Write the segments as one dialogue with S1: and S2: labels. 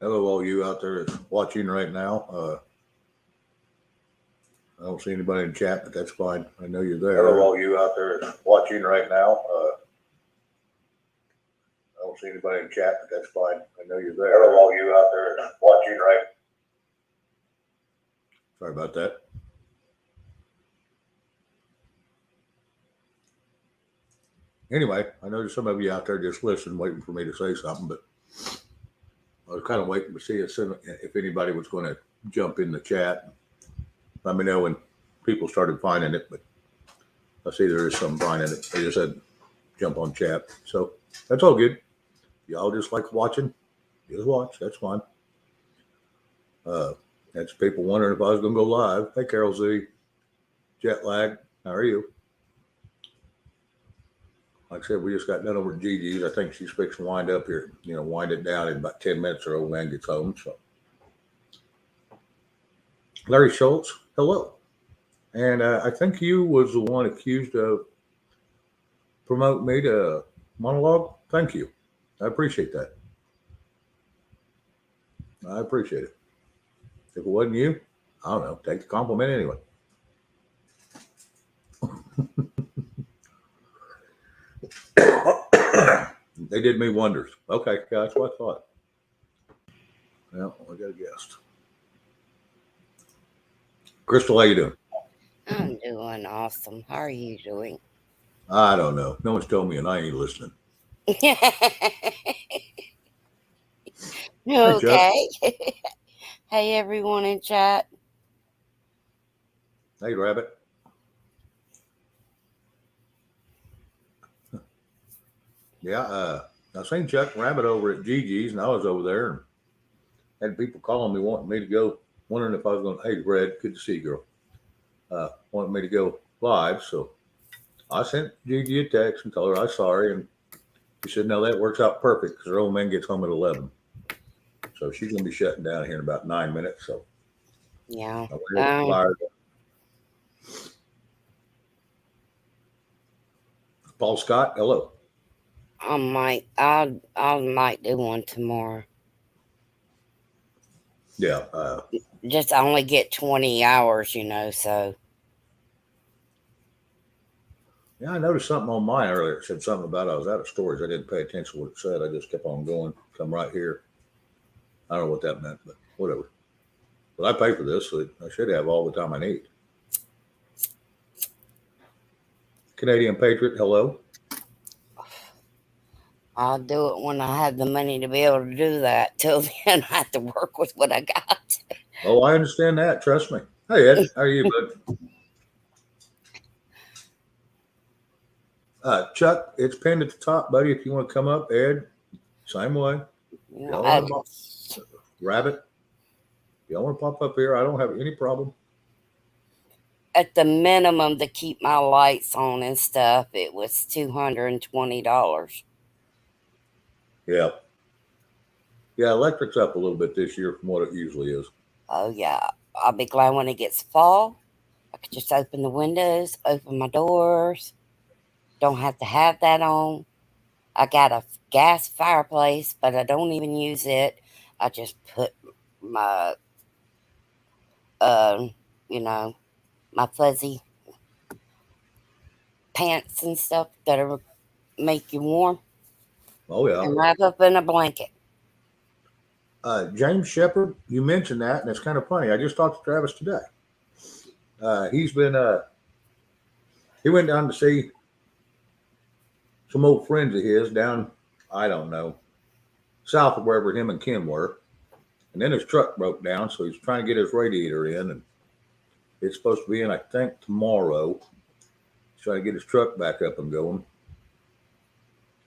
S1: Hello, all you out there that's watching right now. I don't see anybody in chat, but that's fine. I know you're there. Hello, all you out there that's watching right now. I don't see anybody in chat, but that's fine. I know you're there. Hello, all you out there that's watching right. Sorry about that. Anyway, I know there's some of you out there just listening, waiting for me to say something, but I was kind of waiting to see if anybody was going to jump in the chat. Let me know when people started finding it, but I see there is some finding it. They just said jump on chat. So that's all good. Y'all just like watching? Just watch. That's fine. That's people wondering if I was going to go live. Hey, Carol Z. Jet lag. How are you? Like I said, we just got done over at Gigi's. I think she's fixing to wind up here. Wind it down in about 10 minutes or old man gets home. So, Larry Schultz, hello. And I think you was the one accused of promoting me to monologue. Thank you. I appreciate that. I appreciate it. If it wasn't you, I don't know. Take the compliment anyway. They did me wonders. Okay, that's what I thought. Well, I got a guest. Crystal, how you doing?
S2: I'm doing awesome. How are you doing?
S1: I don't know. No one's told me, and I ain't listening.
S2: Okay. Hey, everyone in chat.
S1: Hey, Rabbit. Yeah, I seen Chuck Rabbit over at Gigi's, and I was over there and had people calling me wanting me to go, wondering if I was going to, hey, Red, good to see you, girl. Wanting me to go live. So I sent Gigi a text and told her I was sorry. And she said, no, that works out perfect because her old man gets home at 11. So she's going to be shutting down here in about 9 minutes. So
S2: yeah.
S1: Paul Scott, hello.
S2: I might do one tomorrow.
S1: Yeah.
S2: Just only get 20 hours, so.
S1: Yeah, I noticed something on mine earlier. It said something about I was out of storage. I didn't pay attention to what it said. I just kept on going. Come right here. I don't know what that meant, but whatever. But I pay for this, so I should have all the time I need. Canadian Patriot, hello.
S2: I'll do it when I have the money to be able to do that. Till then, I have to work with what I got.
S1: Oh, I understand that. Trust me. Hey, Ed, how are you, bud? Chuck, it's pinned at the top, buddy. If you want to come up, Ed, same way. Rabbit, y'all want to pop up here? I don't have any problem.
S2: At the minimum to keep my lights on and stuff, it was $220.
S1: Yeah. Yeah, electric's up a little bit this year from what it usually is.
S2: Oh, yeah. I'll be glad when it gets fall. I could just open the windows, open my doors. Don't have to have that on. I got a gas fireplace, but I don't even use it. I just put my, my fuzzy pants and stuff that'll make you warm.
S1: Oh, yeah.
S2: And wrap up in a blanket.
S1: James Shepard, you mentioned that, and it's kind of funny. I just talked to Travis today. He went down to see some old friends of his down, I don't know, south of wherever him and Ken were. And then his truck broke down, so he's trying to get his radiator in, and it's supposed to be in, I think, tomorrow. He's trying to get his truck back up and going.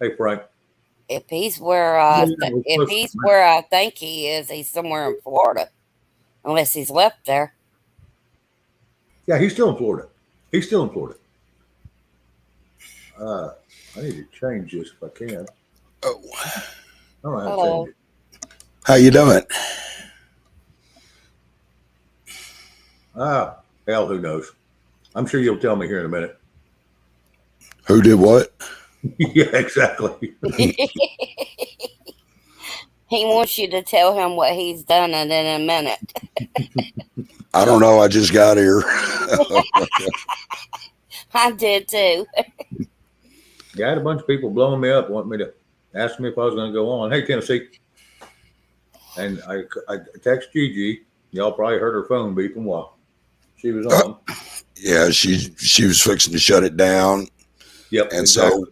S1: Hey, Frank.
S2: If he's where I think he is, he's somewhere in Florida, unless he's left there.
S1: Yeah, he's still in Florida. I need to change this if I can.
S3: Oh,
S1: all right. Hello.
S3: How you doing?
S1: Hell, who knows? I'm sure you'll tell me here in a minute.
S3: Who did what?
S1: Yeah, exactly.
S2: He wants you to tell him what he's done in a minute.
S3: I don't know. I just got here.
S2: I did too.
S1: Yeah, I had a bunch of people blowing me up, wanting me to ask me if I was going to go on. Hey, Tennessee. And I text Gigi. Y'all probably heard her phone beeping while she was on.
S3: Yeah, she was fixing to shut it down.
S1: Yep,
S3: And
S1: exactly.
S3: so,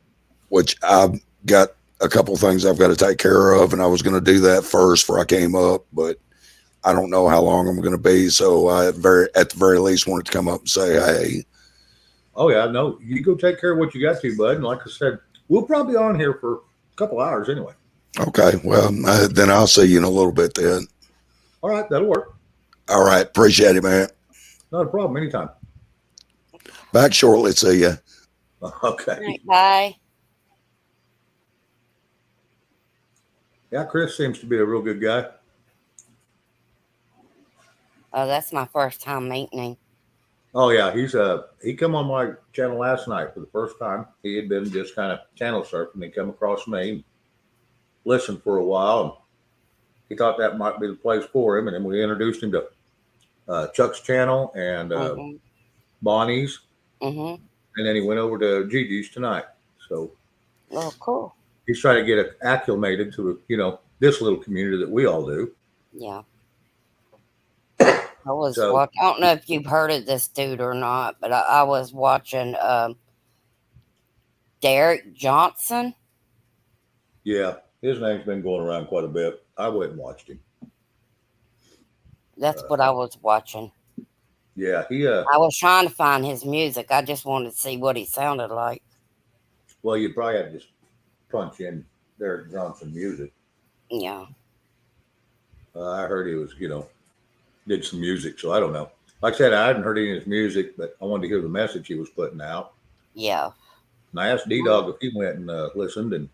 S3: which I've got a couple things I've got to take care of, and I was going to do that first before I came up, but I don't know how long I'm going to be. So I at the very least wanted to come up and say, hey.
S1: Oh yeah, no, you go take care of what you got to, bud. And like I said, we'll probably be on here for a couple hours anyway.
S3: Okay, well, then I'll see you in a little bit then.
S1: All right, that'll work.
S3: All right, appreciate it, man.
S1: Not a problem. Anytime.
S3: Back shortly. See ya.
S1: Okay.
S2: Right, bye.
S1: Yeah, Chris seems to be a real good guy.
S2: Oh, that's my first time meeting him.
S1: Oh yeah, he come on my channel last night for the first time. He had been just kind of channel surfing and come across me and listened for a while. And he thought that might be the place for him, and then we introduced him to Chuck's channel and Bonnie's,
S2: Mm-hmm.
S1: and then he went over to Gigi's tonight. So
S2: Oh, cool.
S1: he's trying to get acclimated to this little community that we all do.
S2: Yeah. I don't know if you've heard of this dude or not, but I was watching Derek Johnson.
S1: Yeah, his name's been going around quite a bit. I went and watched him.
S2: That's what I was watching.
S1: Yeah,
S2: I was trying to find his music. I just wanted to see what he sounded like.
S1: Well, you'd probably have to just punch in Derek Johnson music.
S2: Yeah.
S1: I heard he was, did some music, so I don't know. Like I said, I hadn't heard any of his music, but I wanted to hear the message he was putting out.
S2: Yeah.
S1: And I asked D-Dog if he went and listened, and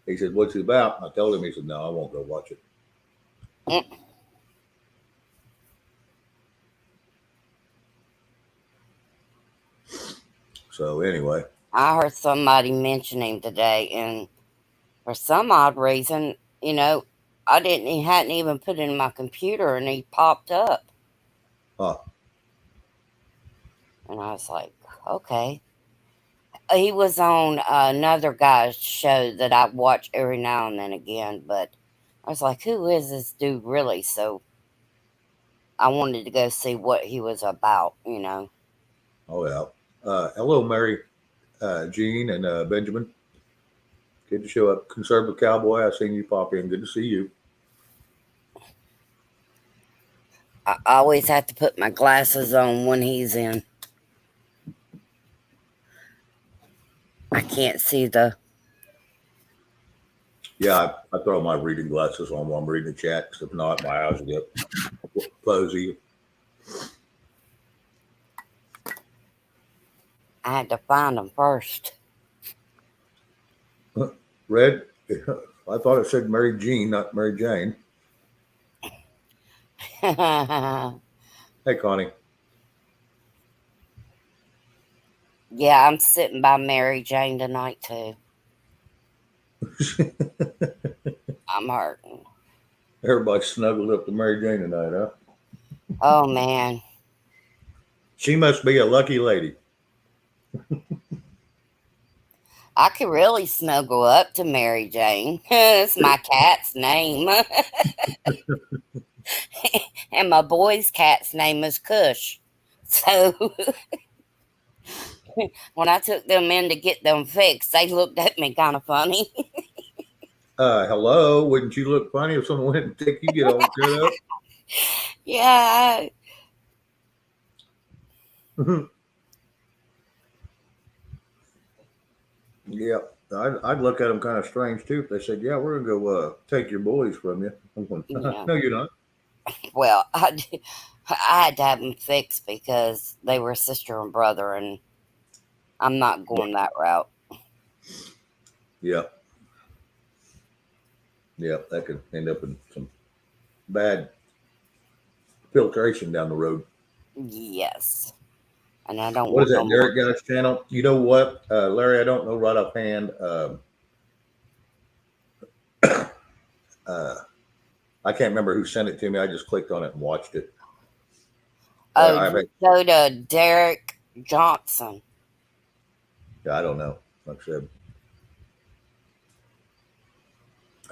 S1: he said, "What's it about?" And I told him, he said, "No, I won't go watch it."
S2: Mm.
S1: So anyway.
S2: I heard somebody mention him today, and for some odd reason, he hadn't even put it in my computer, and he popped up.
S1: Huh.
S2: And I was like, okay. He was on another guy's show that I watch every now and then again, but I was like, who is this dude really? So I wanted to go see what he was about,
S1: Oh, yeah. Hello, Mary, Jean, and Benjamin. Good to show up. Conservative Cowboy, I seen you pop in. Good to see you.
S2: I always have to put my glasses on when he's in. I can't see the...
S1: Yeah, I throw my reading glasses on while I'm reading the chat, because if not, my eyes will get fuzzy.
S2: I had to find them first.
S1: Red, I thought it said Mary Jean, not Mary Jane. Hey, Connie.
S2: Yeah, I'm sitting by Mary Jane tonight, too. I'm hurting.
S1: Everybody snuggled up to Mary Jane tonight, huh?
S2: Oh, man.
S1: She must be a lucky lady.
S2: I could really snuggle up to Mary Jane. It's my cat's name. And my boy's cat's name is Kush. So when I took them in to get them fixed, they looked at me kind of funny.
S1: Hello, wouldn't you look funny if someone went and take you get all cut up?
S2: Yeah.
S1: Yeah, I'd look at them kind of strange too if they said, "Yeah, we're gonna go take your boys from you." I'm going,
S2: Yeah.
S1: No, you're not.
S2: Well, I had to have them fixed because they were sister and brother, and I'm not going that route.
S1: Yeah. Yeah, that could end up in some bad filtration down the road.
S2: Yes. And I don't
S1: What is
S2: want
S1: that, Derek guy's channel? You know what, Larry? I don't know right offhand. I can't remember who sent it to me. I just clicked on it and watched it.
S2: Oh,
S1: I
S2: just go to Derek Johnson.
S1: I don't know. Like I said,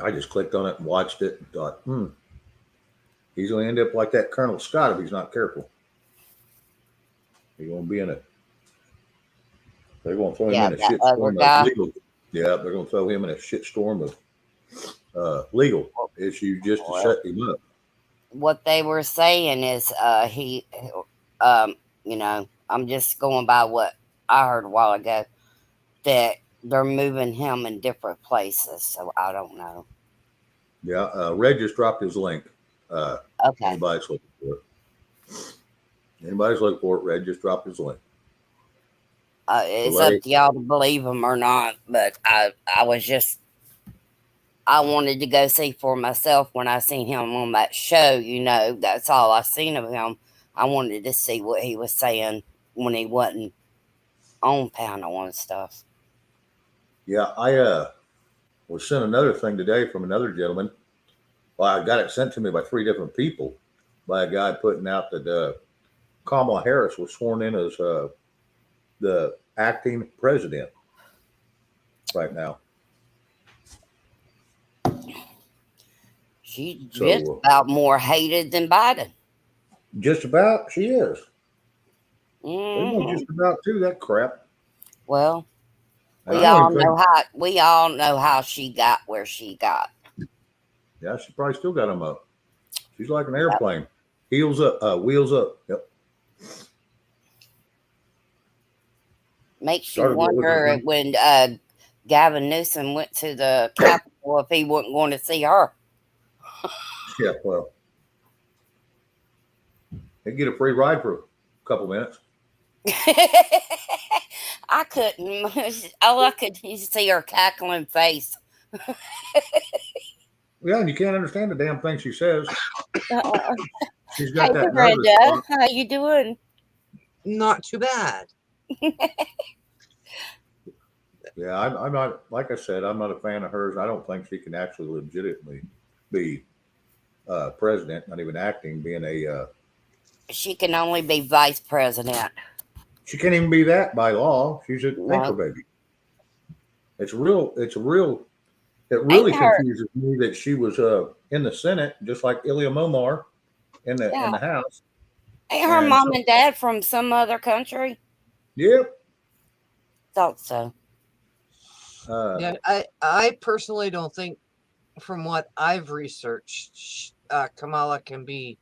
S1: I just clicked on it and watched it and thought, he's going to end up like that Colonel Scott if he's not careful. He's going to be in it. They're going to throw him in a shit storm of legal. Yeah, they're going to throw him in a shit storm of legal issues just to shut him up.
S2: What they were saying is you know, I'm just going by what I heard a while ago, that they're moving him in different places. So I don't know.
S1: Yeah, Red just dropped his link.
S2: Okay.
S1: Anybody's looking for it. Anybody's looking for it. Red just dropped his link.
S2: It's up to y'all to believe him or not, but I wanted to go see for myself when I seen him on that show. You know, that's all I seen of him. I wanted to see what he was saying when he wasn't on panel and stuff.
S1: Yeah, I was sent another thing today from another gentleman. Well, I got it sent to me by 3 different people, by a guy putting out that Kamala Harris was sworn in as the acting president right now.
S2: She's just about more hated than Biden.
S1: Just about, she is.
S2: Mm-hmm.
S1: Just about too, that crap.
S2: Well, we all know how she got where she got.
S1: Yeah, she probably still got them up. She's like an airplane. Heels up, wheels up. Yep.
S2: Makes you wonder when Gavin Newsom went to the Capitol if he wasn't going to see her.
S1: Yeah, well, they get a free ride for a couple minutes.
S2: I couldn't. All I could see her cackling face.
S1: Yeah, and you can't understand the damn thing she says. She's got
S2: hey,
S1: that.
S2: Brenda, how you doing?
S4: Not too bad.
S1: Yeah, I'm not. Like I said, I'm not a fan of hers. I don't think she can actually legitimately be president. Not even acting, being a.
S2: She can only be vice president.
S1: She can't even be that by law. She's an anchor baby. It really confuses me that she was in the Senate, just like Ilya Momar in the House.
S2: Ain't her mom and dad from some other country?
S1: Yep.
S2: Thought so.
S4: Yeah, I personally don't think, from what I've researched, Kamala can be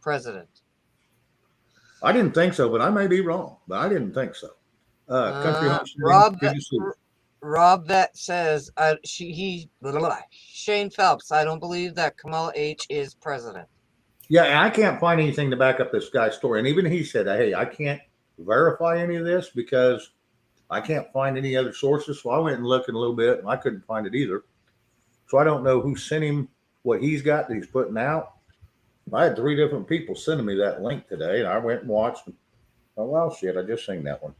S4: president.
S1: I didn't think so, but I may be wrong. But I didn't think so.
S4: Rob Vet says Shane Phelps. I don't believe that Kamala H is president.
S1: Yeah, I can't find anything to back up this guy's story, and even he said, "Hey, I can't verify any of this because I can't find any other sources." So I went and looked a little bit, and I couldn't find it either. So I don't know who sent him what he's got that he's putting out. I had 3 different people sending me that link today, and I went and watched. Oh well, shit! I just seen that one,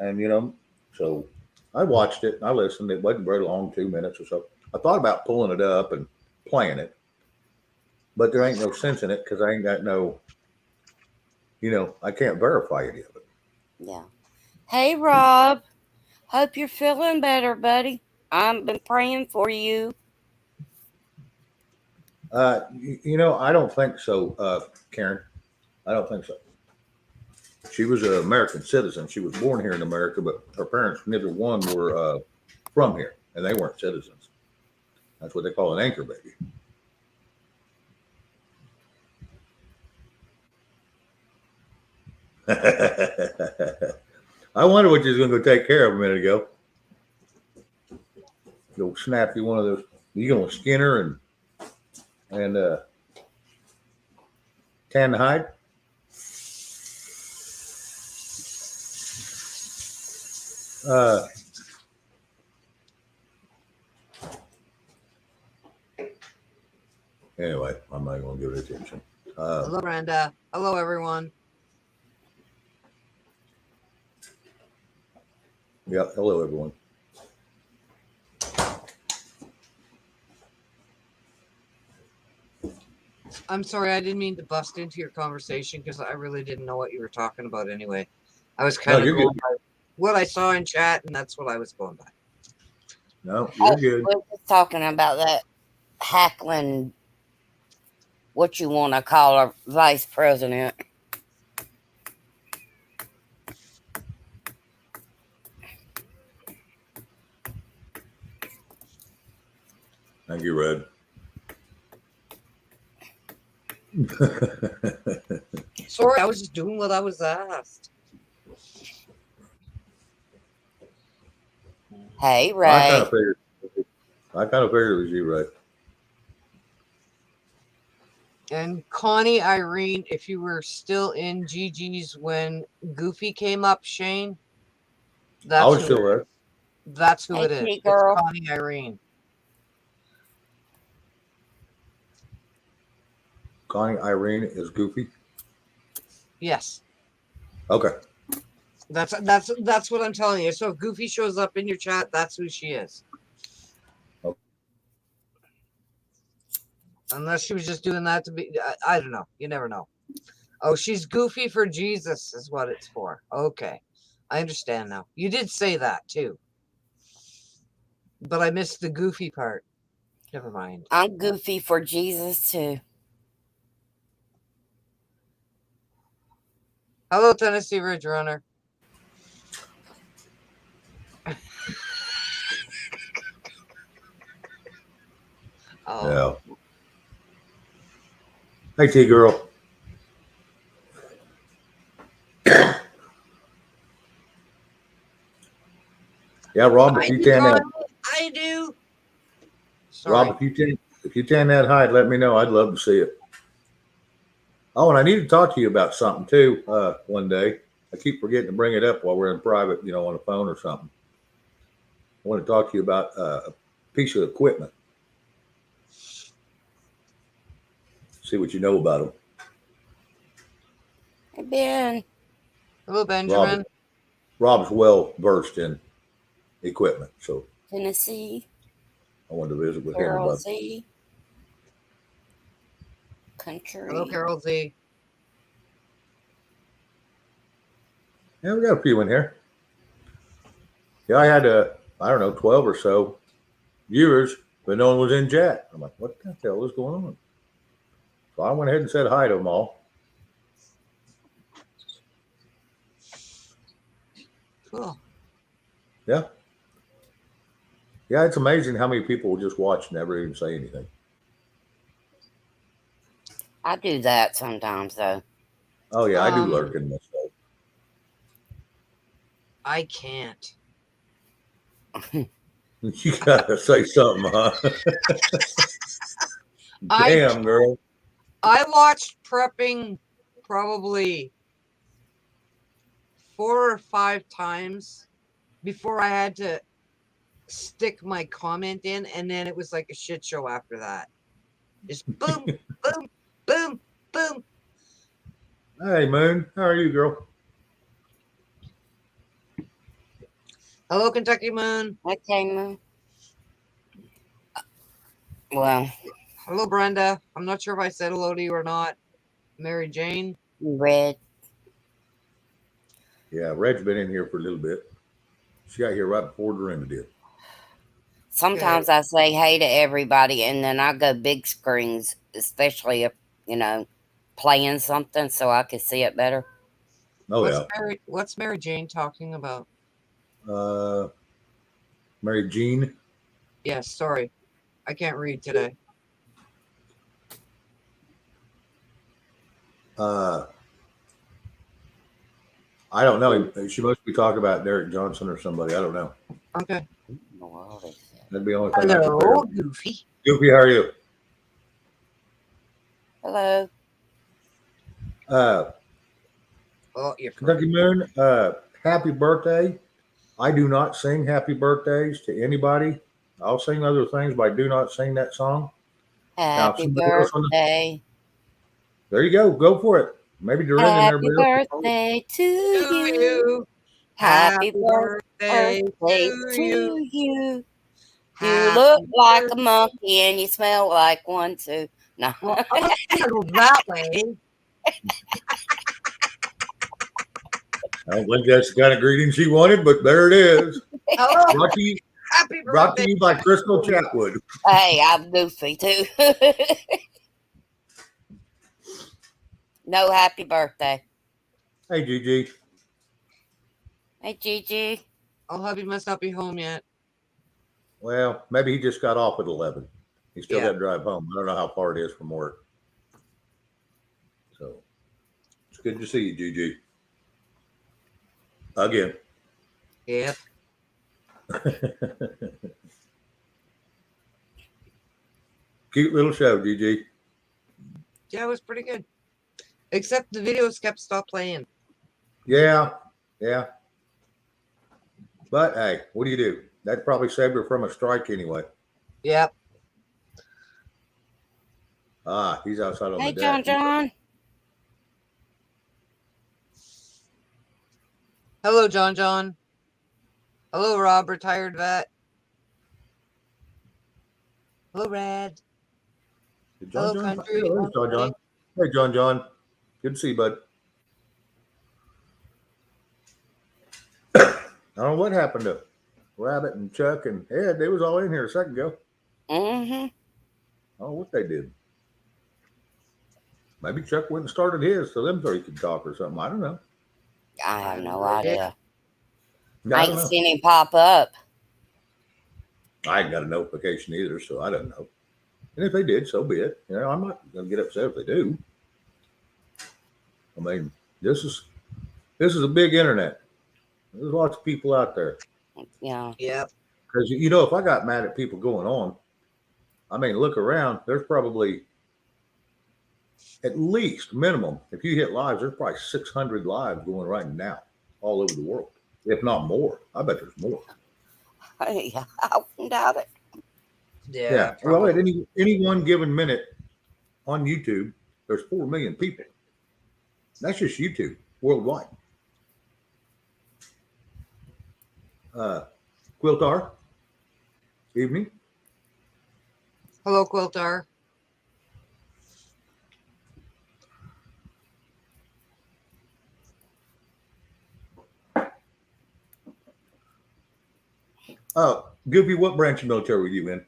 S1: and so I watched it and I listened. It wasn't very long, 2 minutes or so. I thought about pulling it up and playing it, but there ain't no sense in it because I ain't got no, I can't verify any of it.
S2: Yeah. Hey, Rob. Hope you're feeling better, buddy. I've been praying for you.
S1: I don't think so, Karen. I don't think so. She was an American citizen. She was born here in America, but her parents, neither one were from here, and they weren't citizens. That's what they call an anchor baby. I wonder what you was going to go take care of a minute ago. Go snap you one of those. You going to skin her and tan the hide? Anyway, I'm not going to give it attention.
S4: Hello, Brenda. Hello, everyone.
S1: Yeah, hello, everyone.
S4: I'm sorry, I didn't mean to bust into your conversation because I really didn't know what you were talking about anyway. I was
S1: No,
S4: kind of
S1: you're
S4: going
S1: good.
S4: by what I saw in chat, and that's what I was going by.
S1: No, you're good.
S2: We're just talking about that hackling, what you want to call a vice president.
S1: Thank you, Red.
S4: Sorry, I was just doing what I was asked.
S2: Hey,
S1: I kind
S2: Ray.
S1: of figured. It was you, Red.
S4: And Connie, Irene, if you were still in Gigi's when Goofy came up, Shane,
S1: I
S4: that's
S1: was
S4: who
S1: still
S4: it
S1: there.
S4: is. That's who
S2: Hey,
S4: it is.
S2: kitty
S4: It's
S2: girl.
S4: Connie, Irene.
S1: Connie Irene is Goofy.
S4: Yes.
S1: Okay.
S4: That's what I'm telling you. So if Goofy shows up in your chat, that's who she is.
S1: Okay.
S4: Unless she was just doing that to be, I don't know. You never know. Oh, she's Goofy for Jesus is what it's for. Okay. I understand now. You did say that too. But I missed the Goofy part. Never mind.
S2: I'm goofy for Jesus, too.
S4: Hello, Tennessee Ridge Runner. Oh.
S1: Yeah. Hey, T girl. Yeah, Rob. If
S4: I
S1: you
S4: do,
S1: tan that,
S4: I do. Sorry.
S1: Rob, if you tan that hide, let me know. I'd love to see it. Oh, and I need to talk to you about something too. One day, I keep forgetting to bring it up while we're in private, on the phone or something. I want to talk to you about a piece of equipment. See what you know about them.
S2: Hey, Ben.
S4: Hello, Benjamin.
S1: Rob's well versed in equipment, so
S2: Tennessee.
S1: I wanted to visit with him
S2: Carol
S1: about.
S2: Z. Country.
S4: Hello, Carol Z.
S1: Yeah, we got a few in here. Yeah, I had I don't know, 12 or so viewers, but no one was in chat. I'm like, what the hell is going on? So I went ahead and said hi to them all.
S4: Cool.
S1: Yeah. Yeah, it's amazing how many people will just watch and never even say anything.
S2: I do that sometimes, though.
S1: Oh, yeah, I do lurk in myself.
S4: I can't.
S1: You gotta say something, huh? Damn, girl.
S4: I watched prepping probably 4 or 5 times before I had to stick my comment in, and then it was like a shit show after that. Just boom, boom, boom, boom.
S1: Hey, Moon. How are you, girl?
S4: Hello, Kentucky Moon.
S2: Okay, Moon. Well,
S4: hello, Brenda. I'm not sure if I said hello to you or not. Mary Jane.
S2: Red.
S1: Yeah, Red's been in here for a little bit. She got here right before Dorinda did.
S2: Sometimes I say hey to everybody, and then I go big screens, especially if, playing something so I can see it better.
S1: Oh,
S4: What's Mary Jane talking about?
S1: Mary Jean.
S4: Yes, sorry. I can't read today.
S1: I don't know. She must be talking about Derek Johnson or somebody. I don't know.
S4: Okay.
S1: That'd be the only thing.
S4: Hello, Goofy.
S1: Goofy, how are you?
S2: Hello.
S1: Kentucky Moon, happy birthday. I do not sing happy birthdays to anybody. I'll sing other things, but I do not sing that song.
S2: Happy birthday.
S1: There you go. Go for it. Maybe Dorinda and
S2: Happy
S1: everybody
S2: birthday to you. Happy birthday to you. You look like a monkey and you smell like one too. No.
S4: Well, I wasn't gonna go that way.
S1: I don't think that's the kind of greeting she wanted, but there it is.
S4: Hello,
S1: Brought to you,
S4: happy
S1: brought to
S4: birthday.
S1: you by Crystal Chatwood.
S2: Hey, I'm goofy too. No happy birthday.
S1: Hey, Gigi.
S2: Hey, Gigi.
S4: Oh, hubby must not be home yet.
S1: Well, maybe he just got off at 11. He still
S4: Yeah.
S1: got to drive home. I don't know how far it is from work. So it's good to see you, Gigi. Again.
S4: Yep.
S1: Cute little show, Gigi.
S4: Yeah, it was pretty good. Except the videos kept stop playing.
S1: Yeah. Yeah. But hey, what do you do? That probably saved her from a strike anyway.
S4: Yep.
S1: Ah, he's outside on
S2: Hey,
S1: the deck.
S2: John.
S4: Hello, John. Hello, Rob, retired vet. Hello, Red.
S1: John,
S4: Hello,
S1: John.
S4: country.
S1: Yeah, there's John, John. Hey, John. Good to see you, bud. I don't know what happened to Rabbit and Chuck and Ed. They was all in here a second ago.
S2: Mm-hmm.
S1: I don't know what they did. Maybe Chuck went and started his so them three could talk or something. I don't know.
S2: I have no idea.
S1: I
S2: I
S1: don't
S2: ain't
S1: know.
S2: seen him pop up.
S1: I ain't got a notification either, so I don't know. And if they did, so be it. You know, I'm not going to get upset if they do. I mean, this is a big internet. There's lots of people out there.
S2: Yeah.
S4: Yep.
S1: Because, you know, if I got mad at people going on, I mean, look around. There's probably at least minimum, if you hit lives, there's probably 600 lives going right now all over the world, if not more. I bet there's more.
S2: Hey, I wouldn't doubt it.
S1: Yeah. Well, at any one given minute on YouTube, there's 4 million people. That's just YouTube worldwide. Quiltar, evening.
S4: Hello, Quiltar.
S1: Goofy, what branch of military were you in?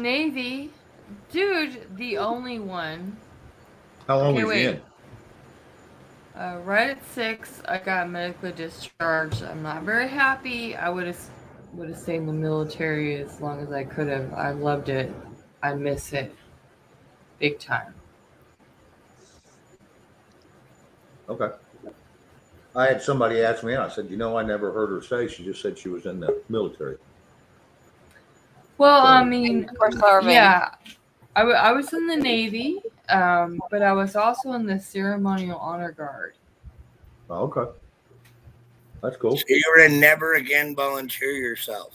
S5: Navy. Dude, the only one.
S1: How long
S5: Okay,
S1: was you in?
S5: Right at 6, I got medically discharged. I'm not very happy. I would have stayed in the military as long as I could have. I loved it. I miss it big time.
S1: Okay. I had somebody ask me, and I said, I never heard her say. She just said she was in the military.
S5: Well,
S1: So-
S5: I mean,
S2: For serving.
S5: yeah, I was in the Navy, but I was also in the Ceremonial Honor Guard.
S1: Oh, okay. That's cool.
S6: So you're in never again volunteer yourself.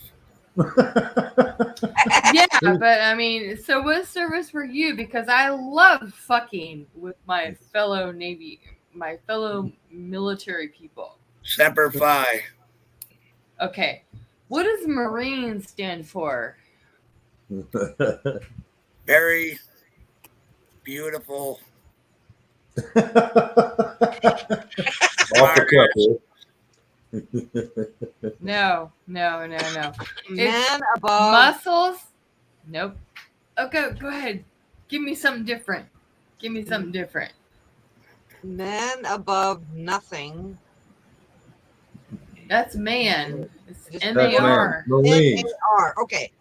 S5: Yeah, but I mean, so what service were you? Because I love fucking with my fellow military people.
S6: Semper Fi.
S5: Okay, what does Marine stand for?
S6: Very beautiful.
S1: Off the cuff,
S5: No.
S4: Man above.
S5: Muscles? Nope. Okay, go ahead. Give me something different.
S4: Man above nothing.
S5: That's man. It's
S4: Just-
S5: MAR.
S1: Marine.
S4: M-A-R. Okay.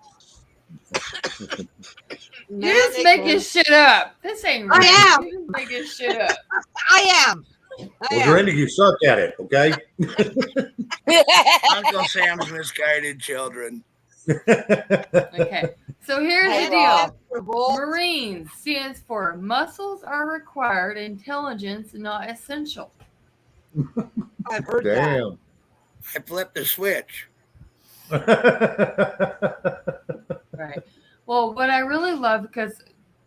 S5: You're just making shit up. This ain't real.
S4: I am.
S5: You're just making shit up.
S4: I am.
S1: Well, Randy, you suck at it, okay?
S6: Uncle Sam's misguided children.
S5: Okay. So here's
S2: Hey,
S5: the deal.
S4: Revolt.
S5: Marines stands for muscles are required, intelligence not essential.
S4: I've heard that.
S1: Damn.
S6: I flipped the switch.
S5: Right. Well, what I really love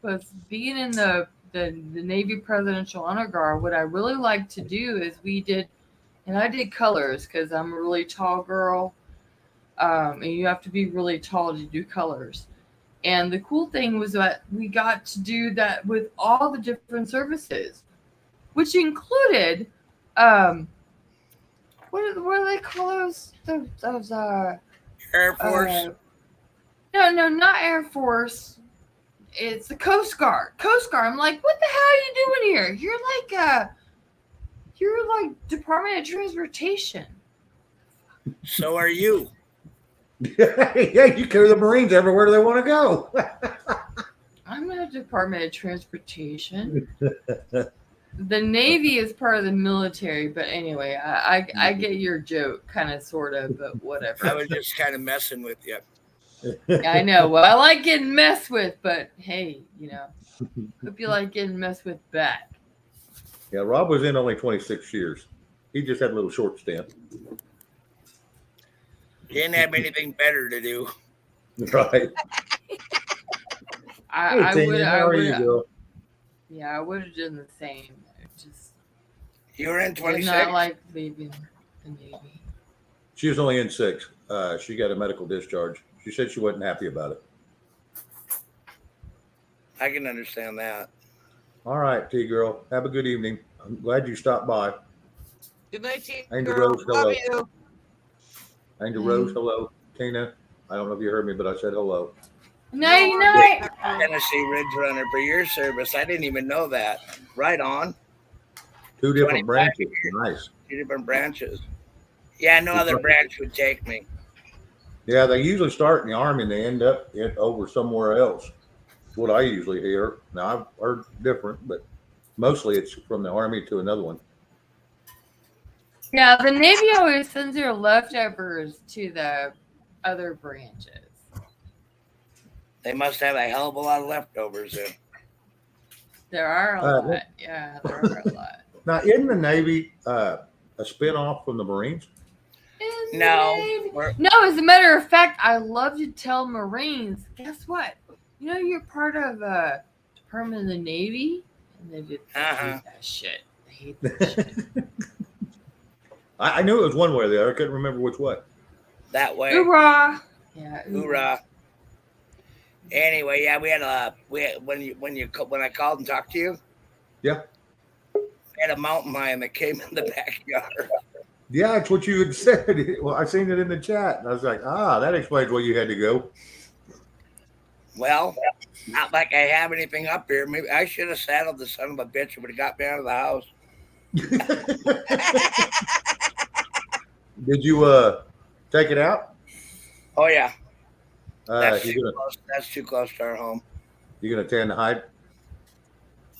S5: was being in the Navy Presidential Honor Guard, what I really like to do is I did colors because I'm a really tall girl. And you have to be really tall to do colors. And the cool thing was that we got to do that with all the different services, which included, what do they call those? Those
S6: Air Force.
S5: no, not Air Force. It's the Coast Guard. Coast Guard. I'm like, what the hell are you doing here? You're like Department of Transportation.
S6: So are you.
S1: Yeah, you carry the Marines everywhere they want to go.
S5: I'm not Department of Transportation. The Navy is part of the military, but anyway, I get your joke, kind of, sort of, but whatever.
S6: I was just kind of messing with you.
S5: Yeah, I know. Well, I like getting messed with, but hey, hope you like getting messed with back.
S1: Yeah, Rob was in only 26 years. He just had a little short stint.
S6: You didn't have anything better to do.
S1: Right.
S5: I
S1: Tina,
S5: would.
S1: how are you, girl?
S5: Yeah, I would have done the same. Just
S6: You were in
S5: did
S6: 26.
S5: not like leaving the Navy.
S1: She was only in 6. She got a medical discharge. She said she wasn't happy about it.
S6: I can understand that.
S1: All right, T girl. Have a good evening. I'm glad you stopped by.
S4: Good night, T
S1: Angel
S4: girl.
S1: Rose,
S4: Love
S1: hello.
S4: you.
S1: Angel Rose, hello. Tina, I don't know if you heard me, but I said hello.
S5: Night, night.
S6: Tennessee Ridge Runner for your service. I didn't even know that. Right on.
S1: 2 different
S6: 25
S1: branches.
S6: years.
S1: Nice.
S6: 2 different branches. Yeah, no other branch would take me.
S1: Yeah, they usually start in the Army and they end up over somewhere else. That's what I usually hear. Now, I've heard different, but mostly it's from the Army to another one.
S5: Yeah, the Navy always sends their leftovers to the other branches.
S6: They must have a hell of a lot of leftovers in.
S5: There are a
S1: Uh,
S5: lot. Yeah, there are a lot.
S1: Now, isn't the Navy a spinoff from the Marines?
S5: In the
S6: No.
S5: Navy.
S6: we're-
S5: No, as a matter of fact, I love to tell Marines, guess what? You're part of Department of the Navy? And they hate that shit. They hate that shit.
S1: I knew it was one way or the other. I couldn't remember which way.
S6: That way.
S5: Hoorah! Yeah,
S6: Hoorah. Anyway, yeah, we had when I called and talked to you.
S1: Yeah.
S6: We had a mountain lion that came in the backyard.
S1: Yeah, it's what you had said. Well, I seen it in the chat, and I was like, that explains why you had to go.
S6: Well, not like I have anything up here. Maybe I should have saddled the son of a bitch and would have got me out of the house.
S1: Did you take it out?
S6: Oh yeah, that's
S1: You
S6: too
S1: gonna
S6: close. That's too close to our home.
S1: tan the hide?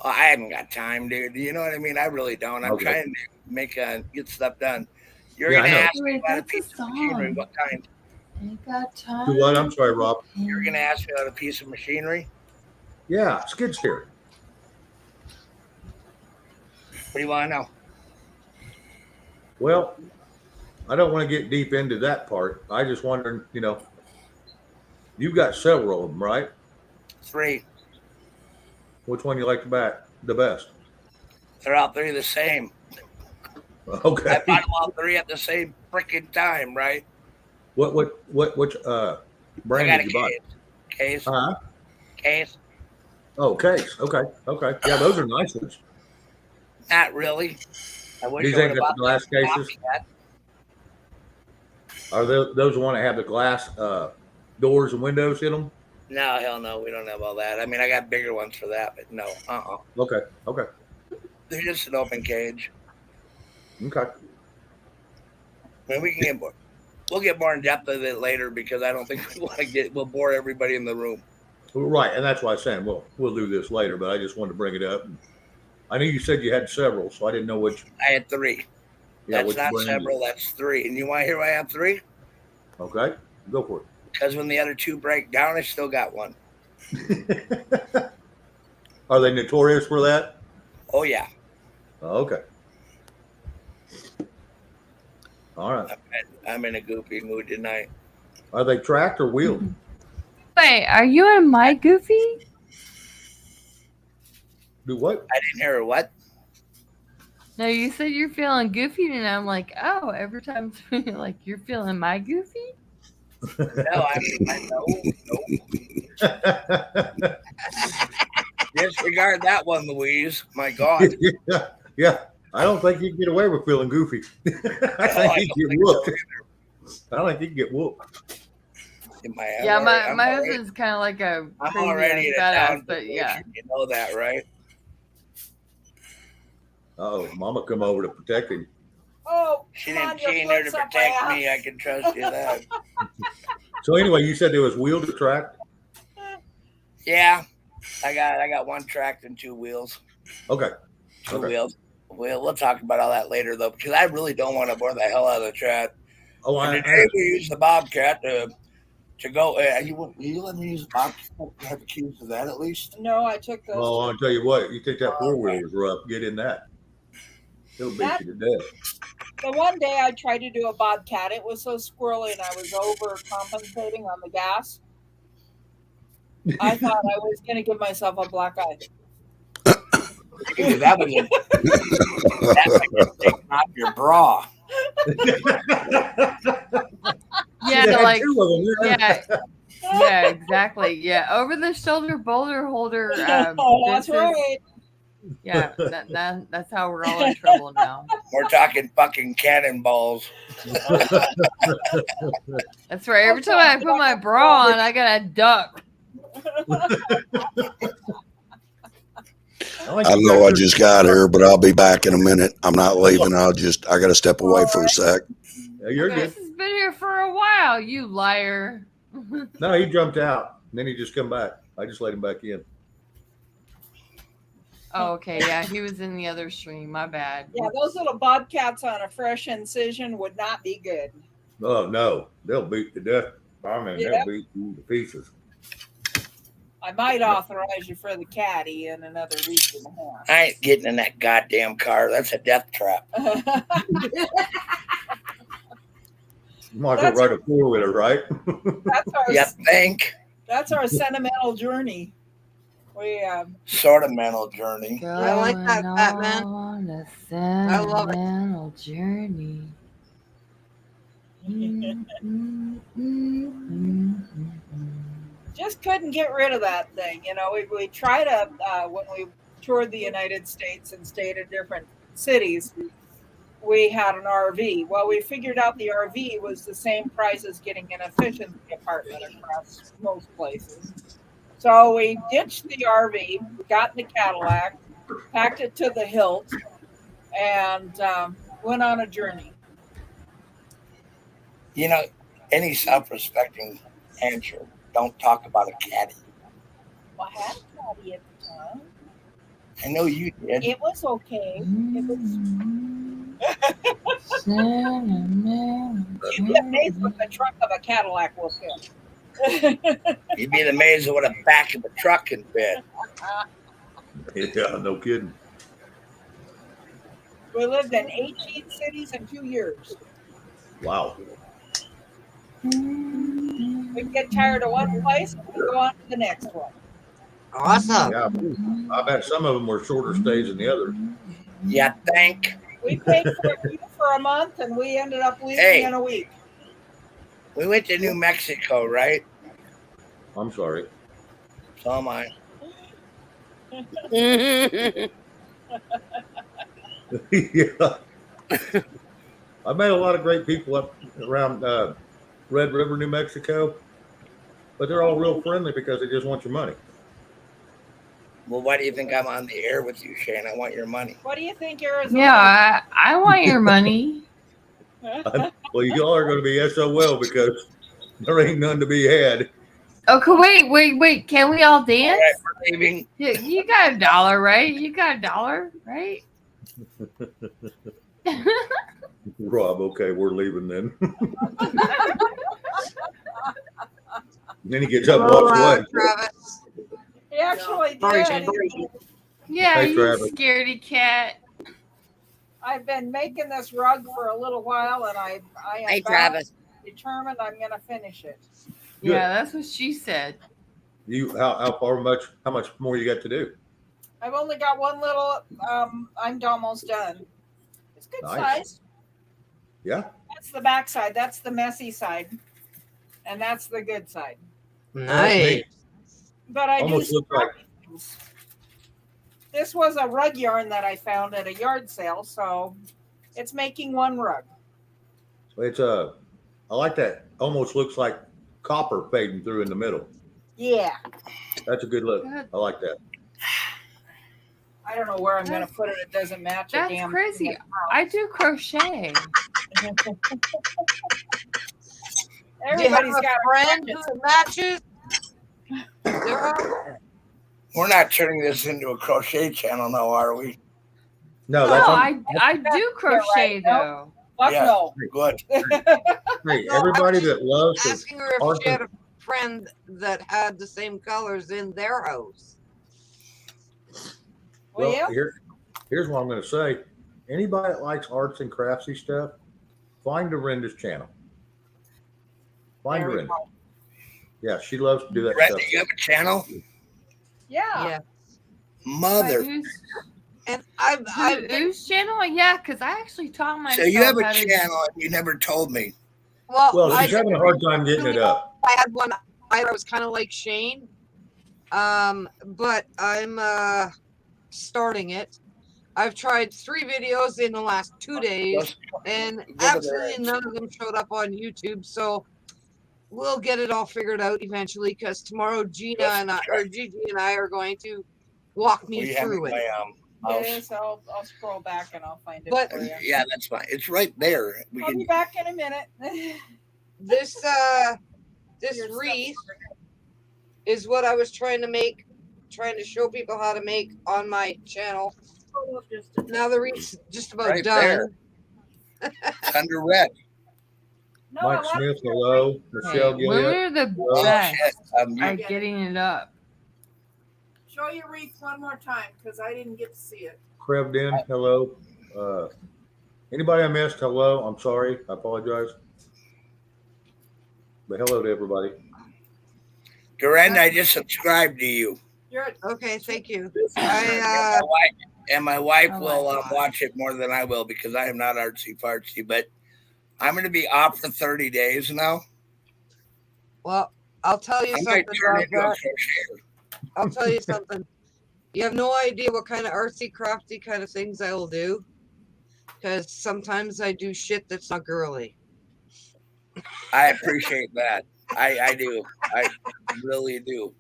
S6: Oh, I haven't got time, dude. You know what I mean? I really don't. I'm trying to get stuff done. You're gonna ask me about a piece of machinery. What kind?
S5: Ain't got time.
S1: Do what? I'm sorry, Rob.
S6: You're gonna ask me about a piece of machinery?
S1: Yeah, skid steer.
S6: What do you want to know?
S1: Well, I don't want to get deep into that part. I just wondering, you've got several of them, right?
S6: 3.
S1: Which one you like the best?
S6: They're all 3 the same.
S1: Okay.
S6: I bought them all 3 at the same freaking time, right?
S1: Which brand
S6: I got
S1: did you buy?
S6: Case. Case.
S1: Oh, case. Okay. Yeah, those are nice ones.
S6: Not really. I wish
S1: These
S6: I
S1: ain't
S6: would
S1: got
S6: have
S1: the glass cases. Are those the one that have the glass doors and windows in them?
S6: No, hell no. We don't have all that. I mean, I got bigger ones for that, but no.
S1: Okay.
S6: They're just an open cage.
S1: Okay.
S6: I mean, we'll get more in depth with it later because I don't think we'll bore everybody in the room.
S1: Right, and that's why I'm saying we'll do this later, but I just wanted to bring it up. I knew you said you had several, so I didn't know which.
S6: I had 3.
S1: Yeah,
S6: that's not several. That's 3. And you want to hear why I have 3?
S1: Okay, go for
S6: Because when the other 2 break down, I still got 1.
S1: it. Are they notorious for that?
S6: Oh yeah.
S1: Okay. All right.
S6: I'm in a goofy mood tonight.
S1: Are they tracked or wheeled?
S5: Wait, are you in my Goofy?
S1: Do what?
S6: I didn't hear what?
S5: No, you said you're feeling goofy, and I'm like, oh, every time like you're feeling my Goofy?
S6: No, I know. Disregard that one, Louise. My God.
S1: Yeah. I don't think you can get away with feeling goofy. I think you get whooped. I don't think you can get whooped.
S5: My husband's kind of like a
S6: I'm
S5: crazy
S6: already
S5: badass, but yeah.
S6: You know that, right?
S1: Oh, Mama come over to protect him.
S4: Oh,
S6: she didn't came there to protect me. I can trust you that.
S1: So anyway, you said there was wheel to track?
S6: Yeah. I got one track and two wheels.
S1: Okay.
S6: Two wheels. We'll talk about all that later though, because I really don't want to bore the hell out of the chat.
S1: Oh,
S6: and today we use the Bobcat to go. You let me use the Bobcat? You have the keys to that at least?
S4: No, I took those.
S1: Well, I'll tell you what. You think that 4-wheeler was rough? Get in that. It'll beat you to death.
S4: The one day I tried to do a Bobcat, it was so squirrely and I was overcompensating on the gas. I thought I was going to give myself a black eye.
S6: That was taking off your bra.
S5: Yeah, exactly. Yeah, over the shoulder boulder holder.
S4: That's right.
S5: Yeah, that's how we're all in trouble now.
S6: We're talking fucking cannonballs.
S5: That's right. Every time I put my bra on, I gotta duck.
S3: I know I just got here, but I'll be back in a minute. I'm not leaving. I got to step away for a sec.
S1: Yeah, you're good.
S5: This has been here for a while, you liar.
S1: No, he jumped out. And then he just come back. I just let him back in.
S5: Oh, okay. Yeah, he was in the other stream. My bad.
S4: Yeah, those little Bobcats on a fresh incision would not be good.
S1: Oh, no. They'll beat to death. I mean, they'll beat you to pieces.
S4: I might authorize you for the caddy in another week and a half.
S6: I ain't getting in that goddamn car. That's a death trap.
S1: You might as well ride a 4-wheeler, right?
S4: That's our,
S6: think?
S4: That's our sentimental journey. We
S6: sort of mental journey.
S4: I like that, Batman.
S5: I love it. Journey.
S4: Just couldn't get rid of that thing. You know, we tried to, when we toured the United States and stayed in different cities, we had an RV. Well, we figured out the RV was the same price as getting an efficiency apartment across most places. So we ditched the RV, got in the Cadillac, packed it to the hilt, and went on a journey.
S6: You know, any self-respecting answer, don't talk about a caddy.
S4: Well, I had a caddy at the time.
S6: I know you did.
S4: It was okay. It was. You'd be amazed what the trunk of a Cadillac will fit.
S6: You'd be amazed at what a back of the truck can fit.
S1: Yeah, no kidding.
S4: We lived in 18 cities in 2 years.
S1: Wow.
S4: We'd get tired of one place and we'd go on to the next one.
S6: Awesome.
S1: Yeah, I bet some of them were shorter stays than the others.
S6: Yeah, think.
S4: We paid for a month and we ended up leaving in a week.
S6: We went to New Mexico, right?
S1: I'm sorry.
S6: So am I.
S1: Yeah. I met a lot of great people up around Red River, New Mexico, but they're all real friendly because they just want your money.
S6: Well, why do you think I'm on the air with you, Shane? I want your money.
S4: What do you think, Arizona?
S5: Yeah, I want your money.
S1: Well, y'all are going to be SOL because there ain't none to be had.
S5: Okay, wait. Can we all dance?
S6: All right, we're leaving.
S5: You got $1, right? You got $1, right?
S1: Rob, okay, we're leaving then. Then he gets up and walks away.
S4: Travis. He actually did.
S5: Yeah,
S1: Hey,
S5: you
S1: Travis.
S5: scaredy cat.
S4: I've been making this rug for a little while, and I am determined I'm going to finish it.
S1: Good.
S5: Yeah, that's what she said.
S1: You how much more you got to do?
S4: I've only got one little. I'm almost done. It's good
S1: Nice.
S4: size.
S1: Yeah.
S4: That's the back side. That's the messy side.
S7: and that's the good side.
S4: Nice.
S7: But I
S1: Almost
S7: do.
S1: looks like
S7: This was a rug yarn that I found at a yard sale, so it's making one rug.
S1: it's I like that. Almost looks like copper fading through in the middle.
S7: Yeah.
S1: That's a good look. I like that.
S7: I don't know where I'm going to put it. It doesn't match.
S5: That's crazy. I do crochet.
S7: Everybody's got
S4: a friend who matches.
S6: We're not turning this into a crochet channel, now, are we?
S1: No,
S5: I do crochet though.
S6: Yeah,
S7: no.
S6: Good.
S1: Hey, everybody that loves
S4: asking her if she had a friend that had the same colors in their house.
S1: Well,
S7: yeah.
S1: Here's what I'm going to say. Anybody that likes arts and craftsy stuff, find Dorinda's channel. Find Dorinda. Yeah, she loves to do that
S6: Brenda,
S1: stuff.
S6: you have a channel?
S7: Yeah.
S6: Mother.
S4: And I've
S5: whose channel? Yeah, because I actually taught myself.
S6: So you have a
S5: how to-
S6: channel and you never told me.
S1: Well, she's having a hard time getting it up.
S4: I had one. I was kind of like Shane, but I'm starting it. I've tried 3 videos in the last 2 days, and absolutely none of them showed up on YouTube. So we'll get it all figured out eventually. Because tomorrow, Gigi and I are going to walk me through it.
S7: Yes, I'll scroll back and I'll find it for you.
S6: Yeah, that's fine. It's right there.
S7: I'll be back in a minute.
S4: This wreath is what I was trying to show people how to make on my channel. Now the wreath's just about
S6: Right
S4: done.
S6: there. It's under red.
S7: No,
S1: Mike Smith, hello. Michelle Gilliard.
S5: We're the best at getting it up.
S7: Show your wreath one more time because I didn't get to see it.
S1: Crevden, hello. Anybody I missed, hello. I'm sorry. I apologize. But hello to everybody.
S6: Dorinda, I just subscribed to you.
S4: Okay, thank you.
S6: My wife will watch it more than I will because I am not artsy fartsy, but I'm going to be off for 30 days now.
S4: Well, I'll tell you something about that. I'll tell you something. You have no idea what kind of artsy crafty kind of things I will do. Because sometimes I do shit that's not girly.
S6: I appreciate that. I do. I really do.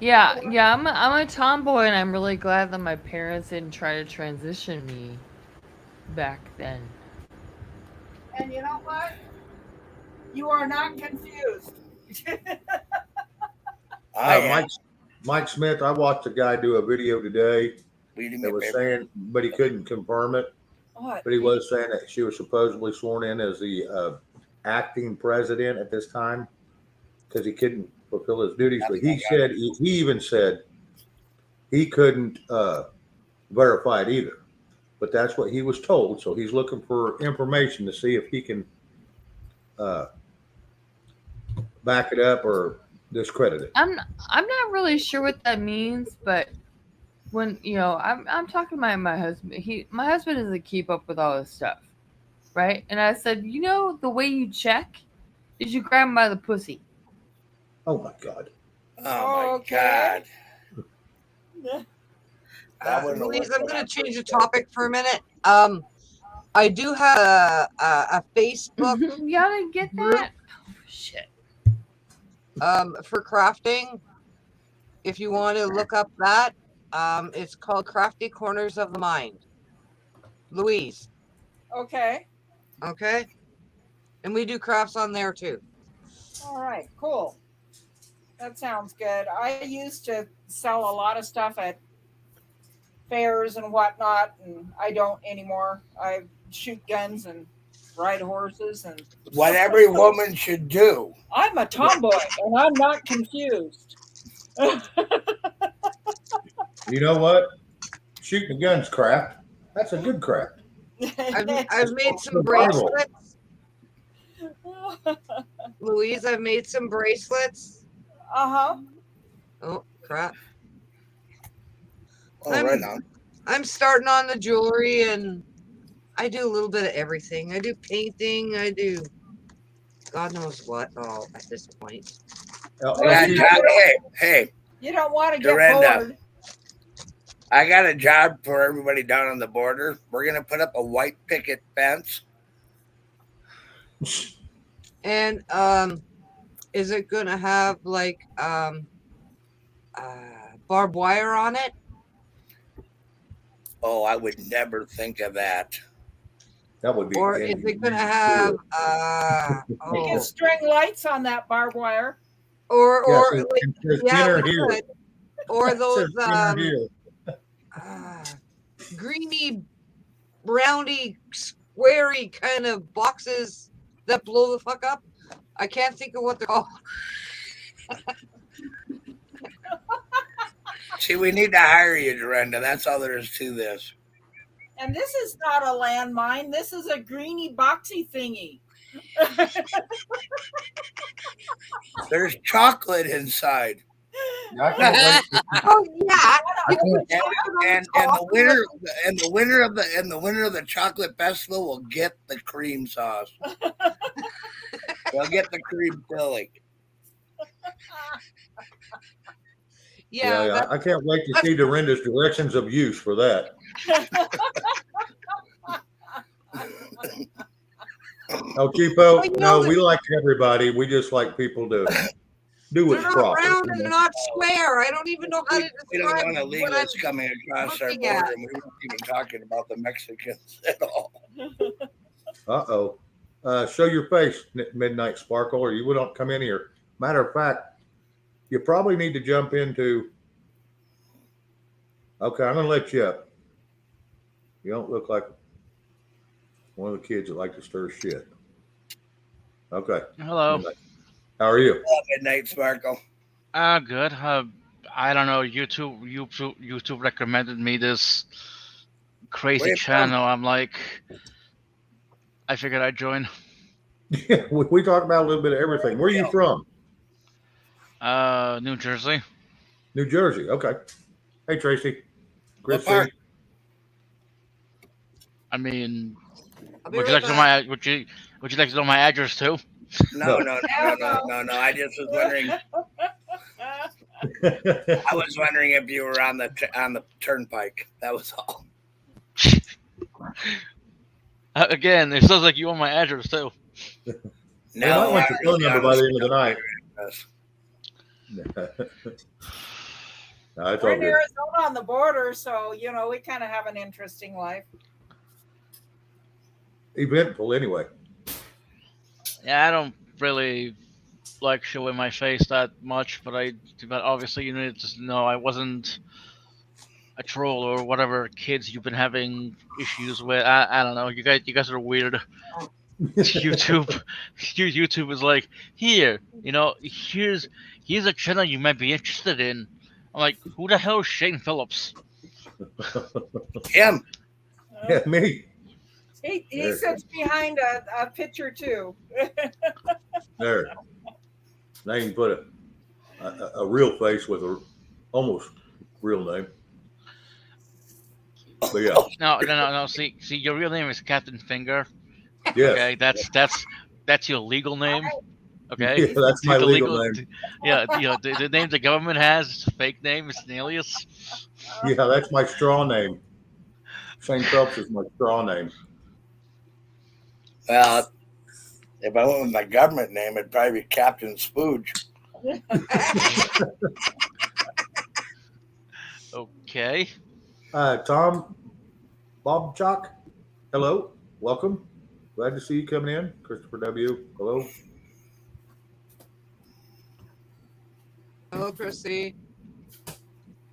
S5: Yeah, I'm a tomboy, and I'm really glad that my parents didn't try to transition me back then.
S7: And you know what? You are not confused.
S1: Mike Smith, I watched a guy do a video today that was saying, but he couldn't confirm it.
S7: What?
S1: But he was saying that she was supposedly sworn in as the acting president at this time because he couldn't fulfill his duties. But he said he even said he couldn't verify it either. But that's what he was told. So he's looking for information to see if he can back it up or discredit it.
S5: I'm not really sure what that means, but when I'm talking to my husband. My husband doesn't keep up with all this stuff, right? And I said, the way you check is you grab him by the pussy.
S1: Oh my God!
S6: Oh my God!
S4: Louise, I'm going to change the topic for a minute. I do have a Facebook.
S5: You gotta get that. Oh, shit.
S4: For crafting, if you want to look up that, it's called Crafty Corners of the Mind. Louise.
S7: Okay.
S4: Okay. And we do crafts on there too.
S7: All right, cool. That sounds good. I used to sell a lot of stuff at fairs and whatnot, and I don't anymore. I shoot guns and ride horses and
S6: what every woman should do.
S7: I'm a tomboy and I'm not confused.
S1: You know what? Shooting a gun's craft. That's a good craft.
S4: I've made some bracelets. Louise, I've made some bracelets. Oh, crap.
S6: Oh, right on.
S4: I'm starting on the jewelry, and I do a little bit of everything. I do painting. I do God knows what all at this point.
S6: Hey.
S7: You don't want to get
S6: Dorinda,
S7: bored.
S6: I got a job for everybody down on the border. We're going to put up a white picket fence.
S4: And is it going to have like barbed wire on it?
S6: Oh, I would never think of that.
S1: That would be.
S4: Or is it going to have
S7: You can string lights on that barbed wire.
S4: Or
S1: here.
S4: Or those greeny, roundy, squarey kind of boxes that blow the fuck up. I can't think of what they're called.
S6: See, we need to hire you, Dorinda. That's all there is to this.
S7: And this is not a landmine. This is a greeny, boxy thingy.
S6: There's chocolate inside.
S4: Oh yeah,
S6: and the winner of the chocolate festival will get the cream sauce. They'll get the cream filling.
S4: Yeah,
S1: I can't wait to see Dorinda's directions of use for that. Oh, cheapo! No, we like everybody. We just like people to do what's proper.
S4: They're not round and they're not square. I don't even know how to describe.
S6: We don't want illegals coming across our border, and we weren't even talking about the Mexicans at all.
S1: Show your face, Midnight Sparkle, or you don't come in here. Matter of fact, you probably need to jump into. Okay, I'm gonna let you up. You don't look like one of the kids that like to stir shit. Okay.
S8: Hello.
S1: Midnight. How are you?
S6: Midnight Sparkle.
S8: Good. I don't know. YouTube recommended me this crazy channel. I'm like, I figured I'd join.
S1: Yeah, we talk about a little bit of everything. Where are you from?
S8: New Jersey.
S1: New Jersey. Okay. Hey, Tracy. Chrissy.
S8: I mean, would you like to know my would you like to know my address too?
S6: No. I just was wondering. I was wondering if you were on the turnpike. That was all.
S8: Again, it sounds like you want my address too.
S6: No,
S1: I want your phone number by the end of the night. No,
S7: we're in Arizona on the border, so we kind of have an interesting life.
S1: Eventful, anyway.
S8: Yeah, I don't really like showing my face that much, but obviously you need to know I wasn't a troll or whatever kids you've been having issues with. I don't know. You guys are weird. YouTube is like, here's a channel you might be interested in. I'm like, who the hell is Shane Phillips?
S6: Him.
S1: Yeah, me.
S7: He sits behind a picture too.
S1: There. Now you can put a real face with a almost real name. But yeah.
S8: No. See, your real name is Captain Finger.
S1: Yes.
S8: Okay, that's your legal name. Okay.
S1: Yeah, that's my legal name.
S8: Yeah, the name the government has is a fake name. It's an alias.
S1: Yeah, that's my straw name. Shane Phelps is my straw name.
S6: Well, if I went with my government name, it'd probably be Captain Spooge.
S8: Okay.
S1: Tom Bobchuk, hello, welcome. Glad to see you coming in. Christopher W, hello.
S4: Hello, Chrissy.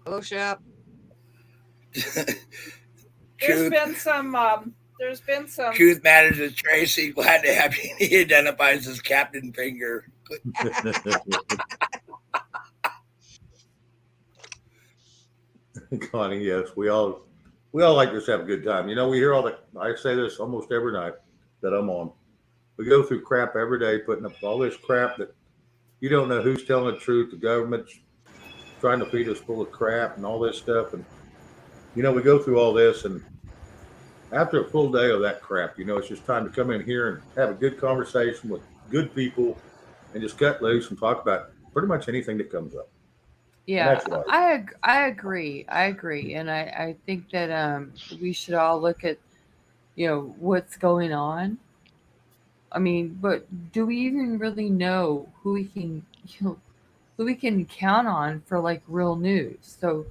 S4: Hello, Shep.
S7: There's been some.
S6: Truth matters is Tracy. Glad to have you. He identifies as Captain Finger.
S1: Connie, yes, we all like to have a good time. We hear I say this almost every night that I'm on. We go through crap every day, putting up all this crap that you don't know who's telling the truth. The government's trying to feed us full of crap and all this stuff. And, we go through all this and after a full day of that crap, it's just time to come in here and have a good conversation with good people and just cut loose and talk about pretty much anything that comes up. And
S5: Yeah,
S1: that's why.
S5: I agree. I agree, and I think that we should all look at what's going on. I mean, but do we even really know who we can who we can count on for like real news? So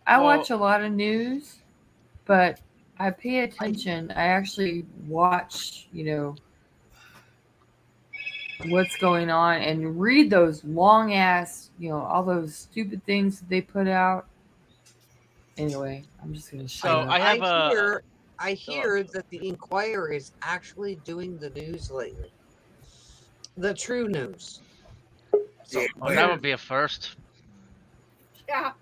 S5: I
S8: Well,
S5: watch a lot of news, but I pay attention. I actually watch, what's going on and read those long ass, all those stupid things that they put out. Anyway, I'm just gonna shut
S8: so
S5: up.
S8: I have a.
S4: I
S8: Oh,
S4: hear that the Inquirer is actually doing the news lately. The true news. So
S8: oh, that would be a first.
S7: Yeah.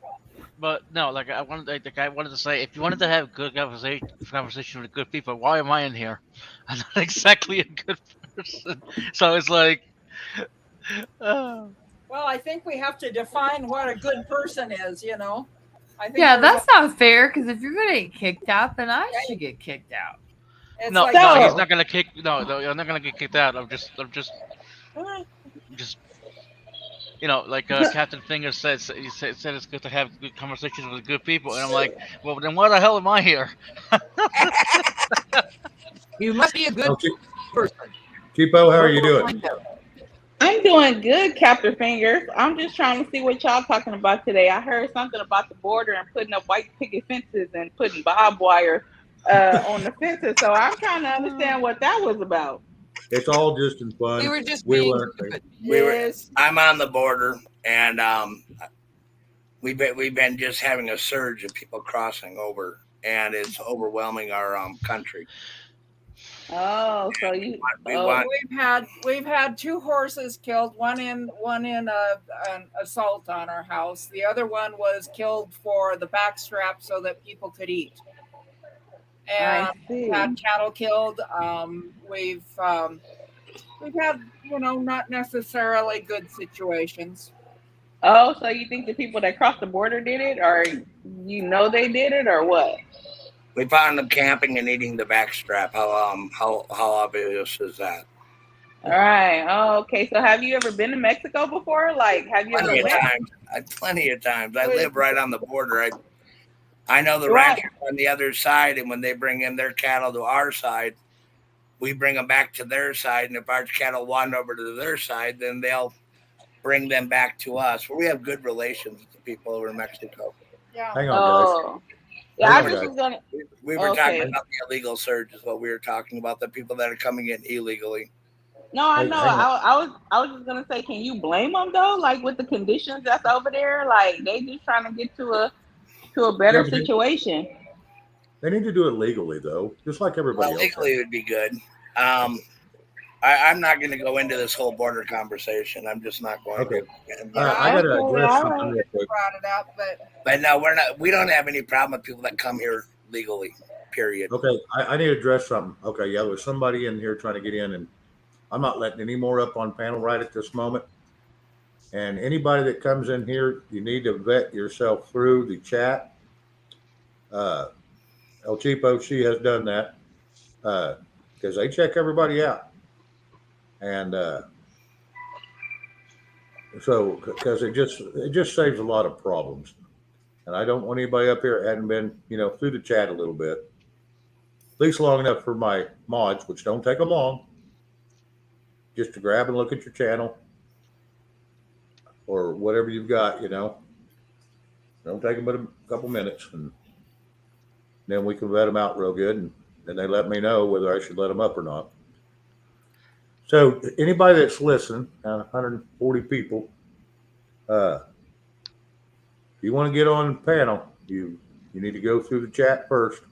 S8: But no, like I wanted to say, if you wanted to have good conversation with good people, why am I in here? I'm not exactly a good person. So it's like, uh,
S7: Well, I think we have to define what a good person is. I think
S5: Yeah,
S7: there's
S5: that's not fair because if you're gonna get kicked out, then I should get kicked out.
S7: it's
S8: no,
S7: like
S8: no, he's
S9: So,
S8: not gonna kick. No, you're not gonna get kicked out. Just like Captain Finger said it's good to have good conversations with good people, and I'm like, well, then why the hell am I here?
S4: you must be a good
S1: Oh,
S4: person.
S1: Chipo, how are you
S4: We'll
S1: doing?
S4: find out.
S9: I'm doing good, Captain Fingers. I'm just trying to see what y'all talking about today. I heard something about the border and putting up white picket fences and putting barbed wire on the fences. So I'm trying to understand what that was about.
S1: It's all just in fun.
S4: We were just
S1: We
S4: being
S1: learned
S4: stupid.
S7: yes.
S6: I'm on the border, and we've been just having a surge of people crossing over, and it's overwhelming our country.
S9: Oh, so you
S6: We want
S7: We've had two horses killed. One in an assault on our house. The other one was killed for the backstrap so that people could eat. And
S9: I see.
S7: had cattle killed. We've had not necessarily good situations.
S9: Oh, so you think the people that crossed the border did it, or they did it, or what?
S6: we found them camping and eating the backstrap. How obvious is that?
S9: All right. Oh, okay. So have you ever been to Mexico before? Like, have you ever
S6: Plenty of
S9: went?
S6: times. Plenty of times. I live right on the border. I know the
S9: Right.
S6: ranchers on the other side, and when they bring in their cattle to our side, we bring them back to their side. And if our cattle wander over to their side, then they'll bring them back to us. We have good relations with the people over in Mexico.
S7: Yeah.
S1: Hang on, guys.
S9: Oh, yeah.
S1: Hang
S9: I
S1: on,
S9: just
S1: guys.
S9: was gonna.
S6: We were
S9: Okay.
S6: talking about the illegal surge is what we were talking about, the people that are coming in illegally.
S9: No, I
S1: Hey,
S9: know.
S1: hang on.
S9: I was just gonna say, can you blame them though? Like with the conditions that's over there, like they just trying to get to a
S1: Yeah,
S9: better
S1: but
S9: situation.
S1: they need to do it legally, though, just like everybody
S6: Well,
S1: else.
S6: legally would be good. I'm not going to go into this whole border conversation. I'm just not going
S1: Okay.
S6: to.
S1: I got to
S9: Okay,
S1: address
S9: all
S1: something
S9: right.
S1: real quick.
S7: Brought it up, but
S6: But no, we're not. We don't have any problem with people that come here legally. Period.
S1: Okay, I need to address something. Okay, yeah, there's somebody in here trying to get in, and I'm not letting any more up on panel right at this moment. And anybody that comes in here, you need to vet yourself through the chat. El Cheapo, she has done that because they check everybody out, and so because it just saves a lot of problems. And I don't want anybody up here that hadn't been through the chat a little bit, at least long enough for my mods, which don't take them long, just to grab and look at your channel or whatever you've got. Don't take them but a couple minutes, and then we can vet them out real good, and then they let me know whether I should let them up or not. So anybody that's listening, 140 people, if you want to get on the panel, you need to go through the chat first,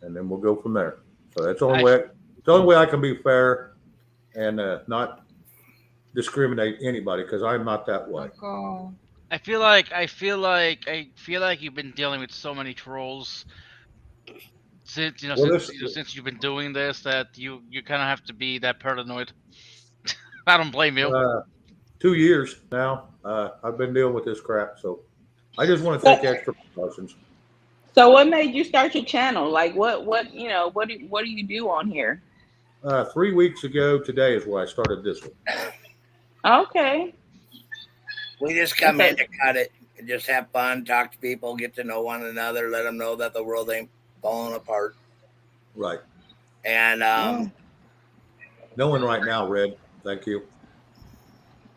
S1: and then we'll go from there. So that's the only way. It's the only way I can be fair and not discriminate anybody, because I'm not that way.
S5: Oh,
S8: I feel like you've been dealing with so many trolls since since you've been doing this that you kind of have to be that paranoid. I don't blame you.
S1: 2 years now, I've been dealing with this crap, so I just want to take extra precautions.
S9: So what made you start your channel? Like what do you do on here?
S1: 3 weeks ago today is where I started this one.
S9: Okay.
S6: We just come in to cut it and just have fun, talk to people, get to know one another, let them know that the world ain't falling apart.
S1: Right.
S6: And
S1: No one right now, Red. Thank you.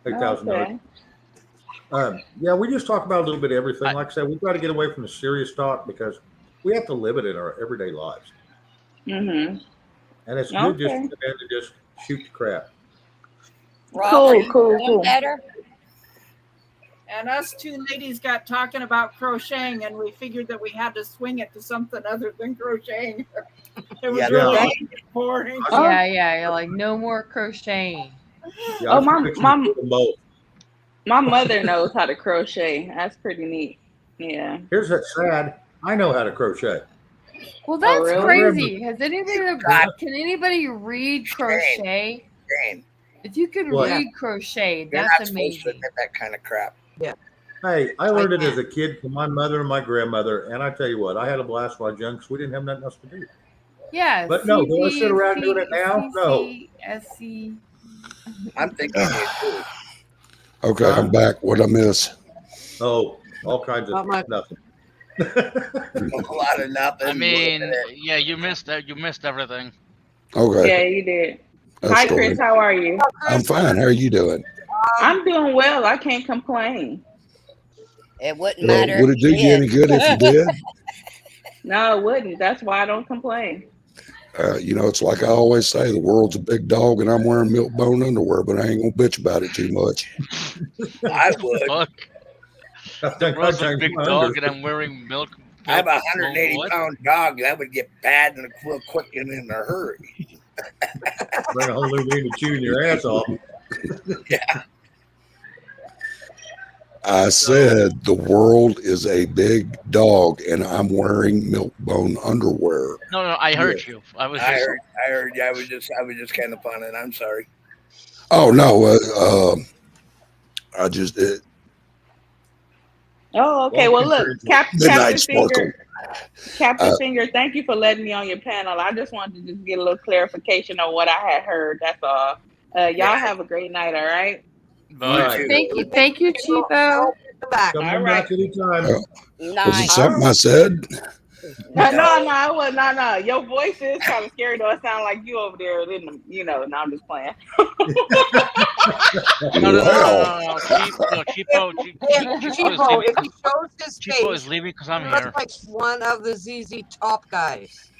S1: 8,000
S9: Okay.
S1: Yeah, we just talk about a little bit of everything. Like I said, we've got to get away from the serious talk because we have to live it in our everyday lives.
S9: Mhm.
S1: And it's good just
S9: Okay.
S1: to come in and just shoot the crap.
S2: Rob, are you
S9: Cool.
S2: feeling better?
S7: And us two ladies got talking about crocheting, and we figured that we had to swing it to something other than crocheting. It was
S6: Yeah.
S7: really boring.
S9: Oh.
S5: Yeah. Like no more crocheting.
S1: Yeah,
S9: Oh,
S1: I should fix them both.
S9: my mother knows how to crochet. That's pretty neat. Yeah.
S1: Here's that sad. I know how to crochet.
S5: Well, that's
S9: really?
S5: crazy. Has anybody can anybody read crochet?
S6: Jane,
S5: If you can
S1: What?
S5: read crochet,
S6: you're
S5: that's
S6: not supposed to
S5: amazing.
S6: admit that kind of crap.
S1: Hey, I learned it as a kid from my mother and my grandmother, and I tell you what, I had a blast when I was young because we didn't have nothing else to do.
S5: Yeah.
S1: But no, do I sit around doing it now? No.
S5: SC.
S6: I'm thinking you do.
S3: Okay, I'm back. What'd I miss?
S1: Oh, all kinds
S4: Not
S1: of
S4: much.
S1: nothing.
S6: A lot of nothing.
S8: I mean, yeah, you missed that. You missed everything.
S3: Okay,
S9: Yeah, you did.
S3: that's
S9: Hi,
S3: cool.
S9: Chris. How are you?
S3: I'm fine. How are you doing?
S9: I'm doing well. I can't complain.
S2: It wouldn't
S3: Well,
S2: matter.
S3: would it do you any good if you did?
S9: No, it wouldn't. That's why I don't complain.
S3: It's like I always say, the world's a big dog, and I'm wearing milk bone underwear, but I ain't gonna bitch about it too much.
S6: I would.
S8: Fuck.
S1: I
S8: The
S1: think I
S8: world's a
S1: changed
S8: big
S1: my
S8: dog,
S1: under.
S8: and I'm wearing milk.
S6: I have a
S8: What?
S6: 180-pound dog. That would get bad and real quick and in a hurry.
S1: Bring a whole new mean to chewing your ass off.
S6: Yeah.
S3: I said the world is a big dog, and I'm wearing milk bone underwear.
S8: No, I heard you. I was
S6: I
S8: just.
S6: heard you. I was just kind of funning. I'm sorry.
S3: Oh no, I just did.
S9: Oh, okay. Well, look, Captain
S3: Midnight Sparkle.
S9: Finger, thank you for letting me on your panel. I just wanted to just get a little clarification on what I had heard. That's all. Y'all have a great night. All right.
S8: Bye.
S5: Thank you, Cheapo.
S4: Back.
S1: Come
S9: All
S1: on
S9: right.
S1: back anytime.
S3: Was it
S2: Nice.
S3: something I said?
S9: No. Your voice is kind of scary, though. It sounds like you over there. No, I'm just playing.
S8: No. Cheapo
S4: Cheapo, if he shows his
S8: Cheapo is
S4: face,
S8: leaving because I'm
S4: he
S8: here.
S4: looks like one of the ZZ Top guys.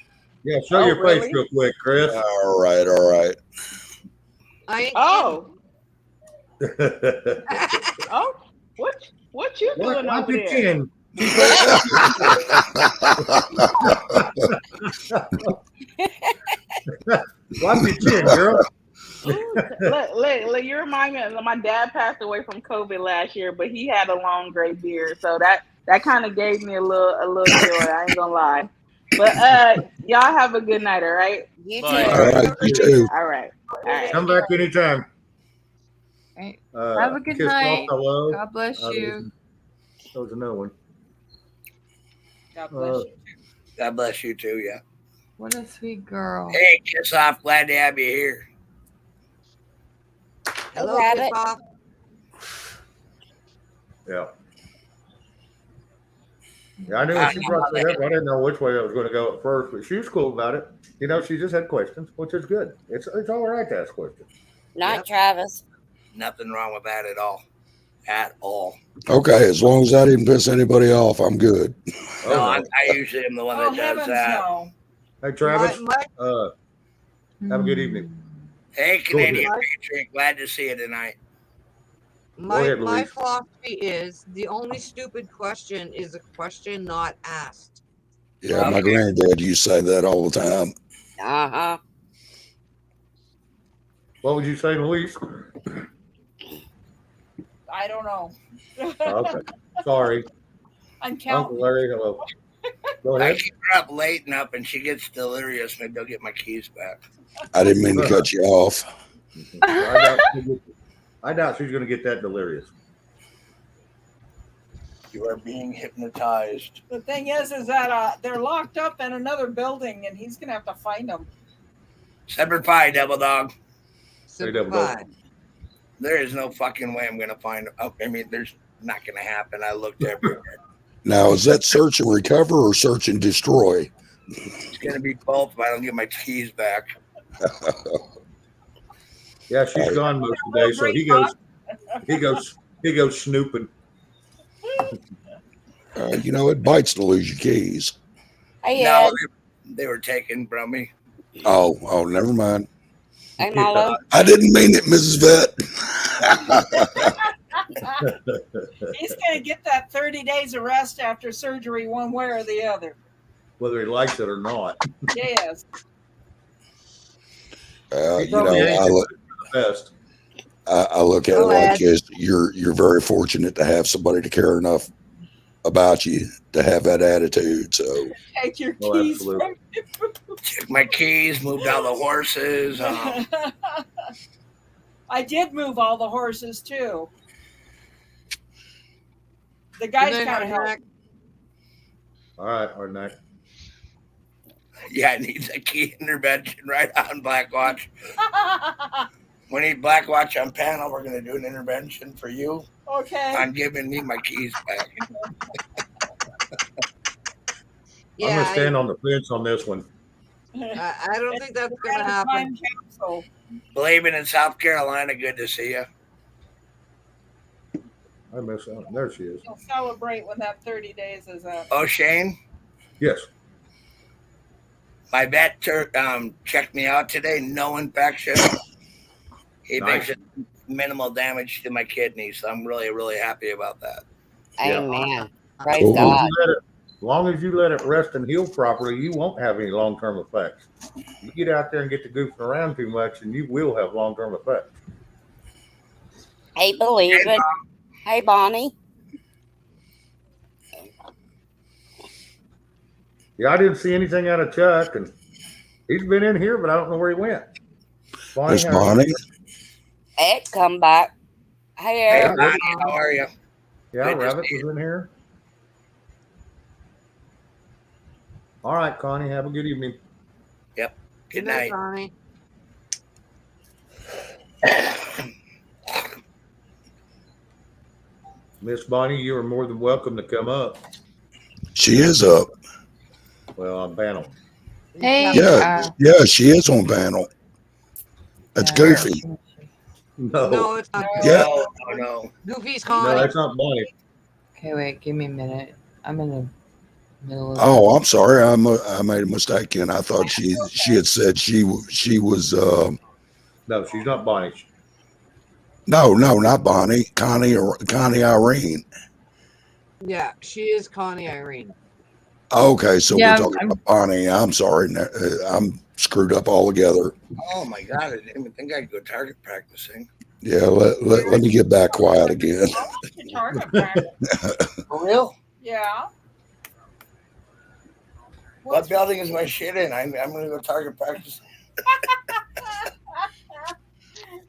S1: Yeah, show
S9: Oh,
S1: your face
S9: really?
S1: real quick, Chris.
S3: All right.
S4: I ain't
S9: Oh,
S1: What?
S9: oh, what you doing
S1: Wipe
S9: over
S1: your
S9: there?
S1: chin. Wipe your chin, girl.
S9: Look, you remind me. My dad passed away from COVID last year, but he had a long gray beard, so that kind of gave me a little joy. I ain't gonna lie. But y'all have a good night. All right.
S2: You
S8: Bye.
S2: too.
S3: All right, you too.
S9: All right.
S1: Come back anytime.
S5: Right. Have a good
S1: kiss off,
S5: night.
S1: hello.
S5: God bless you.
S1: That was another one.
S7: God bless you.
S6: God bless you too. Yeah.
S5: What a sweet girl.
S6: Hey, kiss off. Glad to have you here.
S4: Hello,
S2: Rabbit.
S4: Kiss Off.
S1: Yeah. Yeah, I knew when she brought that up. I didn't know which way I was going to go at first, but she was cool about it. She just had questions, which is good. It's all right to ask questions.
S2: Night,
S6: Yep.
S2: Travis.
S6: Nothing wrong with that at all. At all.
S3: Okay, as long as I didn't piss anybody off, I'm good.
S1: Oh,
S6: No,
S1: no.
S6: I usually am the one
S7: Oh,
S6: that does
S7: heavens
S6: that.
S7: no.
S1: Hey, Travis.
S4: My-
S1: Have a good evening.
S6: Hey,
S1: Go ahead.
S6: Canadian Patriot. Glad to see you tonight.
S4: My
S1: ahead,
S4: my
S1: Louise.
S4: philosophy is the only stupid question is a question not asked.
S3: Yeah, my granddad used to say that all the time.
S2: Uh-huh.
S1: What would you say, Louise?
S7: I don't know.
S1: Okay. Sorry.
S7: I'm
S1: Uncle
S7: counting.
S1: Larry, hello. Go
S6: I
S1: ahead.
S6: keep her up late enough and she gets delirious. Maybe I'll get my keys back.
S3: I didn't mean to cut you off.
S1: I doubt she's going to get that delirious.
S6: You are being hypnotized.
S7: The thing is that they're locked up in another building, and he's gonna have to find them.
S6: Semper Fi, Devil Dog.
S4: Super Fi.
S6: There is no fucking way I'm gonna find them. Oh, I mean, there's not gonna happen. I looked everywhere.
S3: Now, is that search and recover or search and destroy?
S6: It's gonna be both if I don't get my keys back.
S1: Yeah, she's gone most of the day, so he goes snooping.
S3: You know, it bites to lose your keys.
S2: Hey,
S6: No,
S2: Ed.
S6: they were taken from me.
S3: Oh, never mind.
S2: Hey, Milo.
S3: I didn't mean it, Mrs. Vet.
S7: He's gonna get that 30 days of rest after surgery, one way or the other.
S1: Whether he likes it or not.
S7: Yes.
S1: He
S3: You know,
S1: probably ain't
S3: I look,
S1: the best.
S3: I look at it like this. You're very fortunate to have somebody to care enough about you to have that attitude. So
S7: Take your
S1: Oh,
S7: keys
S1: absolutely.
S7: from
S6: Took my keys, moved all the horses.
S7: I did move all the horses too. The guys
S4: Good night,
S7: kind of helped.
S4: Hardneck.
S1: All right, hard night.
S6: Yeah, it needs a key intervention right on Blackwatch. We need Blackwatch on panel. We're going to do an intervention for you
S7: Okay.
S6: on giving me my keys back.
S1: I'm gonna stand on the fence on this one.
S4: I don't think that's
S7: We're
S4: going to
S7: at a
S4: happen.
S7: time capsule.
S6: Believing in South Carolina, good to see you.
S1: I miss out. There she is.
S7: We'll celebrate when that 30 days is up.
S6: Oh, Shane,
S1: Yes.
S6: my vet checked me out today. No infection. He
S1: Nice.
S6: thinks it's minimal damage to my kidneys. So I'm really, really happy about that.
S2: Amen. Praise
S3: Cool.
S2: God.
S1: As long as you let it rest and heal properly, you won't have any long-term effects. You get out there and get to goofing around too much, and you will have long-term effects.
S2: Hey, believe it. Hey, Bonnie.
S1: Yeah, I didn't see anything out of Chuck, and he's been in here, but I don't know where he went.
S3: Miss
S1: how-
S3: Bonnie.
S2: Ed, come back. Hey,
S6: Hey,
S2: Ed.
S6: Bonnie, how are you?
S1: Yeah,
S6: Good to
S1: Rabbit
S6: see
S1: was in here. All right, Connie, have a good evening.
S6: Good night.
S4: Ronnie.
S1: Miss Bonnie, you are more than welcome to come up.
S3: She is up.
S1: Well, on panel.
S5: Hey,
S3: Yeah, she is on panel. That's Goofy.
S1: No,
S4: No, it's not.
S3: Yeah.
S6: No.
S4: Goofy's
S1: no,
S4: calling.
S1: that's not Bonnie.
S5: Okay, wait, give me a minute. I'm in the middle of.
S3: Oh, I'm sorry. I made a mistake, and I thought she had said she was.
S1: No, she's not Bonnie.
S3: No, not Bonnie. Connie Irene.
S4: Yeah, she is Connie Irene.
S3: Okay, so
S5: Yeah,
S3: we're talking about Bonnie. I'm sorry. I'm screwed up altogether.
S6: Oh my God! I didn't even think I'd go target practicing.
S3: Yeah, let me get back quiet again.
S7: Target practice.
S6: For real?
S7: Yeah.
S6: What building is my shit in? I'm going to go target practice.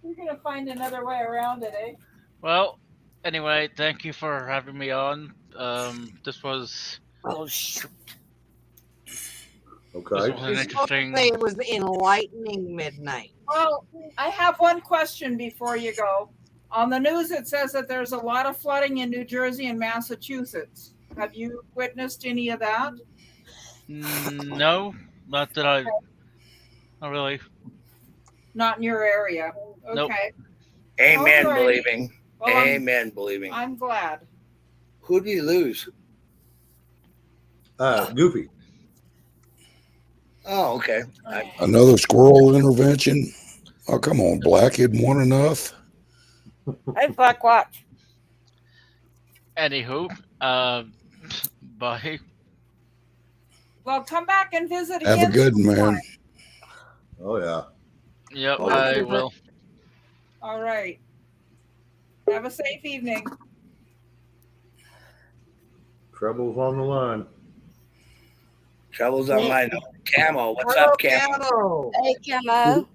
S7: You're gonna find another way around it, eh?
S8: Well, anyway, thank you for having me on. This was
S2: Oh, shoot.
S1: Okay.
S8: an
S4: You're supposed to
S8: interesting.
S4: say it was enlightening midnight.
S7: Well, I have one question before you go. On the news, it says that there's a lot of flooding in New Jersey and Massachusetts. Have you witnessed any of that?
S8: No, not that I. Not really.
S7: Not in your area. Okay.
S8: Nope.
S6: Amen,
S7: Alrighty.
S6: believing.
S7: Well,
S6: Amen, believing.
S7: I'm glad.
S6: Who do you lose?
S1: Goofy.
S6: Oh, okay.
S3: Another squirrel intervention. Oh, come on, Black. Isn't one enough?
S2: Hey, Blackwatch.
S8: Anywho, bye.
S7: Well, come back and visit
S3: Have
S7: again.
S3: a good one, man.
S1: Oh yeah.
S8: Yep,
S1: Oh,
S8: I
S1: okay.
S8: will.
S7: All right. Have a safe evening.
S1: Trouble's on the line.
S6: Trouble's on mine. Camo, what's
S4: Hello,
S6: up, Camo?
S4: Camo.
S2: Hey, Camo.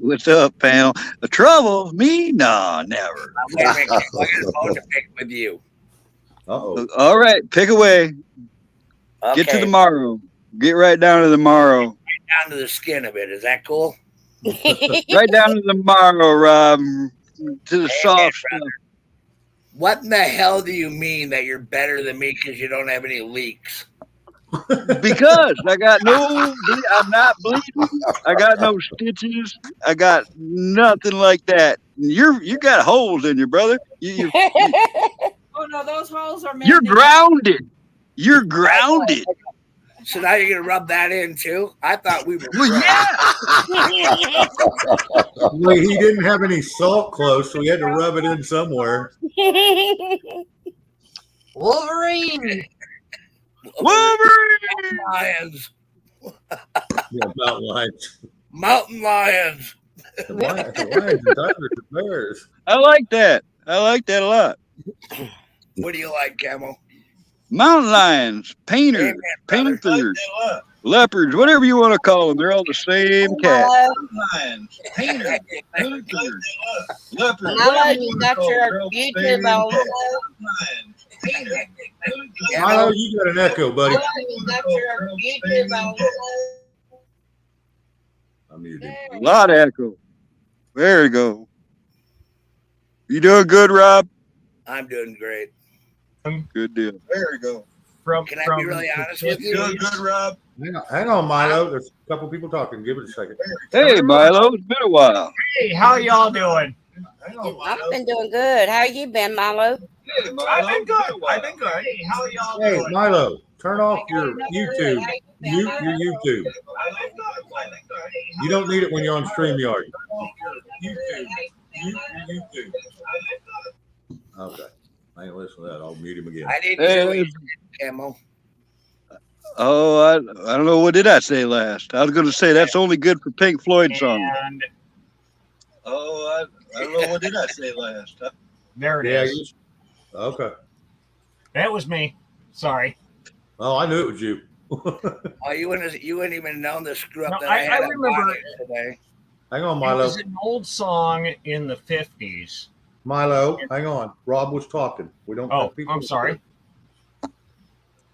S10: What's up, pal? The trouble? Me? No, never.
S6: Wait a minute, Camo, I got a bone to pick with you.
S1: Uh-oh.
S10: All right, pick away.
S6: Okay.
S10: Get to the marrow. Get right down to the marrow.
S6: Down to the skin of it. Is that cool?
S10: Right down to the marrow, Rob. To the soft stuff.
S6: What in the hell do you mean that you're better than me because you don't have any leaks?
S10: Because I got I'm not bleeding. I got no stitches. I got nothing like that. You got holes in your brother.
S7: Oh no, those holes are.
S10: You're grounded. You're grounded.
S6: So now you're gonna rub that in too? I thought we were.
S10: Well, yeah.
S1: Wait, he didn't have any salt close, so he had to rub it in somewhere.
S4: Wolverine.
S10: Wolverine.
S6: Lions.
S1: Yeah, mountain lions.
S6: Mountain lions.
S1: The lions and tigers and bears.
S10: I like that. I like that a lot.
S6: What do you like, Camel?
S10: Mountain lions, painters, panthers, leopards, whatever you want to call them. They're all the same cat.
S3: Lions, painters, panthers, leopards.
S2: Milo, you got your YouTube on.
S1: Milo, you got an echo, buddy.
S2: Milo, you got your YouTube on.
S1: I'm muted.
S10: A lot of echo. There you go. You doing good, Rob?
S6: I'm doing great.
S10: Good deal.
S3: There you go.
S6: Can I be really honest with you?
S3: Good, Rob.
S1: Hang on, Milo. There's a couple people talking. Give it a second.
S10: Hey, Milo. It's been a while.
S11: Hey, how y'all doing?
S1: Hang on,
S2: I've been doing good. How you been, Milo?
S3: Hey, Milo.
S11: I've been good. Hey, how y'all
S1: Hey,
S11: doing?
S1: Milo, turn off your YouTube. Mute your YouTube. You don't need it when you're on StreamYard. YouTube. Mute your YouTube. Okay. I ain't listening to that. I'll mute him again.
S6: I didn't hear what you said, Camo.
S10: Oh, I don't know. What did I say last? I was going to say that's only good for Pink Floyd songs.
S11: And
S3: Oh, I don't know. What did I say last?
S11: there it
S1: Yeah.
S11: is.
S1: Okay.
S11: That was me. Sorry.
S1: Oh, I knew it was you.
S6: Oh, you wouldn't even known the screw up
S11: No,
S6: that I had.
S11: I remember
S6: today.
S1: Hang on,
S11: it
S1: Milo.
S11: was an old song in the 50s.
S1: Milo, hang on. Rob was talking. We don't.
S11: Oh,
S1: have people
S11: I'm sorry.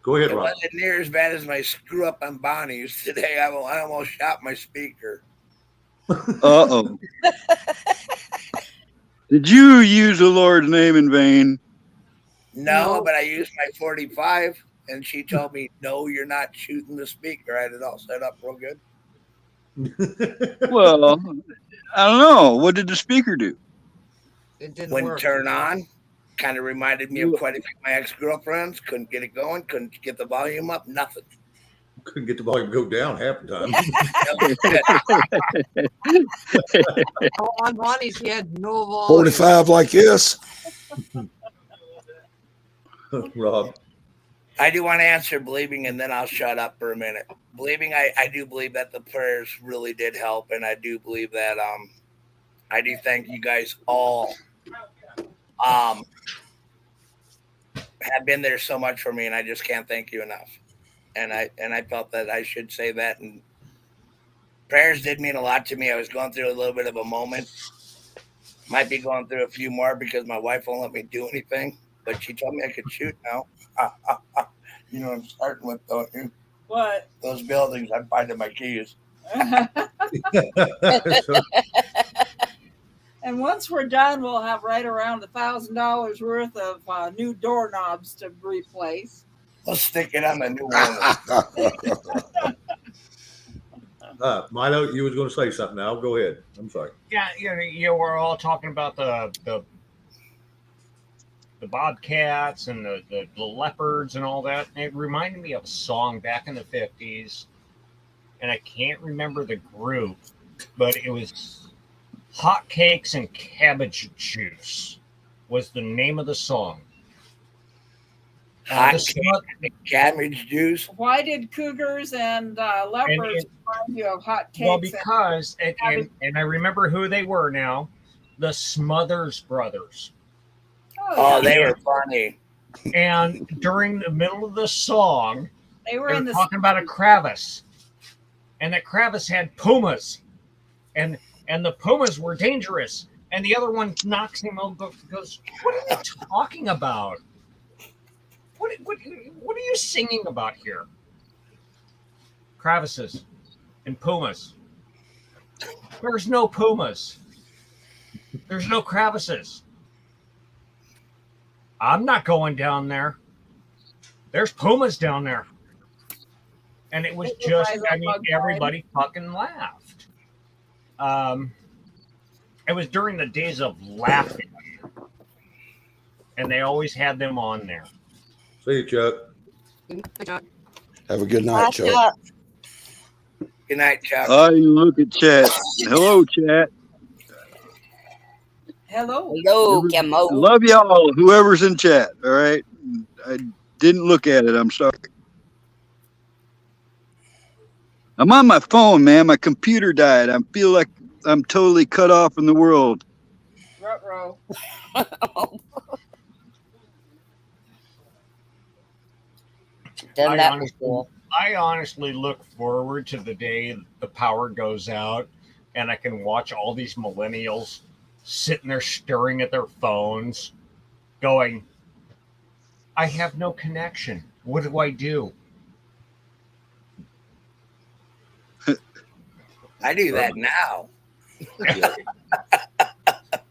S1: Go ahead,
S6: It
S1: Rob.
S6: wasn't near as bad as my screw up on Bonnie's today. I almost shot my speaker.
S10: Uh-oh. Did you use the Lord's name in vain?
S6: No, but I used my 45, and she told me, "No, you're not shooting the speaker." I had it all set up real good.
S10: Well, I don't know. What did the speaker do?
S4: It didn't
S6: Wouldn't
S4: work.
S6: turn on. Kind of reminded me of quite a few of my ex-girlfriends. Couldn't get it going. Couldn't get the volume up. Nothing.
S1: Couldn't get the volume to go down half the time.
S4: Oh, on Bonnie's, he had no volume.
S3: 45 like this.
S1: Rob.
S6: I do want to answer believing, and then I'll shut up for a minute. Believing, I do believe that the prayers really did help, and I do believe that I do thank you guys all have been there so much for me, and I just can't thank you enough. And I felt that I should say that. And prayers did mean a lot to me. I was going through a little bit of a moment. Might be going through a few more because my wife won't let me do anything. But she told me I could shoot now. You know what I'm starting with, don't you?
S7: What?
S6: Those buildings, I'm finding my keys.
S7: And once we're done, we'll have right around $1,000 worth of new doorknobs to replace.
S6: Let's stick it on the new one.
S1: Milo, you was going to say something now. Go ahead. I'm sorry.
S11: Yeah, we're all talking about the bobcats and the leopards and all that. And it reminded me of a song back in the 50s, and I can't remember the group, but it was Hot Cakes and Cabbage Juice was the name of the song.
S6: Hot cabbage juice.
S7: Why did cougars and leopards remind you of hot cakes?
S11: Well, because, and I remember who they were now, the Smothers Brothers.
S6: Oh, they were funny.
S11: And during the middle of the song,
S7: they were
S11: talking about a crevice, and that crevice had pumas, and the pumas were dangerous, and the other one knocks him over, goes, "What are you talking about?" what are you singing about here? Crevices and pumas. There's no pumas. There's no crevices. I'm not going down there. There's pumas down there. And it was just, I mean, everybody fucking laughed. It was during the days of laughing. And they always had them on there.
S1: See you, Chuck.
S3: Have a good night,
S2: Bye,
S3: Chuck.
S2: Chuck.
S6: Good night, Chuck.
S10: I look at chat. Hello, chat.
S7: Hello.
S2: Hello, Camo.
S10: Love y'all, whoever's in chat. All right. I didn't look at it. I'm sorry. I'm on my phone, man. My computer died. I feel like I'm totally cut off from the world.
S7: Ruh-roh.
S2: Done that before.
S11: I honestly look forward to the day the power goes out and I can watch all these millennials sitting there staring at their phones going, I have no connection. What do I do?
S6: I do that now.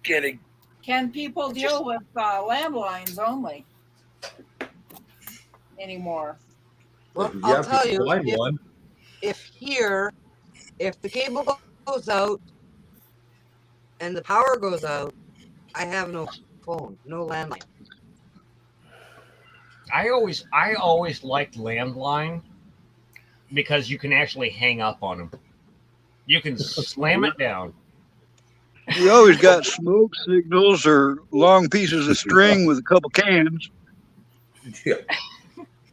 S6: Kidding.
S7: Can people deal with landlines only anymore?
S4: Well,
S1: You
S4: I'll
S1: have to
S4: tell you,
S1: find one.
S4: if the cable goes out and the power goes out, I have no phone, no landline.
S11: I always liked landline because you can actually hang up on them. You can slam it down.
S10: We always got smoke signals or long pieces of string with a couple cans.
S1: Yeah.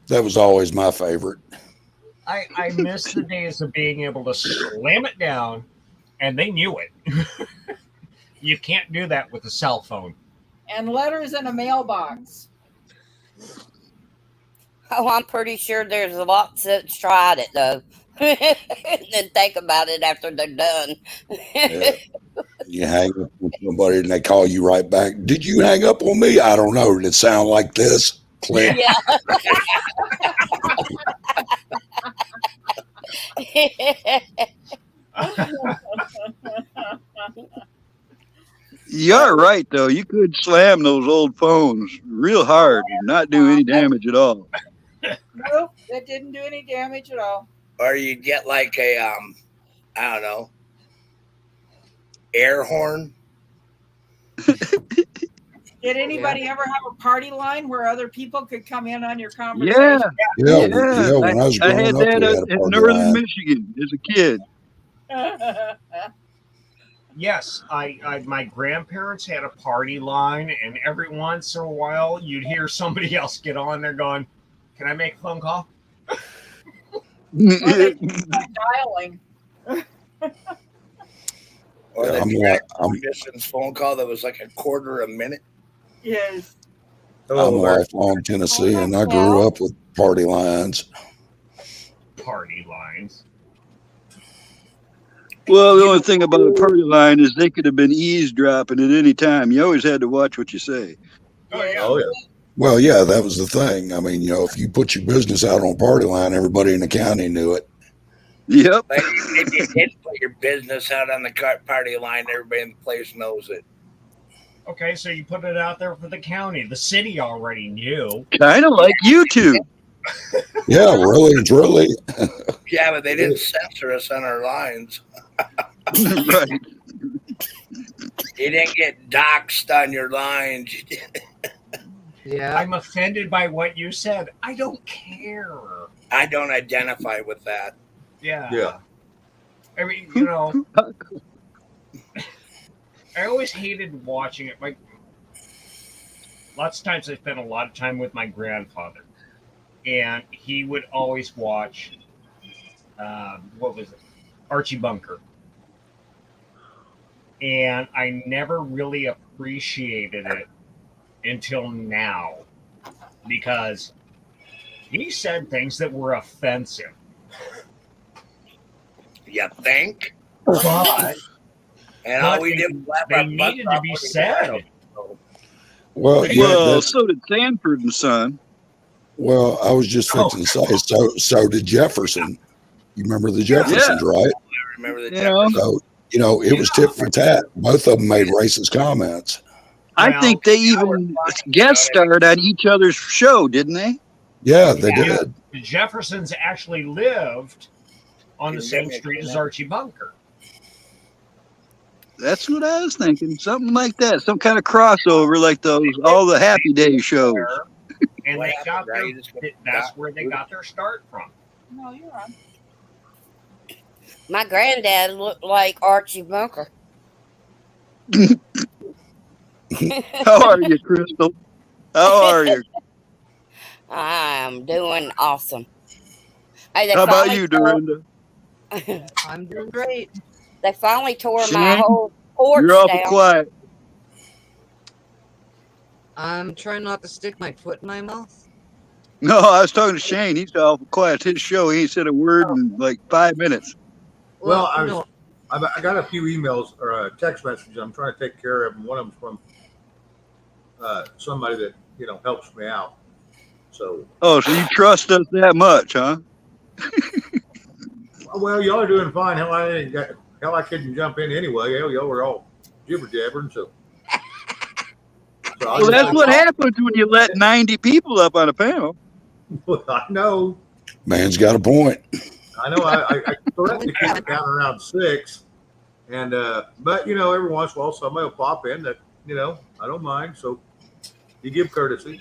S3: That was always my favorite.
S11: I miss the days of being able to slam it down, and they knew it. You can't do that with a cell phone.
S7: And letters in a mailbox.
S2: Oh, I'm pretty sure there's lots that's tried it though. And then think about it after they're done.
S3: Yeah. You hang up with somebody and they call you right back. Did you hang up on me? I don't know. Did it sound like this? Click.
S2: Yeah.
S10: You're right, though. You could slam those old phones real hard and not do any damage at all.
S7: Nope, that didn't do any damage at all.
S6: Or you get like a I don't know, air horn.
S7: Did anybody ever have a party line where other people could come in on your conversation?
S10: Yeah.
S3: Yeah, when I was
S10: I
S3: growing
S10: had
S3: up, we
S10: that
S3: had a
S10: in
S3: party
S10: northern
S3: line.
S10: Michigan as a kid.
S11: Yes, my grandparents had a party line, and every once in a while you'd hear somebody else get on there going, "Can I make a phone call?"
S7: Dialing.
S6: Or
S3: Yeah,
S6: the
S3: I'm
S6: distance phone call that was like a quarter a minute.
S7: Yes.
S3: I'm
S1: Hello, Mark.
S3: lifelong Tennessee, and I grew up with party lines.
S11: Party lines.
S10: Well, the only thing about a party line is they could have been eavesdropping at any time. You always had to watch what you say.
S11: Oh yeah.
S1: Oh, yeah.
S3: Well, yeah, that was the thing. I mean, if you put your business out on party line, everybody in the county knew it.
S10: Yep.
S6: Like, if you did put your business out on the party line, everybody in the place knows it.
S11: Okay, so you put it out there for the county. The city already knew.
S10: Kind of like YouTube.
S3: Yeah, really, truly.
S6: Yeah, but they didn't censor us on our lines.
S10: Right.
S6: You didn't get doxxed on your lines.
S4: Yeah.
S11: I'm offended by what you said. I don't care.
S6: I don't identify with that.
S11: Yeah.
S1: Yeah.
S11: I mean, I always hated watching it. Like, lots of times I spent a lot of time with my grandfather, and he would always watch, what was it? Archie Bunker. And I never really appreciated it until now, because he said things that were offensive.
S6: You think?
S11: But
S6: And all we did was laugh
S11: they
S6: our butts
S11: needed to
S6: off
S11: be
S6: when he
S11: said.
S6: said them.
S3: Well, yeah,
S10: Well,
S3: that's,
S10: so did Sanford and Son.
S3: Well, I was just fixing to say, so did Jefferson. You remember the Jeffersons, right?
S6: I remember the
S10: You know,
S3: So, it was tit for tat. Both of them made racist comments.
S10: I
S11: Well,
S10: think they even guest starred on each other's show, didn't they?
S3: Yeah, they did.
S11: the Jeffersons actually lived on the same street as Archie Bunker.
S10: That's what I was thinking. Something like that. Some kind of crossover like all the Happy Day shows.
S11: And
S6: What
S11: they got
S6: happened,
S11: their, that's where they got their start from.
S7: No, you're on.
S2: My granddad looked like Archie Bunker.
S10: How are you, Crystal? How are you?
S2: I'm doing awesome. Hey, they
S10: How about
S2: finally
S10: you,
S2: tore-
S10: Dorinda?
S4: I'm doing great.
S2: They finally tore my
S10: Shane,
S2: whole porch
S10: You're awful
S2: down.
S10: quiet.
S4: I'm trying not to stick my foot in my mouth.
S10: No, I was talking to Shane. He's awful quiet. It's his show. He ain't said a word in like 5 minutes.
S1: Well,
S4: no.
S1: I got a few emails or text messages. I'm trying to take care of them. One of them's from somebody that helps me out. So,
S10: Oh, so you trust us that much, huh?
S1: well, y'all are doing fine. Hell, I couldn't jump in anyway. Hell, y'all were all jibber jabbering. So
S10: Well, that's what happens when you let 90 people up on a panel.
S1: I know.
S3: Man's got a point.
S1: I know. I correctly keep it down around 6, and but every once in a while somebody will pop in that I don't mind. So you give courtesy.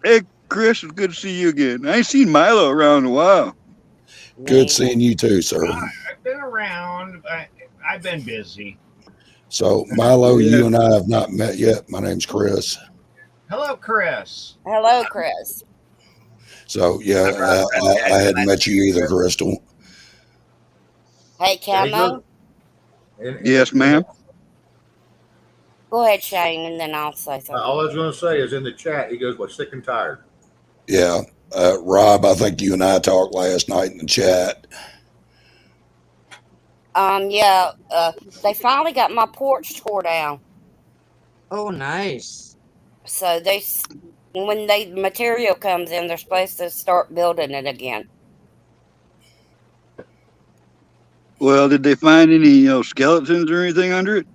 S10: Hey, Chris, it's good to see you again. I ain't seen Milo around in a while.
S3: Good seeing you too, sir.
S11: I've been around. I've been busy.
S3: So, Milo, you and I have not met yet. My name's Chris.
S11: Hello, Chris.
S2: Hello, Chris.
S3: So, yeah, I hadn't met you either, Crystal.
S2: Hey, Camo.
S10: Yes, ma'am.
S2: Go ahead, Shane, and then I'll say something.
S1: All I was going to say is in the chat, he goes, "Well, sick and tired."
S3: Yeah. Rob, I think you and I talked last night in the chat.
S2: Yeah, they finally got my porch tore down.
S4: Oh, nice.
S2: So when the material comes in, they're supposed to start building it again.
S10: Well, did they find any skeletons or anything under it?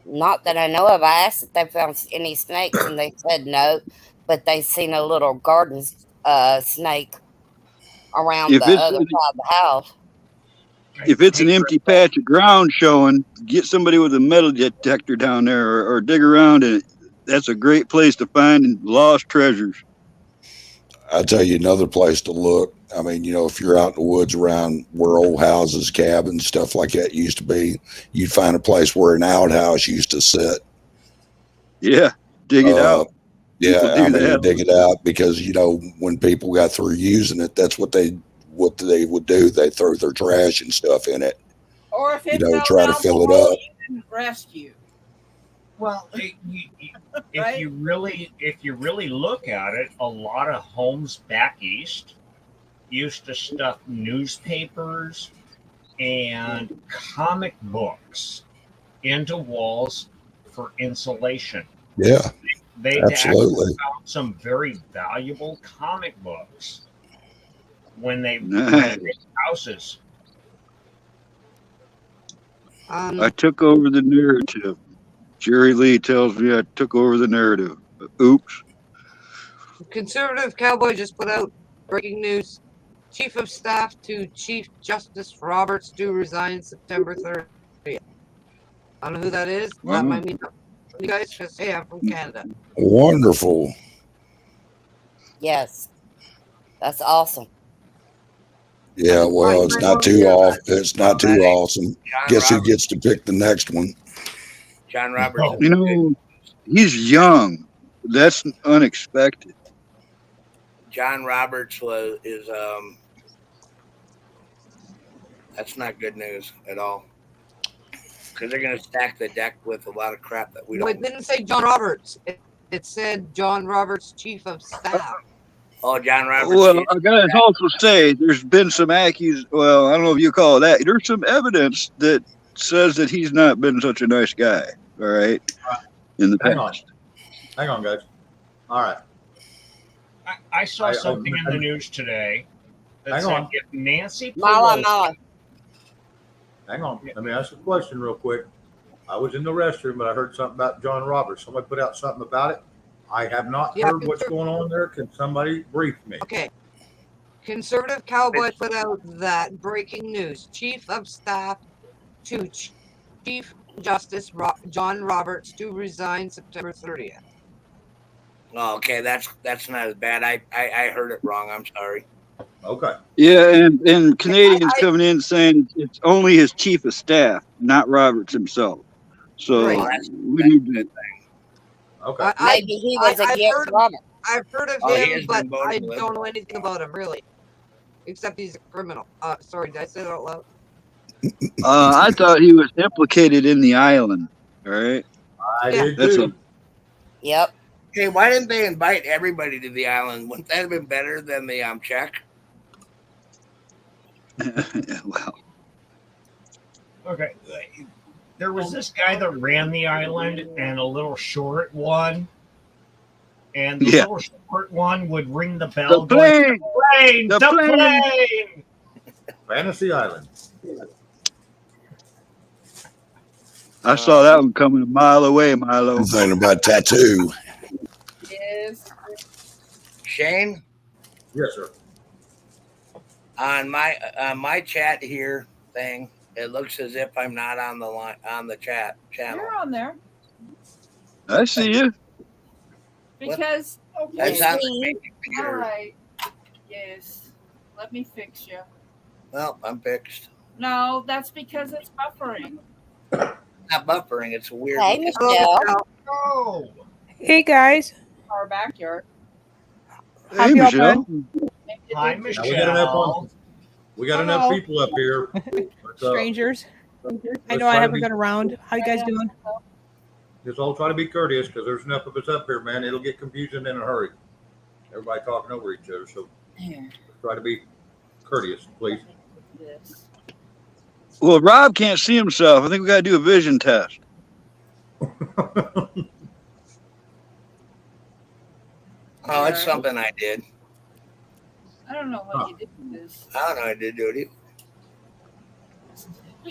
S2: Not that I know of. I asked if they found any snakes, and they said no, but they seen a little garden snake around
S10: If
S2: the
S10: it's-
S2: other side of the house.
S10: If it's an empty patch of ground showing, get somebody with a metal detector down there or dig around in it. That's a great place to find lost treasures.
S3: I'll tell you another place to look. I mean, if you're out in the woods around where old houses, cabins, stuff like that used to be, you'd find a place where an outhouse used to sit.
S10: Yeah, dig it out.
S3: Yeah,
S10: People do that.
S3: dig it out because when people got through using it, that's what they would do. They throw their trash and stuff in it.
S7: Or if it
S3: Try to fill it up.
S7: you didn't rescue.
S11: Well,
S7: Right?
S11: if you really look at it, a lot of homes back east used to stuff newspapers and comic books into walls for insulation.
S3: Yeah,
S11: They
S3: absolutely.
S11: found some very valuable comic books when they
S10: Nice.
S11: built houses.
S10: I took over the narrative. Jerry Lee tells me I took over the narrative. Oops.
S4: Conservative Cowboy just put out breaking news. Chief of Staff to Chief Justice Roberts due resign September 30th. I don't know who that is.
S10: Wow.
S4: That might mean you guys just say I'm from Canada.
S3: Wonderful.
S2: Yes, that's awesome.
S3: Yeah, well, it's not too off. It's not too awesome. Guess who gets to pick the next one?
S6: John Roberts.
S10: He's young. That's unexpected.
S6: John Roberts is that's not good news at all. Because they're going to stack the deck with a lot of crap that we
S4: No,
S6: don't.
S4: it didn't say John Roberts. It said John Roberts, Chief of Staff.
S6: Oh, John Roberts.
S10: Well, I gotta also say, there's been some well, I don't know if you call it that. There's some evidence that says that he's not been such a nice guy. All right, in the
S1: Hang on.
S10: past.
S1: Hang on, guys. All right.
S11: I saw something in the news today that
S1: Hang
S11: said
S1: on.
S11: if Nancy
S2: Mala,
S11: Pelosi,
S2: mala.
S1: Hang on. Let me ask a question real quick. I was in the restroom, but I heard something about John Roberts. Somebody put out something about it. I have not
S4: Yeah,
S1: heard what's going on there. Can somebody brief me?
S4: Okay. Conservative Cowboy put out that breaking news. Chief of Staff to Chief Justice John Roberts to resign September 30th.
S6: Oh, okay, that's not as bad. I heard it wrong. I'm sorry.
S1: Okay.
S10: Yeah, and Canadians coming in saying it's only his chief of staff, not Roberts himself. So
S4: Right.
S10: we need to.
S1: Okay.
S2: Maybe he was against Robert.
S4: I've heard of
S6: Oh, he
S4: him,
S6: has
S4: but
S6: been voting
S4: I
S6: liberal.
S4: don't know anything about him really, except he's a criminal. Sorry, did I say that out loud?
S10: I thought he was implicated in the island. All right.
S1: I did
S10: That's
S1: too.
S2: Yep.
S6: Hey, why didn't they invite everybody to the island? Wouldn't that have been better than the check?
S10: Well,
S11: okay, there was this guy that ran the island and a little short one. And the little short one would ring the bell.
S10: The plane!
S11: The plane!
S1: Fantasy Island.
S10: I saw that one coming a mile away, Milo.
S3: I'm thinking about tattoo.
S7: Yes.
S6: Shane,
S1: Yes, sir.
S6: on my chat here thing, it looks as if I'm not on the line on the chat channel.
S7: You're on there
S10: I see you.
S7: because.
S6: That sounds like maybe
S7: All
S6: Peter.
S7: right. Yes. Let me fix you.
S6: Well, I'm fixed.
S7: No, that's because it's buffering.
S6: Not buffering. It's weird.
S2: Hey, Michelle.
S11: Oh,
S12: Hey guys,
S7: Our backyard.
S12: How
S10: Hey,
S12: y'all
S10: Michelle.
S12: been?
S11: hi,
S1: Now we got enough.
S11: Michelle.
S1: We got enough
S12: Hello.
S1: people up here. But,
S12: Strangers. I
S1: let's
S12: know I
S1: try to
S12: haven't
S1: be-
S12: been around. How you guys doing?
S1: Just all try to be courteous because there's enough of us up here, man. It'll get confusing in a hurry. Everybody talking over each other. So try to be courteous, please.
S7: Yes.
S10: Well, Rob can't see himself. I think we got to do a vision test.
S6: Oh, it's something I did.
S7: I don't know what you did with this.
S6: I don't know. I did do it.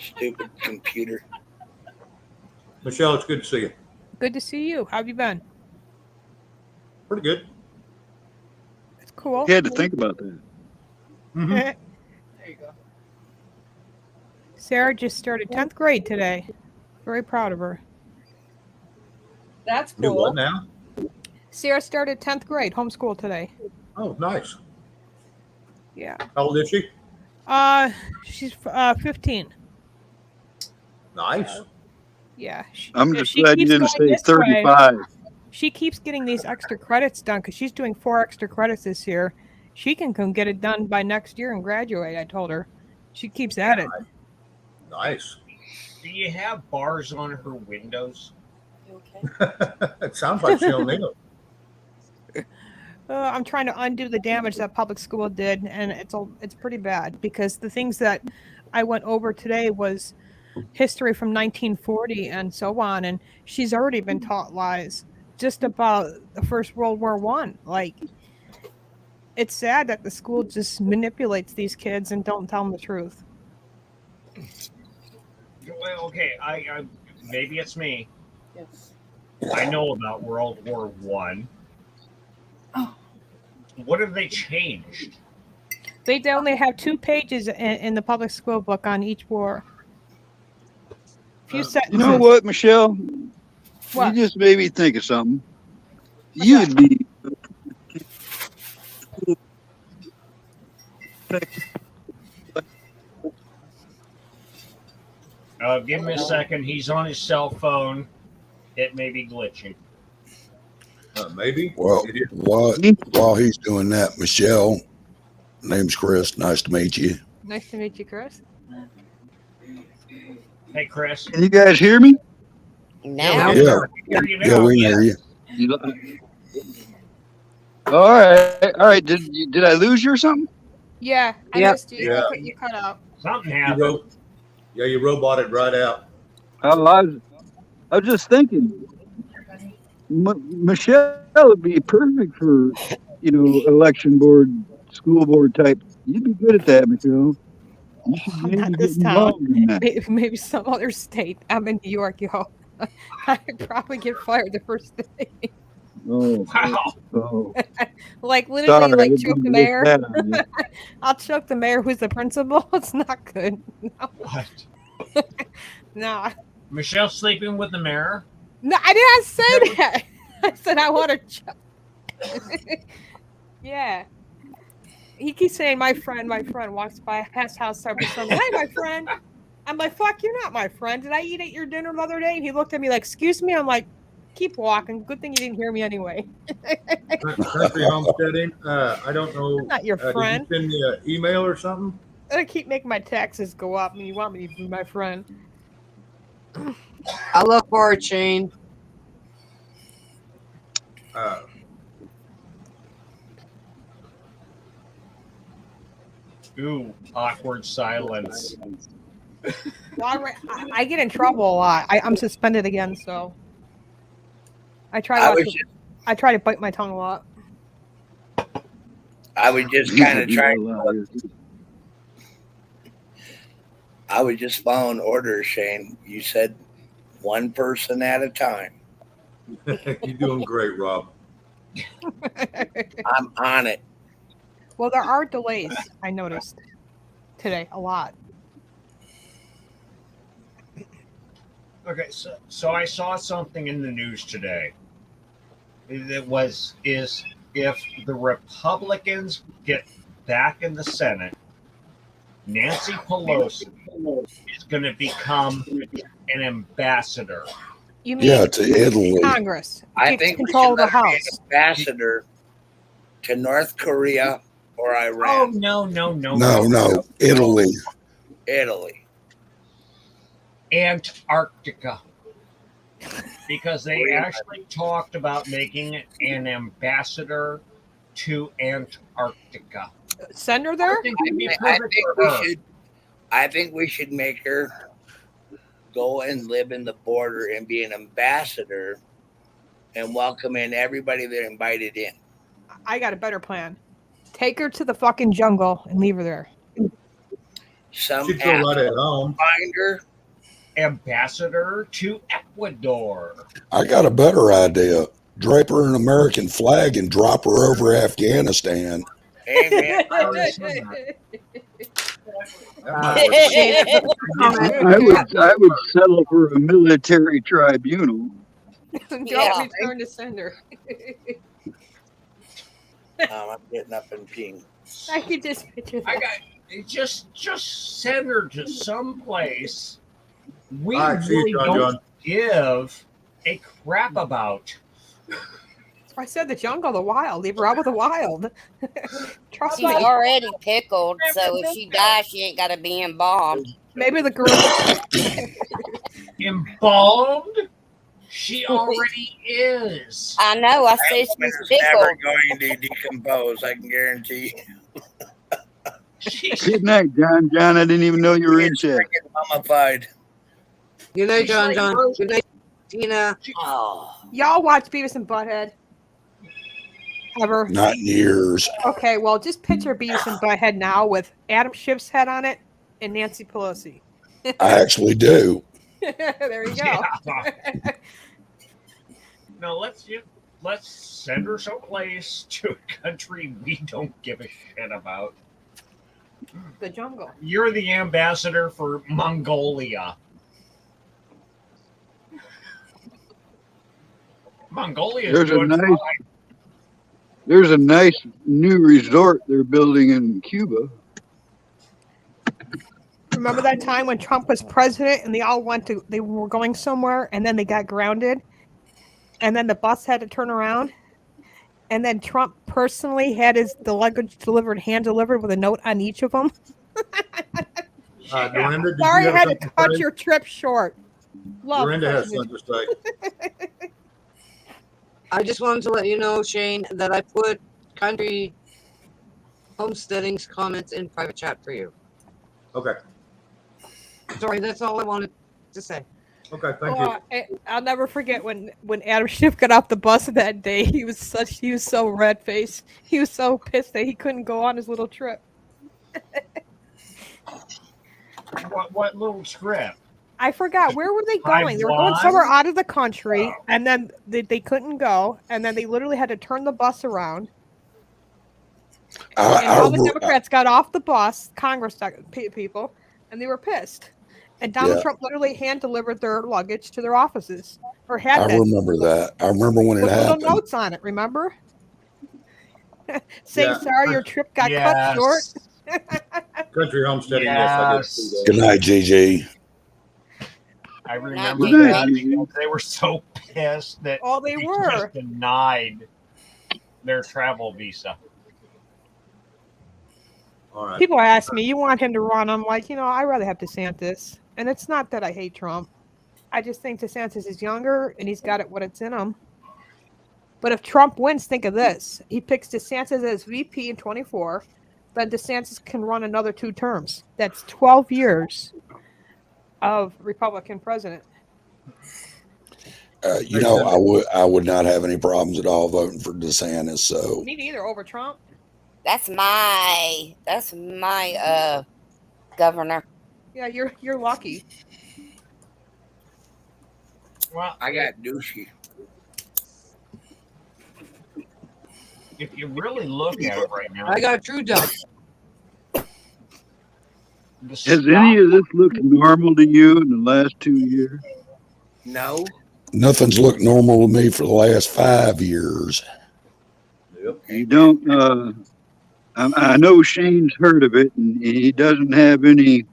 S6: Stupid computer.
S1: Michelle, it's good to see you.
S12: Good to see you. How have you been?
S1: Pretty good.
S12: It's cool.
S10: He had to think about that.
S1: Mhm.
S7: There you go.
S12: Sarah just started 10th grade today. Very proud of her.
S7: That's
S1: Do
S7: cool.
S1: what now?
S12: Sarah started 10th grade, homeschool today.
S1: Oh, nice.
S12: Yeah.
S1: How old is she?
S12: She's 15.
S1: Nice.
S12: Yeah.
S10: I'm just
S12: she
S10: glad you
S12: keeps
S10: didn't
S12: going
S10: say
S12: this way.
S10: 35.
S12: She keeps getting these extra credits done because she's doing 4 extra credits this year. She can come get it done by next year and graduate, I told her. She keeps at it.
S1: Nice.
S11: Do you have bars on her windows?
S7: You okay?
S1: It sounds like she'll need them.
S12: I'm trying to undo the damage that public school did, and it's pretty bad because the things that I went over today was history from 1940 and so on, and she's already been taught lies just about the First World War I. Like, it's sad that the school just manipulates these kids and don't tell them the truth.
S11: Well, okay, I maybe it's me.
S7: Yes.
S11: I know about World War One.
S7: Oh.
S11: What have they changed?
S12: They only have 2 pages in the public school book on each war. Few sentences.
S10: You know what, Michelle?
S12: What?
S10: You just made me think of something. You'd be.
S11: Give me a second. He's on his cell phone. It may be glitching.
S1: Maybe.
S3: Well,
S1: It is.
S3: while he's doing that, Michelle, name's Chris. Nice to meet you.
S12: Nice to meet you, Chris.
S11: Hey, Chris.
S10: Can you guys hear me?
S2: Now,
S3: Yeah.
S11: Hear you
S3: Yeah,
S11: now.
S3: we can hear you.
S10: All right. Did I lose you or something?
S12: Yeah, I
S7: Yep.
S12: missed you.
S1: Yeah.
S12: You cut out.
S11: Something
S1: You
S11: happened.
S1: roboted right out.
S10: Oh, I was just thinking. Michelle would be perfect for, election board, school board type. You'd be good at that, Michelle. You should
S12: I'm not
S10: maybe
S12: this
S10: get
S12: town.
S10: involved in that.
S12: Maybe some other state. I'm in New York, yo. I'd probably get fired the first day.
S10: Oh,
S11: Wow.
S10: oh.
S12: Like literally,
S10: Sorry, I
S12: like
S10: didn't
S12: choke the
S10: mean to wish
S12: mayor.
S10: that on you.
S12: I'll choke the mayor who's the principal. It's not good. No,
S11: What?
S12: no,
S11: Michelle sleeping with the mayor?
S12: no, I did not say that. I said I want to choke. Yeah. He keeps saying my friend walks by his house every Sunday. Hey, my friend. I'm like, fuck, you're not my friend. Did I eat at your dinner the other day? And he looked at me like, excuse me. I'm like, keep walking. Good thing you didn't hear me anyway.
S1: Country homesteading. I don't know.
S12: I'm not your
S1: Did
S12: friend.
S1: you send me an email or something?
S12: I keep making my taxes go up, and you want me to be my friend.
S4: I look for it, Shane.
S11: Ooh, awkward silence.
S12: Well, I get in trouble a lot. I'm suspended again, so I try
S6: I
S12: not
S6: was
S12: to.
S6: just,
S12: I try to bite my tongue a lot.
S6: I was just kind of trying. I was just following orders, Shane. You said one person at a time.
S1: You're doing great, Rob.
S6: I'm on it.
S12: Well, there are delays. I noticed today a lot.
S11: Okay, so I saw something in the news today. Is if the Republicans get back in the Senate, Nancy Pelosi is going to become an ambassador.
S12: You mean
S3: Yeah, to Italy.
S12: Congress?
S6: I
S12: Takes
S6: think we
S12: control
S6: should
S12: of the
S6: let her be
S12: House.
S6: an ambassador to North Korea or
S11: Oh
S6: Iran,
S3: No, Italy.
S6: Italy.
S11: Antarctica. Because they actually talked about making an ambassador to Antarctica.
S12: Send her there?
S11: I think it'd be
S6: I
S11: perfect
S6: think
S11: for
S6: we
S11: her.
S6: should. I think we should make her go and live in the border and be an ambassador and welcome in everybody they're invited in.
S12: I got a better plan. Take her to the fucking jungle and leave her there.
S6: Some
S1: She'd feel right at
S6: asshole
S1: home.
S6: find her.
S11: Ambassador to Ecuador.
S3: I got a better idea. Drape her an American flag and drop her over Afghanistan.
S6: Amen.
S10: I would settle for a military tribunal.
S12: Don't
S2: Yeah.
S12: return to sender.
S6: I'm getting up and peeing.
S12: I could just picture that.
S11: I got just send her to some place we
S1: All right, see you,
S11: really
S1: John,
S11: don't
S1: John.
S11: give a crap about.
S12: I said the jungle, the wild. Leave her out with the wild. Trust
S2: She's
S12: me.
S2: already pickled, so if she dies, she ain't got to be embalmed.
S12: Maybe the gorilla.
S11: Embalmed? She already is.
S2: I know. I
S6: That
S2: said
S6: woman
S2: she's
S6: is
S2: pickled.
S6: never going to decompose. I can guarantee you.
S10: Good night, John. John, I didn't even know you were in
S6: It's
S10: chat.
S6: freaking mummified.
S4: Good night,
S11: She's
S4: John.
S11: like
S4: John.
S11: Rose-
S4: Good night, Tina.
S6: Oh,
S12: Y'all watch Beavis and Butthead? Ever?
S3: Not in years.
S12: Okay, well, just picture Beavis and Butthead now with Adam Schiff's head on it and Nancy Pelosi.
S3: I actually do.
S12: There you go.
S11: Yeah. No, let's send her someplace to a country we don't give a shit about.
S12: The jungle.
S11: You're the ambassador for Mongolia. Mongolia is doing fine.
S10: There's a nice new resort they're building in Cuba.
S12: Remember that time when Trump was president and they were going somewhere and then they got grounded and then the bus had to turn around and then Trump personally had the luggage hand delivered with a note on each of them.
S1: Dorinda, did
S12: Sorry,
S1: you
S12: I
S1: have
S12: had to
S1: something to
S12: cut
S1: say?
S12: your trip short. Love
S1: Dorinda has
S12: President.
S1: something to say.
S4: I just wanted to let you know, Shane, that I put country homesteading's comments in private chat for you.
S1: Okay.
S4: Sorry, that's all I wanted to say.
S1: Okay, thank you.
S12: I'll never forget when Adam Schiff got off the bus that day. He was so red faced. He was so pissed that he couldn't go on his little trip.
S11: What little script?
S12: I forgot, where were they going? They were going somewhere out of the country, and then they couldn't go, and then they literally had to turn the bus around. And all the Democrats got off the bus, Congress people, and they were pissed. And Donald Trump literally hand delivered their luggage to their offices, or had.
S3: I remember that. I remember when it happened.
S12: Little notes on it. Remember? Saying sorry, your trip got cut short.
S1: Country homesteading.
S3: Yes. Good night, Gigi.
S11: I remember that. They were so pissed that
S12: they were
S11: just denied their travel visa.
S1: All right.
S12: People ask me, "You want him to run?" I'm like, I'd rather have DeSantis. And it's not that I hate Trump. I just think DeSantis is younger and he's got what it's in him. But if Trump wins, think of this: he picks DeSantis as VP in 24. Then DeSantis can run another 2 terms. That's 12 years of Republican president.
S3: I would not have any problems at all voting for DeSantis. So
S12: me neither over Trump.
S2: That's my governor.
S12: Yeah, you're lucky.
S6: Well, I got douchey.
S11: If you really look at it right now,
S4: I got True Dump.
S10: Has any of this looked normal to you in the last 2 years?
S6: No.
S3: Nothing's looked normal to me for the last 5 years.
S1: Yep.
S10: You don't. I know Shane's heard of it, and he doesn't have any.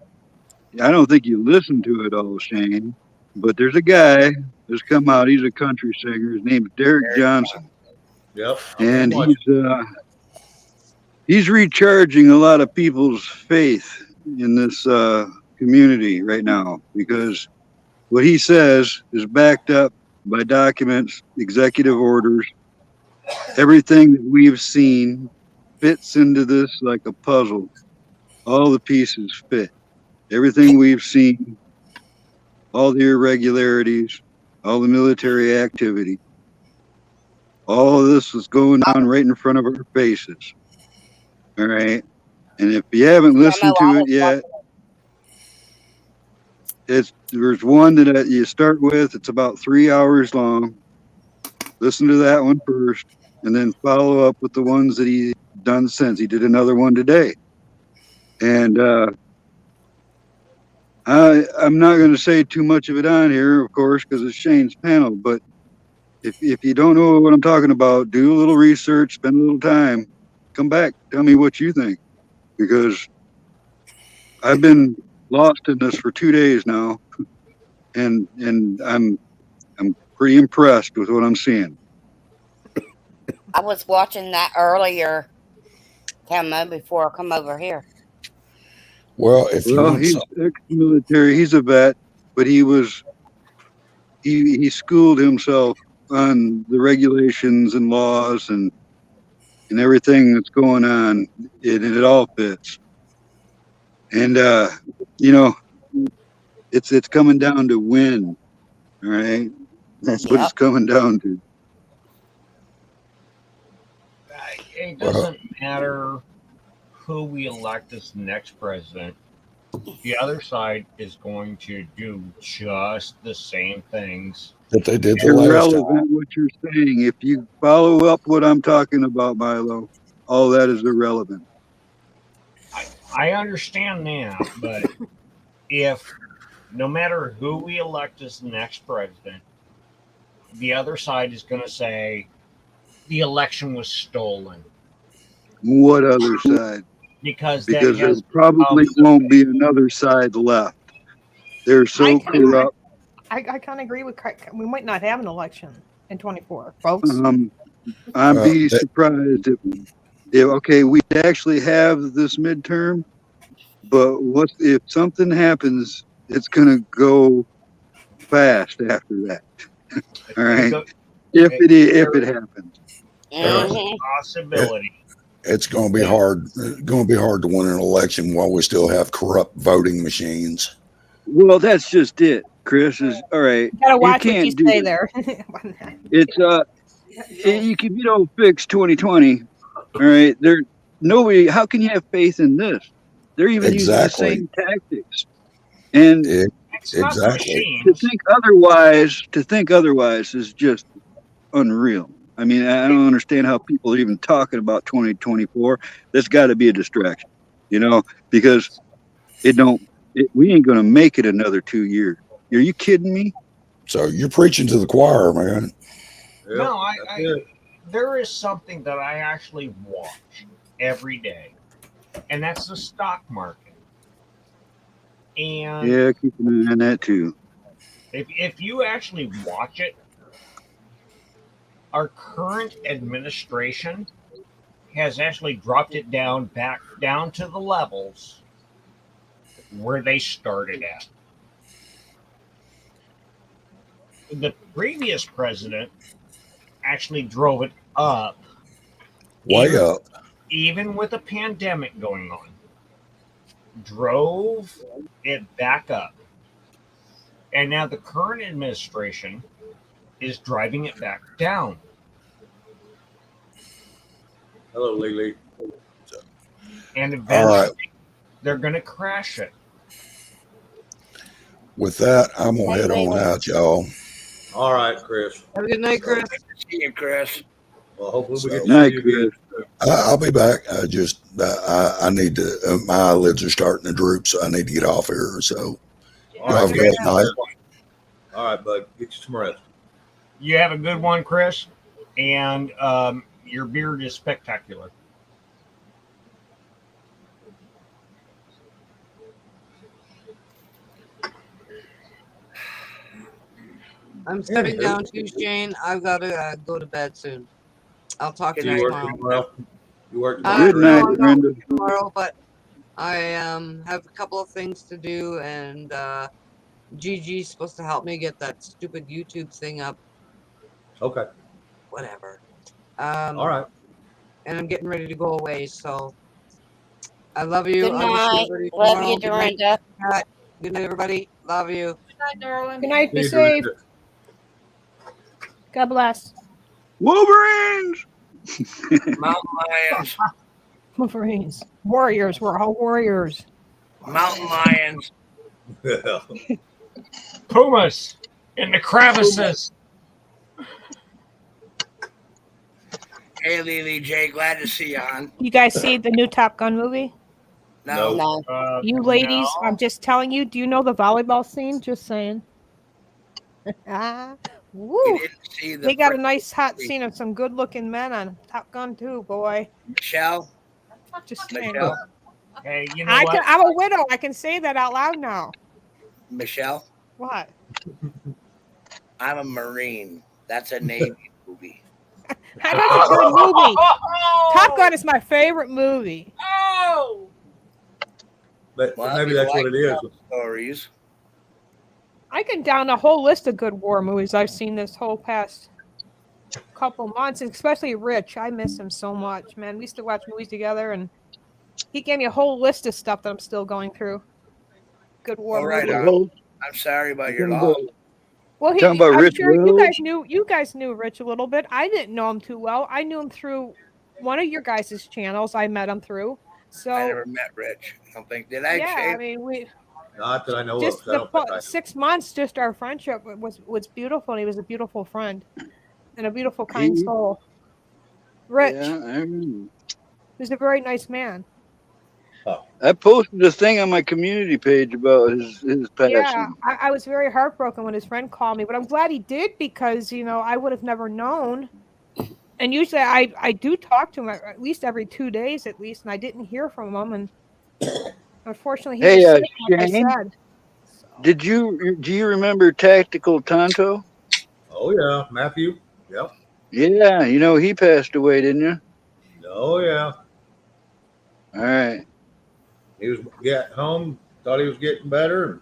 S10: I don't think you listened to it all, Shane. But there's a guy that's come out. He's a country singer. His name's Derek Johnson.
S1: Yep.
S10: And he's recharging a lot of people's faith in this community right now, because what he says is backed up by documents, executive orders. Everything that we've seen fits into this like a puzzle. All the pieces fit. Everything we've seen, all the irregularities, all the military activity, all of this is going on right in front of our faces. All right. And if you haven't listened to it yet, there's one that you start with. It's about 3 hours long. Listen to that one first, and then follow up with the ones that he's done since. He did another one today. And I'm not going to say too much of it on here, of course, because it's Shane's panel. But if you don't know what I'm talking about, do a little research, spend a little time, come back, tell me what you think. Because I've been lost in this for 2 days now, and I'm pretty impressed with what I'm seeing.
S2: I was watching that earlier, Camo, before I come over here.
S3: Well, he's
S10: ex-military, he's a vet, but he schooled himself on the regulations and laws and everything that's going on, and it all fits. And it's coming down to win. All right, that's what it's coming down to.
S11: It doesn't matter who we elect as next president. The other side is going to do just the same things
S3: that they did the last time.
S10: Irrelevant what you're saying. If you follow up what I'm talking about, Milo, all that is irrelevant.
S11: I understand that, but if no matter who we elect as the next president, the other side is going to say the election was stolen.
S10: What other side?
S11: Because
S10: there probably won't be another side left. They're so corrupt.
S12: I kind of agree with. We might not have an election in 24, folks.
S10: I'd be surprised if we actually have this midterm, but what if something happens? It's gonna go fast after that. All right, if it happens,
S11: there's a possibility.
S3: It's going to be hard. It's going to be hard to win an election while we still have corrupt voting machines.
S10: Well, that's just it. Chris, is all right.
S12: You gotta watch what
S10: can't
S12: you
S10: do
S12: say
S10: that.
S12: there.
S10: It's you don't fix 2020. All right, there nobody. How can you have faith in this? They're even using the
S3: Exactly.
S10: same tactics, and
S11: It's not the
S3: Exactly.
S11: machines.
S10: to think otherwise is just unreal. I mean, I don't understand how people are even talking about 2024. That's got to be a distraction, because we ain't gonna make it another 2 years. Are you kidding me?
S3: So you're preaching to the choir, man.
S1: Yep,
S11: No,
S1: that's it.
S11: there is something that I actually watch every day, and that's the stock market. And
S10: Yeah, keep an eye on that too.
S11: if you actually watch it, our current administration has actually dropped it back down to the levels where they started at. The previous president actually drove it up,
S3: Way up.
S11: even with a pandemic going on. Drove it back up. And now the current administration is driving it back down.
S1: Hello, Lily.
S11: And
S3: All
S11: eventually
S3: right.
S11: they're going to crash it.
S3: With that, I'm going to head on out, y'all.
S1: All right, Chris.
S4: Have a good night, Chris.
S6: See you, Chris.
S1: Well, hopefully we
S3: So-
S1: get
S10: Night,
S1: to see you again.
S3: I'll be back. I need to, my eyelids are starting to droop, so I need to get off here. So
S1: All
S3: y'all have a great night.
S1: All right, bud. Get you some rest.
S11: You have a good one, Chris. And your beard is spectacular.
S4: I'm stepping
S1: Yeah.
S4: down too, Shane. I've got to go to bed soon. I'll talk to
S1: Do
S4: you
S1: you work
S4: tomorrow.
S1: tomorrow? You work
S10: Good
S1: tomorrow?
S10: night,
S4: No, I'm not
S10: Brenda.
S4: working tomorrow, but I have a couple of things to do, and Gigi's supposed to help me get that stupid YouTube thing up.
S1: Okay.
S4: Whatever.
S1: All right.
S4: And I'm getting ready to go away, so I love you.
S2: Good
S4: I'll see
S2: night.
S4: everybody
S2: Love
S4: tomorrow.
S2: you,
S4: Good night.
S2: Dorinda.
S4: Good night, everybody. Love you.
S7: Good night, darling.
S12: Good night. Be
S1: See you,
S12: safe.
S1: Dorinda.
S12: God bless.
S10: Wolverines.
S6: Mountain lions.
S12: Wolverines. Warriors. We're all warriors.
S6: Mountain lions.
S11: Pumas in the crevices.
S6: Hey, Lily J. Glad to see you, hon.
S12: You guys see the new Top Gun movie?
S6: No.
S2: No.
S12: You ladies,
S11: no.
S12: I'm just telling you. Do you know the volleyball scene? Just saying.
S6: We
S12: Woo!
S6: didn't see the
S12: They got a
S6: freaking
S12: nice hot
S6: movie.
S12: scene of some good-looking men on Top Gun too, boy.
S6: Michelle.
S12: Just saying.
S6: Michelle.
S11: Hey, you know what?
S12: I'm a widow. I can say that out loud now.
S6: Michelle.
S12: What?
S6: I'm a Marine. That's a Navy movie.
S12: That's a good movie. Top Gun is my favorite movie.
S11: Oh!
S1: But
S6: Well,
S1: maybe
S6: you
S1: that's what
S6: like
S1: it is.
S6: those stories.
S12: I can down a whole list of good war movies I've seen this whole past couple months, and especially Rich. I miss him so much, man. We used to watch movies together, and he gave me a whole list of stuff that I'm still going through. Good war
S6: All right,
S12: movies.
S6: I'm sorry about your loss.
S12: Well,
S10: Talking about
S12: I'm
S10: Rich
S12: sure you
S10: Wills?
S12: guys knew Rich a little bit. I didn't know him too well. I knew him through one of your guys' channels. I met him through. So
S6: I never met Rich. I don't think. Did I?
S12: yeah,
S6: Shane?
S12: I mean, we
S1: Not that I know
S12: just
S1: of. So I don't think I
S12: 6 months, just our friendship was beautiful, and he was a beautiful friend and a beautiful, kind soul. Rich,
S10: Yeah, I remember.
S12: he's a very nice man.
S10: I posted a thing on my community page about his passing.
S12: Yeah, I was very heartbroken when his friend called me, but I'm glad he did because I would have never known. And usually I do talk to him at least every 2 days at least, and I didn't hear from him. And unfortunately, he
S10: Hey,
S12: was sick, like I
S10: Shane?
S12: said.
S10: Do you remember Tactical Tonto?
S1: Oh yeah, Matthew. Yep.
S10: Yeah, he passed away, didn't you?
S1: Oh yeah.
S10: All right.
S1: He was getting home, thought he was getting better.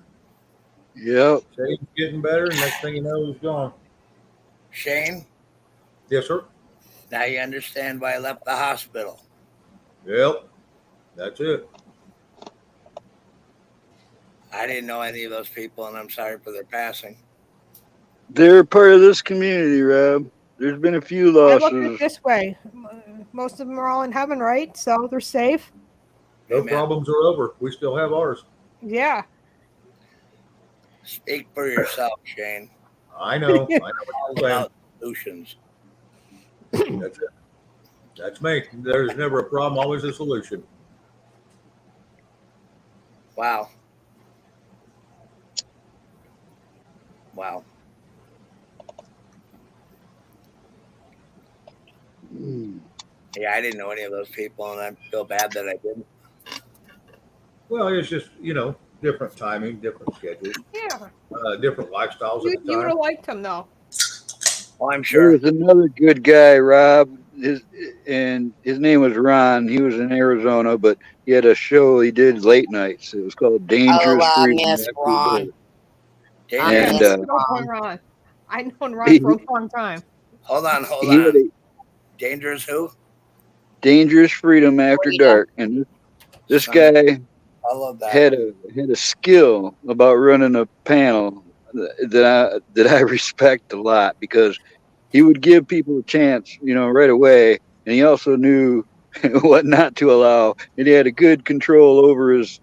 S10: Yep.
S1: Said he was getting better, and next thing you know, he's gone.
S6: Shane.
S1: Yes, sir.
S6: Now you understand why I left the hospital.
S1: Yep. That's it.
S6: I didn't know any of those people, and I'm sorry for their passing.
S10: They're part of this community, Rob. There's been a few
S12: I look at it
S10: losses.
S12: this way: most of them are all in heaven, right? So they're safe.
S1: No
S6: Amen.
S1: problems are over. We still have ours.
S12: Yeah.
S6: Speak for yourself, Shane.
S1: I know. I know what
S6: All
S1: you're saying.
S6: about solutions.
S1: That's it. That's me. There's never a problem, always a solution.
S6: Wow. Wow. Yeah, I didn't know any of those people, and I feel bad that I didn't.
S1: Well, it's just, different timing, different schedules,
S12: Yeah.
S1: different lifestyles
S12: You,
S1: at the
S12: you would
S1: time.
S12: have liked him though.
S6: Oh, I'm
S10: There
S6: sure.
S10: was another good guy, Rob. His name was Ron. He was in Arizona, but he had a show he did late nights. It was called Dangerous
S2: Oh, I
S10: Freedom
S2: miss
S10: After
S2: Ron.
S10: Dark.
S2: I
S6: Dangerous.
S10: And
S2: miss
S12: I've known
S2: Ron.
S12: Ron. I've known Ron
S10: he,
S12: for a long time.
S6: Hold on.
S10: he had a
S6: Dangerous who?
S10: Dangerous Freedom After
S2: Freedom.
S10: Dark, and this
S6: Son,
S10: guy
S6: I love that.
S10: had a skill about running a panel that I respect a lot, because he would give people a chance, right away, and he also knew what not to allow, and he had a good control over his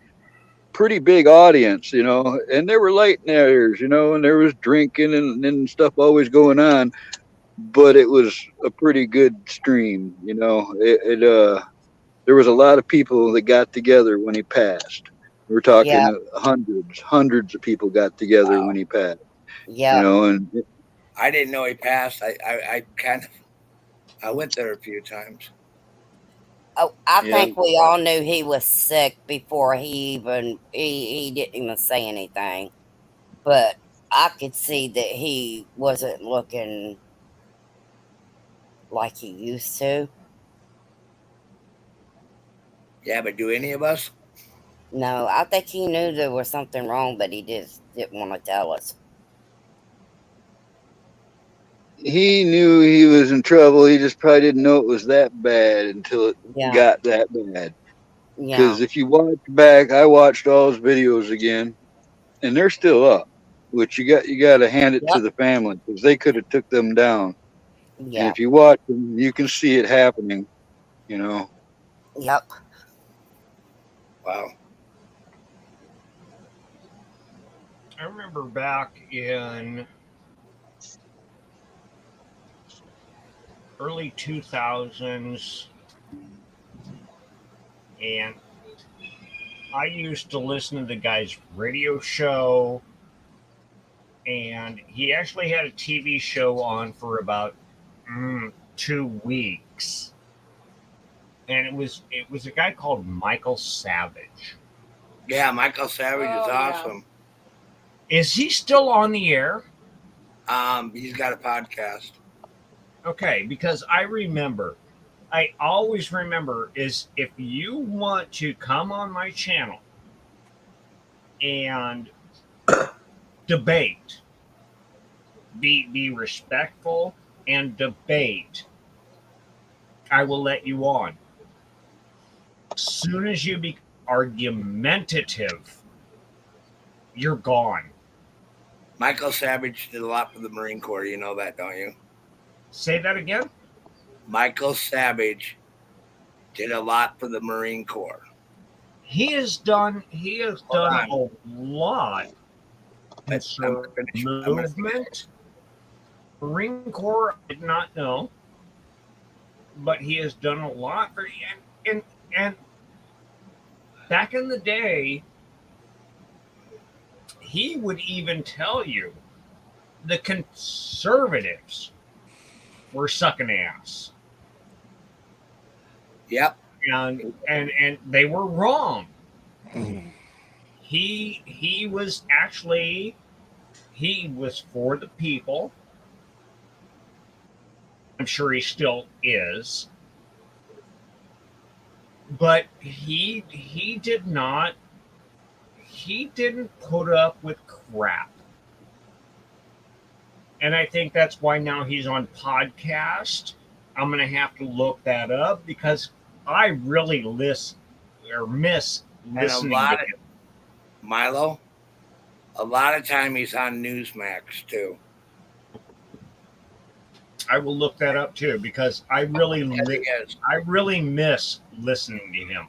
S10: pretty big audience, and there were late nighters, and there was drinking and stuff always going on, but it was a pretty good stream, there was a lot of people that got together when he passed. We're talking
S2: Yep.
S10: hundreds of people got together when he passed,
S2: Yep.
S10: and
S6: I didn't know he passed. I went there a few times.
S2: Oh, I
S10: yeah,
S2: think we all knew he was sick before he didn't even say anything. But I could see that he wasn't looking like he used to.
S6: Yeah, but do any of us?
S2: No, I think he knew there was something wrong, but he just didn't want to tell us.
S10: he knew he was in trouble. He just probably didn't know it was that bad until it
S2: Yeah.
S10: got that bad.
S2: Yeah.
S10: Because if you watch back, I watched all his videos again, and they're still up. Which you got to hand it to
S2: Yep.
S10: the family, because they could have took them down. And
S2: Yeah.
S10: if you watch them, you can see it happening.
S2: Yep.
S6: Wow.
S11: I remember back in early 2000s, and I used to listen to the guy's radio show, and he actually had a TV show on for about 2 weeks, and it was a guy called Michael Savage.
S6: Yeah, Michael Savage is
S7: Oh, yeah.
S6: awesome.
S11: Is he still on the air?
S6: He's got a podcast.
S11: Okay, because I always remember, is if you want to come on my channel and debate, be respectful and debate, I will let you on. As soon as you be argumentative, you're gone.
S6: Michael Savage did a lot for the Marine Corps. You know that, don't you?
S11: Say that again?
S6: Michael Savage did a lot for the Marine Corps.
S11: He has done a lot
S6: I'm
S11: concerning
S6: gonna finish.
S11: movement. Marine Corps, I did not know, but he has done a lot for, and back in the day, he would even tell you the conservatives were sucking ass.
S6: Yep.
S11: And they were wrong. He was for the people. I'm sure he still is. But he didn't put up with crap. And I think that's why now he's on podcast. I'm going to have to look that up, because I really miss
S6: And a
S11: listening
S6: lot
S11: to
S6: of
S11: him.
S6: Milo. A lot of time he's on Newsmax too.
S11: I will look that up too because I really
S6: Yes,
S11: I really miss listening to him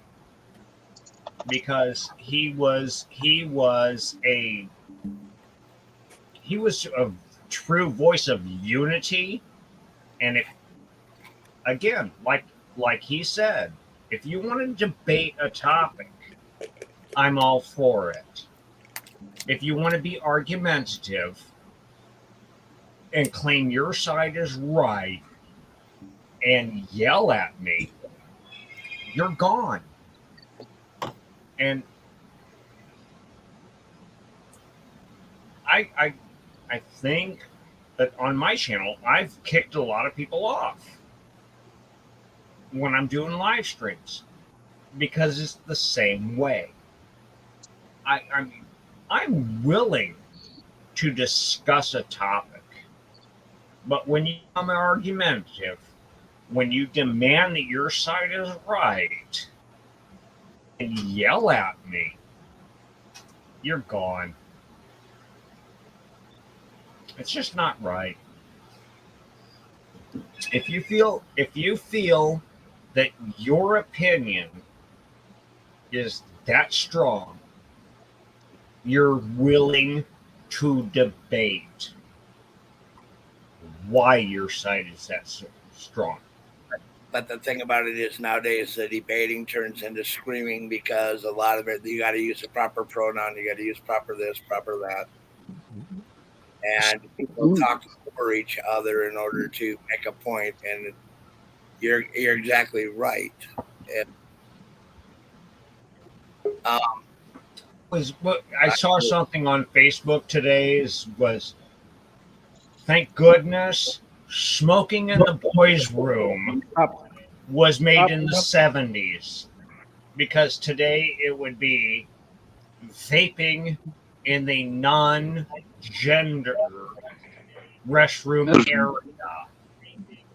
S11: because he was a true voice of unity. And if again, like he said, if you want to debate a topic, I'm all for it. If you want to be argumentative and claim your side is right and yell at me, you're gone. And I think that on my channel, I've kicked a lot of people off when I'm doing live streams because it's the same way. I'm willing to discuss a topic, but when you become argumentative, when you demand that your side is right and yell at me, you're gone. It's just not right. If you feel that your opinion is that strong, you're willing to debate why your side is that strong.
S6: But the thing about it is nowadays the debating turns into screaming because a lot of it, you got to use the proper pronoun, you got to use proper this, proper that. And people talk over each other in order to make a point. And you're exactly right.
S11: I saw something on Facebook today was thank goodness smoking in the boys' room was made in the 70s because today it would be vaping in the non-gender restroom area.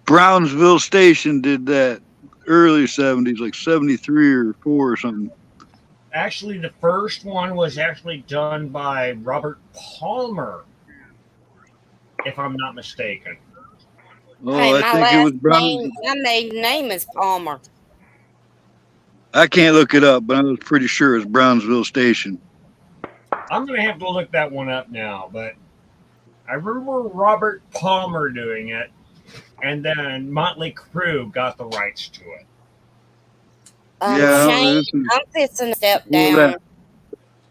S10: Brownsville Station did that early 70s, like 73 or 4 or something.
S11: Actually, the first one was actually done by Robert Palmer, if I'm not mistaken.
S10: Oh,
S2: Hey,
S10: I think it was
S2: my maiden name is Palmer.
S10: I can't look it up, but I was pretty sure it's Brownsville Station.
S11: I'm going to have to look that one up now, but I remember Robert Palmer doing it, and then Motley Crue got the rights to it.
S2: Shane, I'm fixing to step down.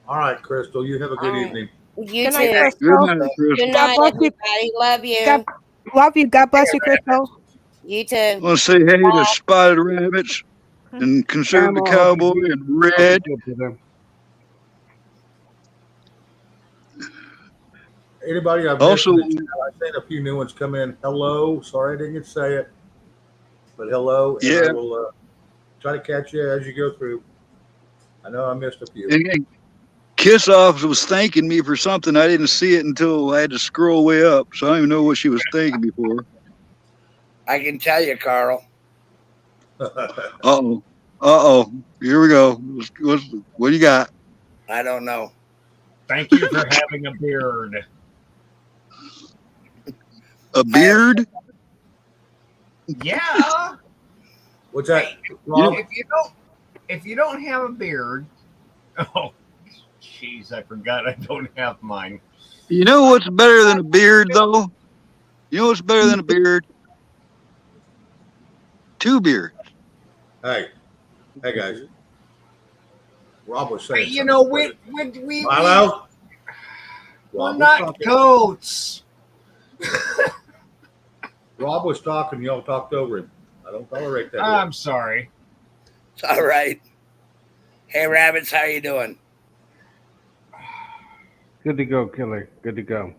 S1: All right, Crystal, you have a good evening.
S2: You
S12: Good
S2: too.
S12: night, Crystal.
S2: Good night, everybody. Love you.
S12: Love you. God bless you, Crystal.
S2: You too.
S10: I want to say hey to Spotted Rabbits and Conserve the Cowboy and Red.
S1: Anybody I've
S10: Also,
S1: I've seen a few new ones come in. Hello, sorry I didn't get to say it, but hello. And
S10: yeah,
S1: I will try to catch you as you go through. I know I missed a few.
S10: and Kiss Off was thanking me for something. I didn't see it until I had to scroll way up, so I don't even know what she was thanking me for.
S6: I can tell you, Carl.
S10: Uh-oh. Here we go. What do you got?
S6: I don't know.
S11: Thank you for having a beard.
S10: A beard?
S11: Yeah.
S1: What's that?
S11: Hey, if you don't have a beard, oh, jeez, I forgot I don't have mine.
S10: You know what's better than a beard, though? You know what's better than a beard? 2 beards.
S1: Hey guys. Rob was saying.
S11: You know, we're not goats.
S1: Rob was talking. Y'all talked over him. I don't tolerate that.
S11: I'm sorry.
S6: It's all right. Hey, Rabbits, how you doing?
S13: Good to go, Killer. Good to go.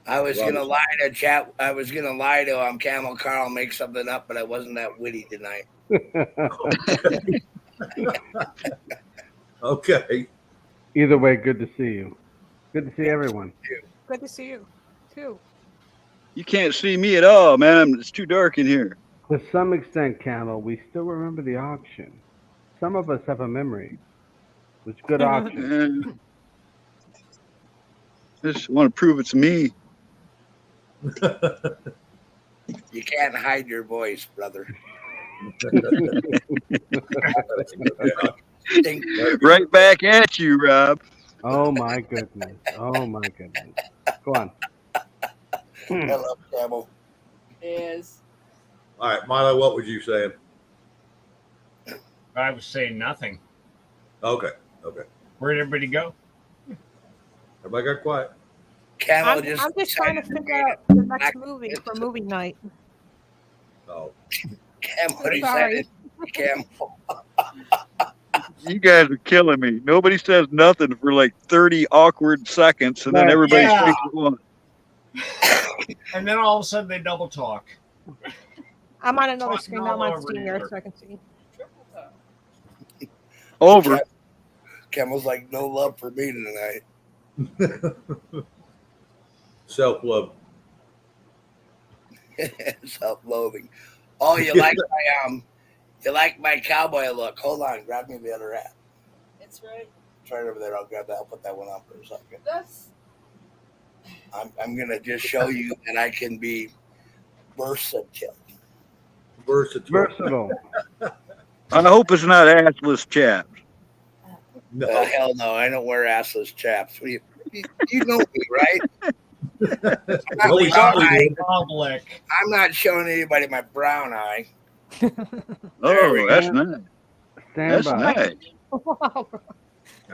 S6: I was gonna lie to chat. I was gonna lie to Camel Carl, make something up, but I wasn't that witty tonight.
S1: Okay.
S13: Either way, good to see you. Good to see everyone.
S12: Good to see you, too.
S10: You can't see me at all, man. It's too dark in here.
S13: To some extent, Camel, we still remember the auction. some of us have a memory. It's a good option.
S10: Just want to prove it's me.
S6: You can't hide your voice, brother.
S10: Right back at you, Rob.
S13: Oh my goodness. Oh my goodness. Go on.
S6: I love Camel.
S7: Is
S1: All right, Milo, what was you saying?
S11: I was saying nothing.
S1: Okay.
S11: Where'd everybody go?
S1: Everybody got quiet.
S6: Camel
S12: I'm just trying to figure out the next movie for movie night.
S1: Oh.
S6: Camel
S12: Sorry.
S6: decided. Camel.
S10: You guys are killing me. Nobody says nothing for like 30 awkward seconds, and then
S11: Right,
S10: everybody
S11: yeah.
S10: speaks at once.
S11: And then all of a sudden they double talk.
S12: I'm on another
S11: Talking
S12: screen
S11: all
S12: now. I'm on
S11: over
S12: screen
S11: each
S12: here
S11: other.
S12: so I can see.
S10: Over.
S6: Camel's like, no love for me tonight.
S1: Self-love.
S6: Self-loathing. Oh, you like my cowboy look. Hold on, grab me the other hat.
S7: it's right.
S6: It's right over there. I'll grab that. I'll put that one on for a second.
S7: That's
S6: I'm gonna just show you that I can be versatile.
S1: Versatile.
S10: I hope it's not assless chaps.
S1: No.
S6: Hell no, I don't wear assless chaps. You know me, right? I'm not showing anybody my brown eye.
S10: Oh, that's nice. That's
S13: by.
S10: nice.
S12: Wow.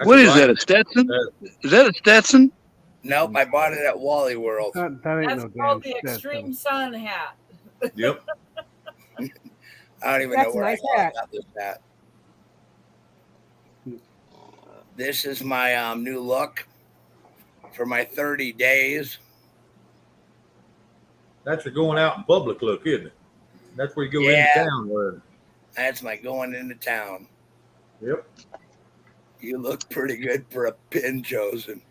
S10: What is that, a Stetson? Is that a Stetson?
S6: Nope, I bought it at Wally World.
S13: That ain't
S7: That's
S13: no
S7: called
S13: damn
S7: the
S13: Stetson.
S7: extreme sun hat.
S1: Yep.
S6: I don't even
S12: That's
S6: know where
S12: a nice
S6: I
S12: hat.
S6: got this hat. This is my new look for my 30 days.
S1: That's your going out in public look, isn't it? That's where you go
S6: Yeah.
S1: into town wearing.
S6: That's my going into town.
S1: Yep.
S6: You look pretty good for a pin chosen.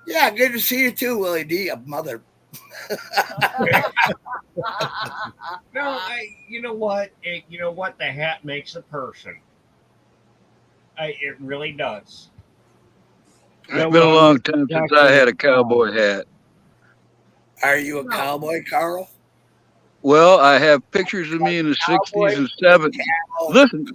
S6: Yeah, good to see you too, Willie D. A mother.
S11: No, you know what? The hat makes a person. It really does.
S10: It's been a long time since I had a cowboy hat.
S6: Are you a cowboy, Carl?
S10: Well, I have pictures of me in the 60s and 70s. Listen,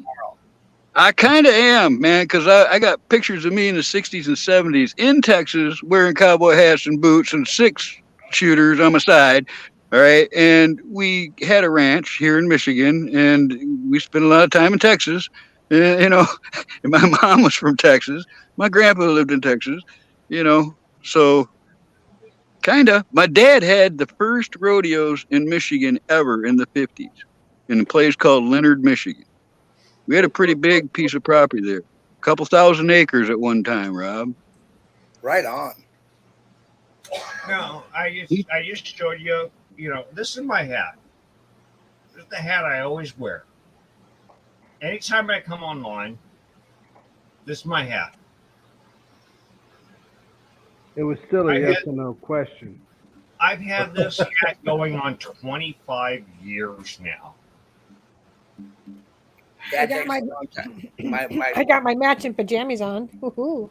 S10: I kind of am, man, because I got pictures of me in the 60s and 70s in Texas wearing cowboy hats and boots and 6-shooters on my side. All right. And we had a ranch here in Michigan, and we spent a lot of time in Texas. And my mom was from Texas. My grandpa lived in Texas, so kind of. My dad had the first rodeos in Michigan ever in the 50s in a place called Leonard, Michigan. We had a pretty big piece of property there, a couple thousand acres at one time, Rob.
S6: Right on.
S11: No, I just showed you. This is my hat. This is the hat I always wear. Anytime I come online, this is my hat.
S13: It was still a yes or no question.
S11: I've had this hat going on 25 years now.
S12: I got I got my matching pajamas on. Woohoo.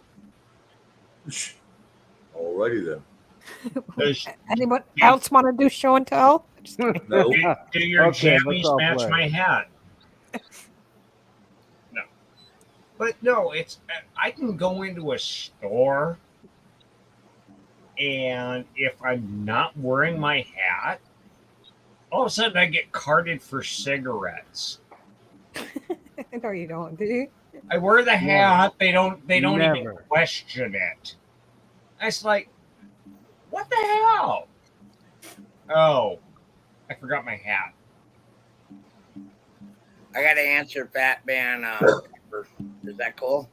S1: Alrighty then.
S12: Anyone else want to do show and tell?
S1: No.
S11: Do your
S13: Okay, let's
S11: jammies
S13: all
S11: match
S13: play.
S11: my hat? No. But no, I can go into a store, and if I'm not wearing my hat, all of a sudden I get carded for cigarettes.
S12: No, you don't, do you?
S11: I wear the hat. They don't even
S13: Never.
S11: question it. It's like, what the hell? Oh, I forgot my hat.
S6: I got to answer Fat Man. Is that cool?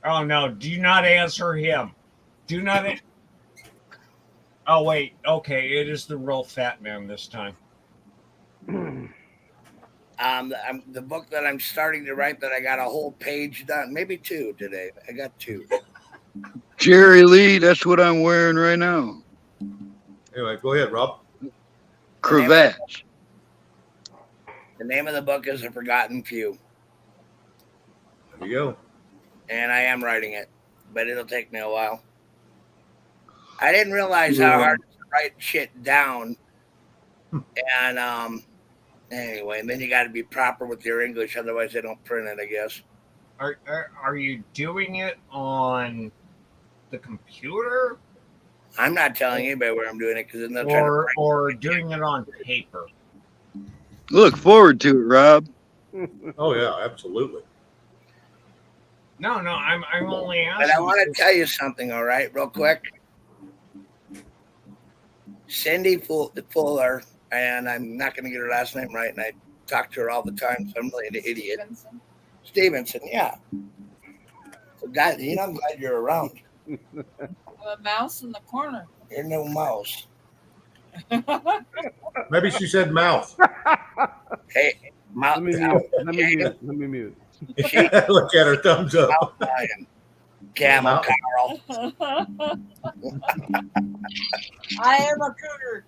S11: Oh no! Do not answer him. Do not. Oh wait. Okay, it is the real Fat Man this time.
S6: The book that I'm starting to write, that I got a whole page done, maybe 2 today. I got 2.
S10: Jerry Lee, that's what I'm wearing right now.
S1: Anyway, go ahead, Rob.
S10: Cravats.
S6: The name of the book is The Forgotten Few.
S1: There you go.
S6: And I am writing it, but it'll take me a while. I didn't realize how hard it is to write shit down. And anyway, and then you got to be proper with your English, otherwise they don't print it, I guess.
S11: Are you doing it on the computer?
S6: I'm not telling anybody where I'm doing it because they're
S11: or doing it on paper.
S10: Look forward to it, Rob.
S1: Oh yeah, absolutely.
S11: No, I'm only asking.
S6: But I want to tell you something, all right, real quick. Cindy Fuller, and I'm not going to get her last name right, and I talk to her all the time, so I'm really an idiot. Stevenson, yeah. So, God, I'm glad you're around.
S7: A mouse in the corner.
S6: You're no mouse.
S1: Maybe she said mouth.
S6: Hey, mouth.
S13: Let me mute.
S1: Look at her thumbs up.
S6: Camel Carl.
S7: I am a cougar.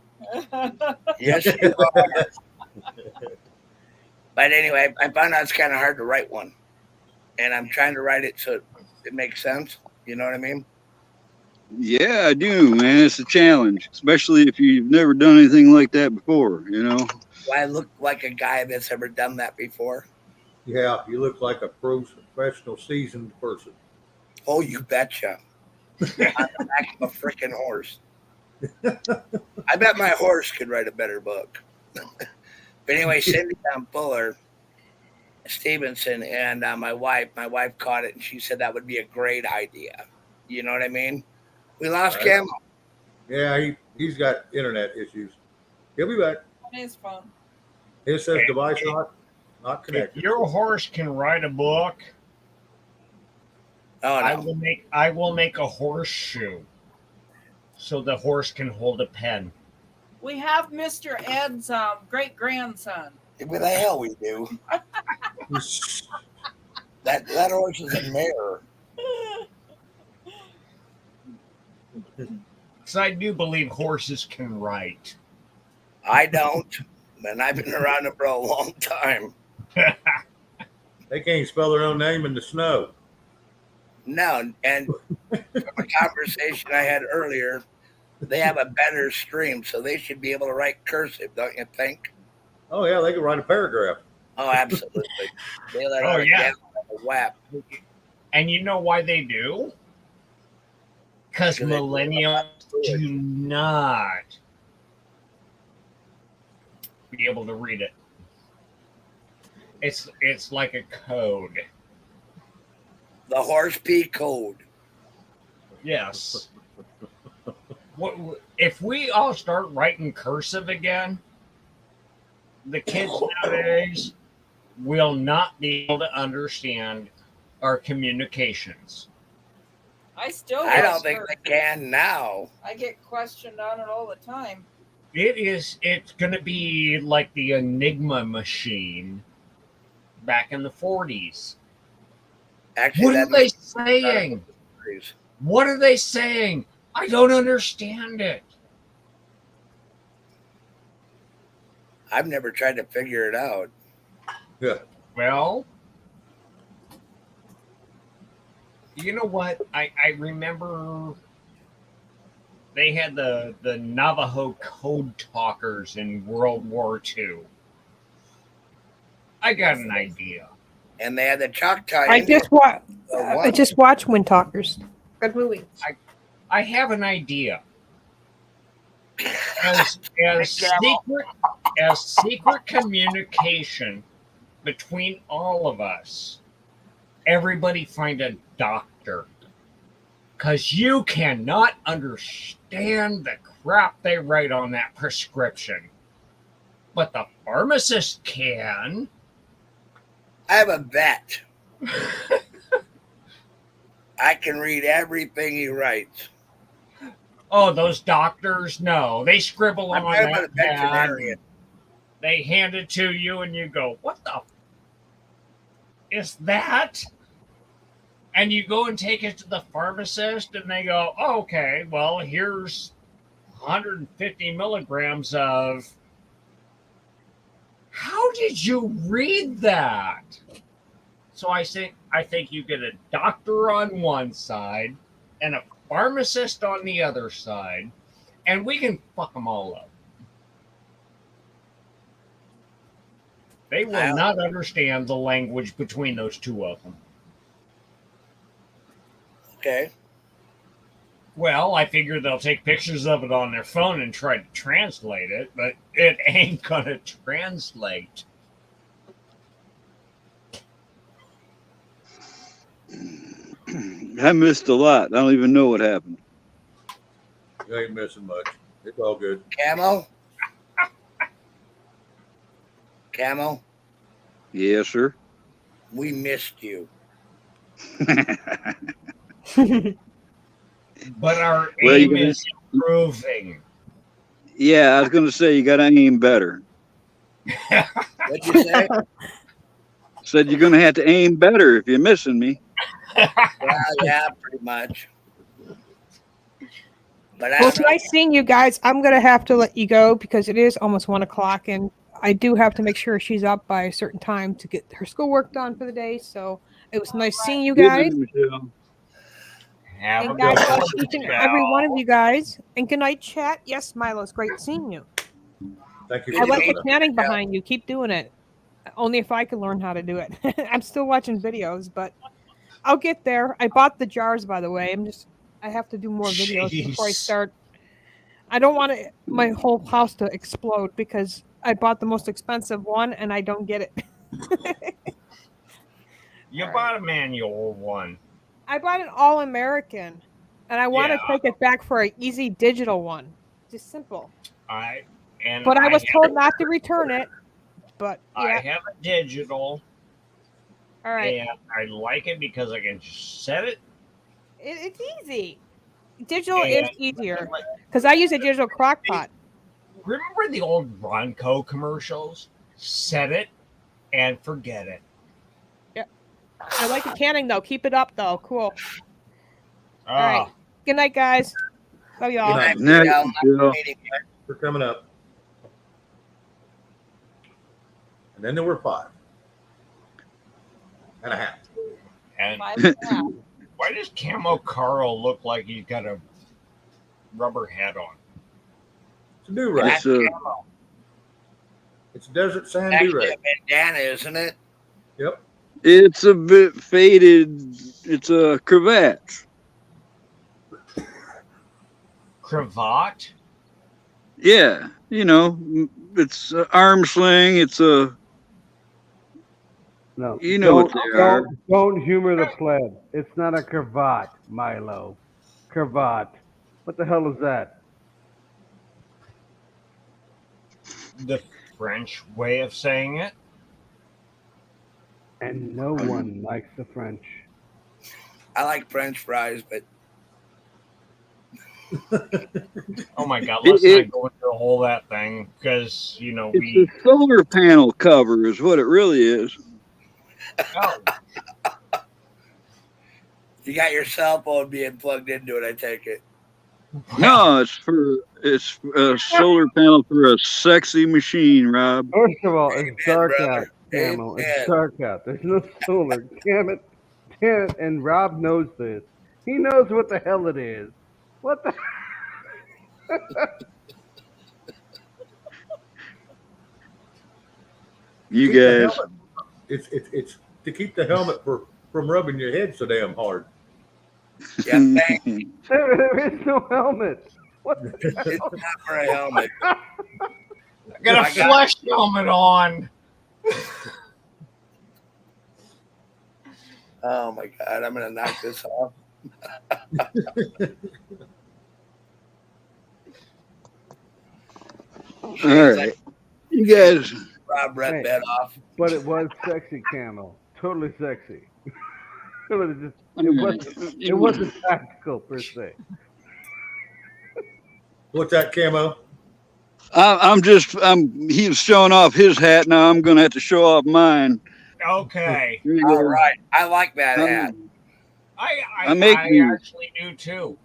S6: Yes, you are. But anyway, I found out it's kind of hard to write one. And I'm trying to write it so it makes sense. You know what I mean?
S10: Yeah, I do, man. It's a challenge, especially if you've never done anything like that before,
S6: Do I look like a guy that's ever done that before?
S1: Yeah, you look like a professional, seasoned person.
S6: Oh, you betcha. On the back of a freaking horse. I bet my horse could write a better book. But anyway, Cindy Fuller, Stevenson, and my wife caught it, and she said that would be a great idea. You know what I mean? We lost Cam.
S1: Yeah, he's got internet issues. He'll be back.
S7: On his phone.
S1: It says device not connected.
S11: If your horse can write a book, I will make a horseshoe so the horse can hold a pen.
S7: We have Mr. Ed's great grandson.
S6: What the hell we do? that horse is a mare.
S11: So I do believe horses can write.
S6: I don't, and I've been around it for a long time.
S1: They can't spell their own name in the snow.
S6: No, and from a conversation I had earlier, they have a better stream, so they should be able to write cursive, don't you think?
S1: Oh yeah, they can write a paragraph.
S6: Oh, absolutely. They let
S11: Oh, yeah.
S6: a whap.
S11: And you know why they do? Because millennials do not be able to read it. It's like a code.
S6: The horse pea code.
S11: Yes. If we all start writing cursive again, the kids nowadays will not be able to understand our communications.
S7: I
S6: don't think they can now.
S7: I get questioned on it all the time.
S11: It's going to be like the Enigma machine back in the 40s.
S6: Actually,
S11: what are they saying? What are they saying? I don't understand it.
S6: I've never tried to figure it out.
S1: Yeah.
S11: Well, you know what? I remember they had the Navajo code talkers in World War II. I got an idea.
S6: And they had the Choctaw.
S12: I just watched Wind Talkers. Good movie.
S11: I have an idea. As secret communication between all of us, everybody find a doctor. Because you cannot understand the crap they write on that prescription. But the pharmacist can.
S6: I have a bet. I can read everything he writes.
S11: Oh, those doctors? No, they scribble on that pad. They hand it to you, and you go, "What the is that?" And you go and take it to the pharmacist, and they go, oh, "Okay, well, here's 150 milligrams of." How did you read that? So I think you get a doctor on one side and a pharmacist on the other side, and we can fuck them all up. They will not understand the language between those two of them.
S6: Okay.
S11: Well, I figure they'll take pictures of it on their phone and try to translate it, but it ain't gonna translate.
S10: I missed a lot. I don't even know what happened.
S1: You ain't missing much. It's all good.
S6: Camo,
S10: Yes, sir.
S6: we missed you.
S11: But our
S10: Well,
S11: aim is improving.
S10: Yeah, I was going to say you got to aim better.
S6: What'd you say?
S10: Said you're going to have to aim better if you're missing me.
S6: Well, yeah, pretty much. But
S12: Well, it's nice seeing you guys. I'm going to have to let you go because it is almost 1 o'clock, and I do have to make sure she's up by a certain time to get her schoolwork done for the day. So it was nice seeing you guys.
S11: Have
S12: And
S11: a
S12: God
S11: good
S12: bless
S11: one,
S12: each and every
S11: Michelle.
S12: one of you guys. And good night, chat. Yes, Milo, it's great seeing you.
S1: Thank you.
S12: I like the canning behind you. Keep doing it. Only if I can learn how to do it. I'm still watching videos, but I'll get there. I bought the jars, by the way. I have to do more videos before I
S11: Jeez.
S12: start. I don't want my whole house to explode because I bought the most expensive one and I don't get it.
S11: You bought a manual one.
S12: I bought an all-American, and I want to take it back for an easy digital one. Just simple. But I was told not to return it. But yeah.
S11: I have a digital.
S12: All right.
S11: And I like it because I can just set it.
S12: It's easy. Digital is easier because I use a digital crock pot.
S11: Remember the old Ronco commercials? Set it and forget it.
S12: Yeah. I like the canning, though. Keep it up, though. Cool. All right. Good night, guys. Love y'all.
S1: Good night. Thanks for coming up. And then there were 5 and a half.
S11: And why does Camo Carl look like he's got a rubber hat on?
S1: It's a do-rag. It's a desert sand do-rag.
S6: Actually a bandana, isn't it?
S1: Yep.
S10: It's a bit faded. It's a cravat.
S11: Cravat?
S10: Yeah, it's an arm sling. It's a
S13: No,
S10: you know what they are.
S13: Don't humor the pleb. It's not a cravat, Milo. Cravat. What the hell is that?
S11: The French way of saying it.
S13: And no one likes the French.
S6: I like French fries, but
S11: oh my God, let's not go into the whole that thing because
S10: it's a solar panel cover is what it really is.
S11: Oh.
S6: You got your cell phone being plugged into it, I take it.
S10: No, it's a solar panel for a sexy machine, Rob.
S13: First of all, it's dark
S6: brother.
S13: out, Camel.
S6: Amen.
S13: It's dark out. There's no solar. Damn it. And Rob knows this. He knows what the hell it is. What the?
S10: You guys.
S1: It's to keep the helmet from rubbing your head so damn hard.
S6: Yeah,
S13: There is no helmet. What the hell?
S6: It's not for a helmet.
S11: I got a flesh helmet on.
S6: Oh my God, I'm gonna knock this off.
S10: All right. You guys.
S6: Rob read that off.
S13: But it was sexy, Camel. Totally sexy. It wasn't tactical per se.
S1: What's that, Camo?
S10: He was showing off his hat. Now I'm going to have to show off mine.
S11: Okay.
S6: All right. I like that hat.
S11: I actually do too.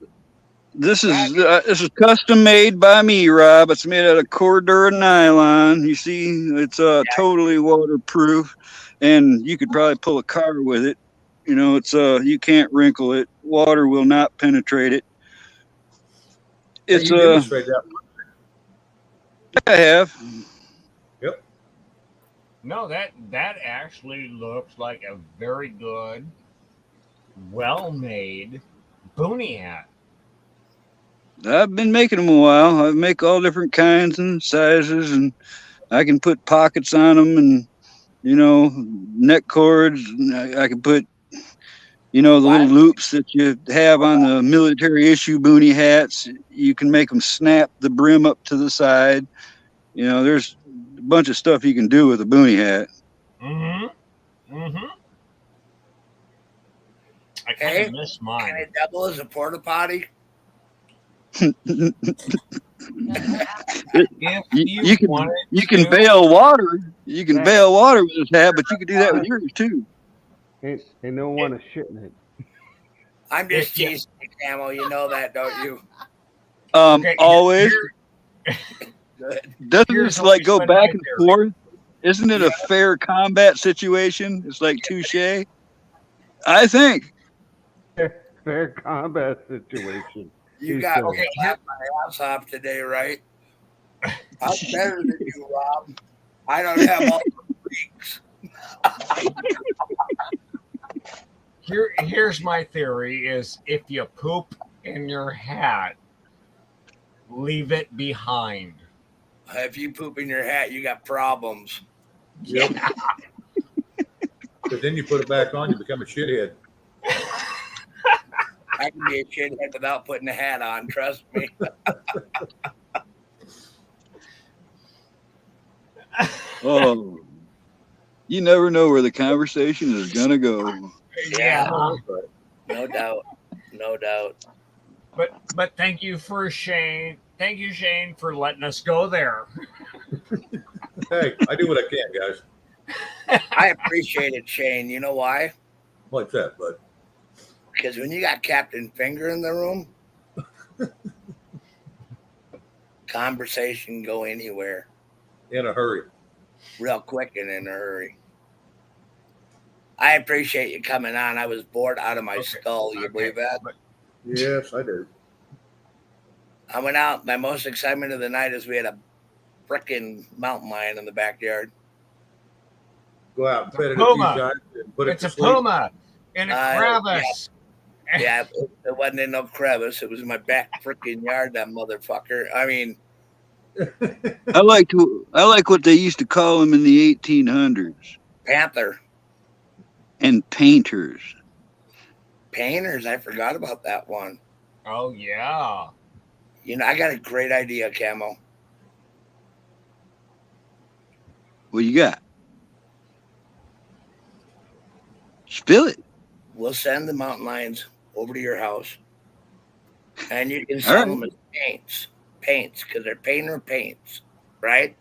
S10: This is custom made by me, Rob. It's made out of Cordura nylon. You see, it's totally waterproof. and you could probably pull a car with it. You know, it's you can't wrinkle it. Water will not penetrate it. It's
S1: you demonstrate that.
S10: I have.
S1: Yep.
S11: No, that actually looks like a very good, well-made boonie hat.
S10: I've been making them a while. I make all different kinds and sizes, and I can put pockets on them, and you know, neck cords. And I can put, you know, the little loops that you have on the military issue boonie hats. You can make them snap the brim up to the side. You know, there's a bunch of stuff you can do with a boonie hat.
S11: Mm-hmm. Mm-hmm. I kind
S6: Hey,
S11: of miss mine.
S6: can it double as a porta potty?
S10: you
S11: wanted
S10: can bail water. You can bail water with this hat, but you can do that with yours too.
S13: Ain't no one is shitting it.
S6: I'm just teasing you, Camo. You know that, don't you?
S10: Always. Doesn't
S6: Here's
S10: this like go
S6: always been
S10: back
S6: my
S10: and
S6: theory.
S10: forth? Isn't it a fair combat situation? It's like touche. I think.
S13: Fair combat situation.
S6: You
S13: He
S6: got
S13: said.
S6: me laughing my ass off today, right? I'm better than you, Rob. I don't have all the freaks.
S11: Here's my theory: is if you poop in your hat, leave it behind.
S6: If you poop in your hat, you got problems.
S1: Yep. But then you put it back on, you become a shithead.
S6: I can be a shithead without putting a hat on. Trust me.
S10: Oh, you never know where the conversation is gonna go.
S6: Yeah. No doubt. No doubt.
S11: But thank you for Shane. Thank you, Shane, for letting us go there.
S1: Hey, I do what I can, guys.
S6: I appreciate it, Shane. You know why?
S1: What's that, bud?
S6: Because when you got Captain Finger in the room, conversation go anywhere.
S1: In a hurry.
S6: Real quick and in a hurry. I appreciate you coming on. I was bored out of my skull. You believe that?
S1: Yes, I do.
S6: I went out. My most excitement of the night is we had a frickin' mountain lion in the backyard.
S1: Go out and pet it a
S11: Puma.
S1: few times and put it
S11: It's
S1: to
S11: a
S1: sleep.
S11: puma in a crevice.
S6: Yeah, it wasn't in no crevice. It was in my back frickin' yard, that motherfucker. I mean,
S10: I like what they used to call them in the 1800s.
S6: Panther.
S10: And painters.
S6: Painters. I forgot about that one.
S11: Oh, yeah.
S6: You know, I got a great idea, Camo.
S10: What you got? Spill it.
S6: We'll send the mountain lions over to your house, and you can sell them as paints, because they're painter paints, right?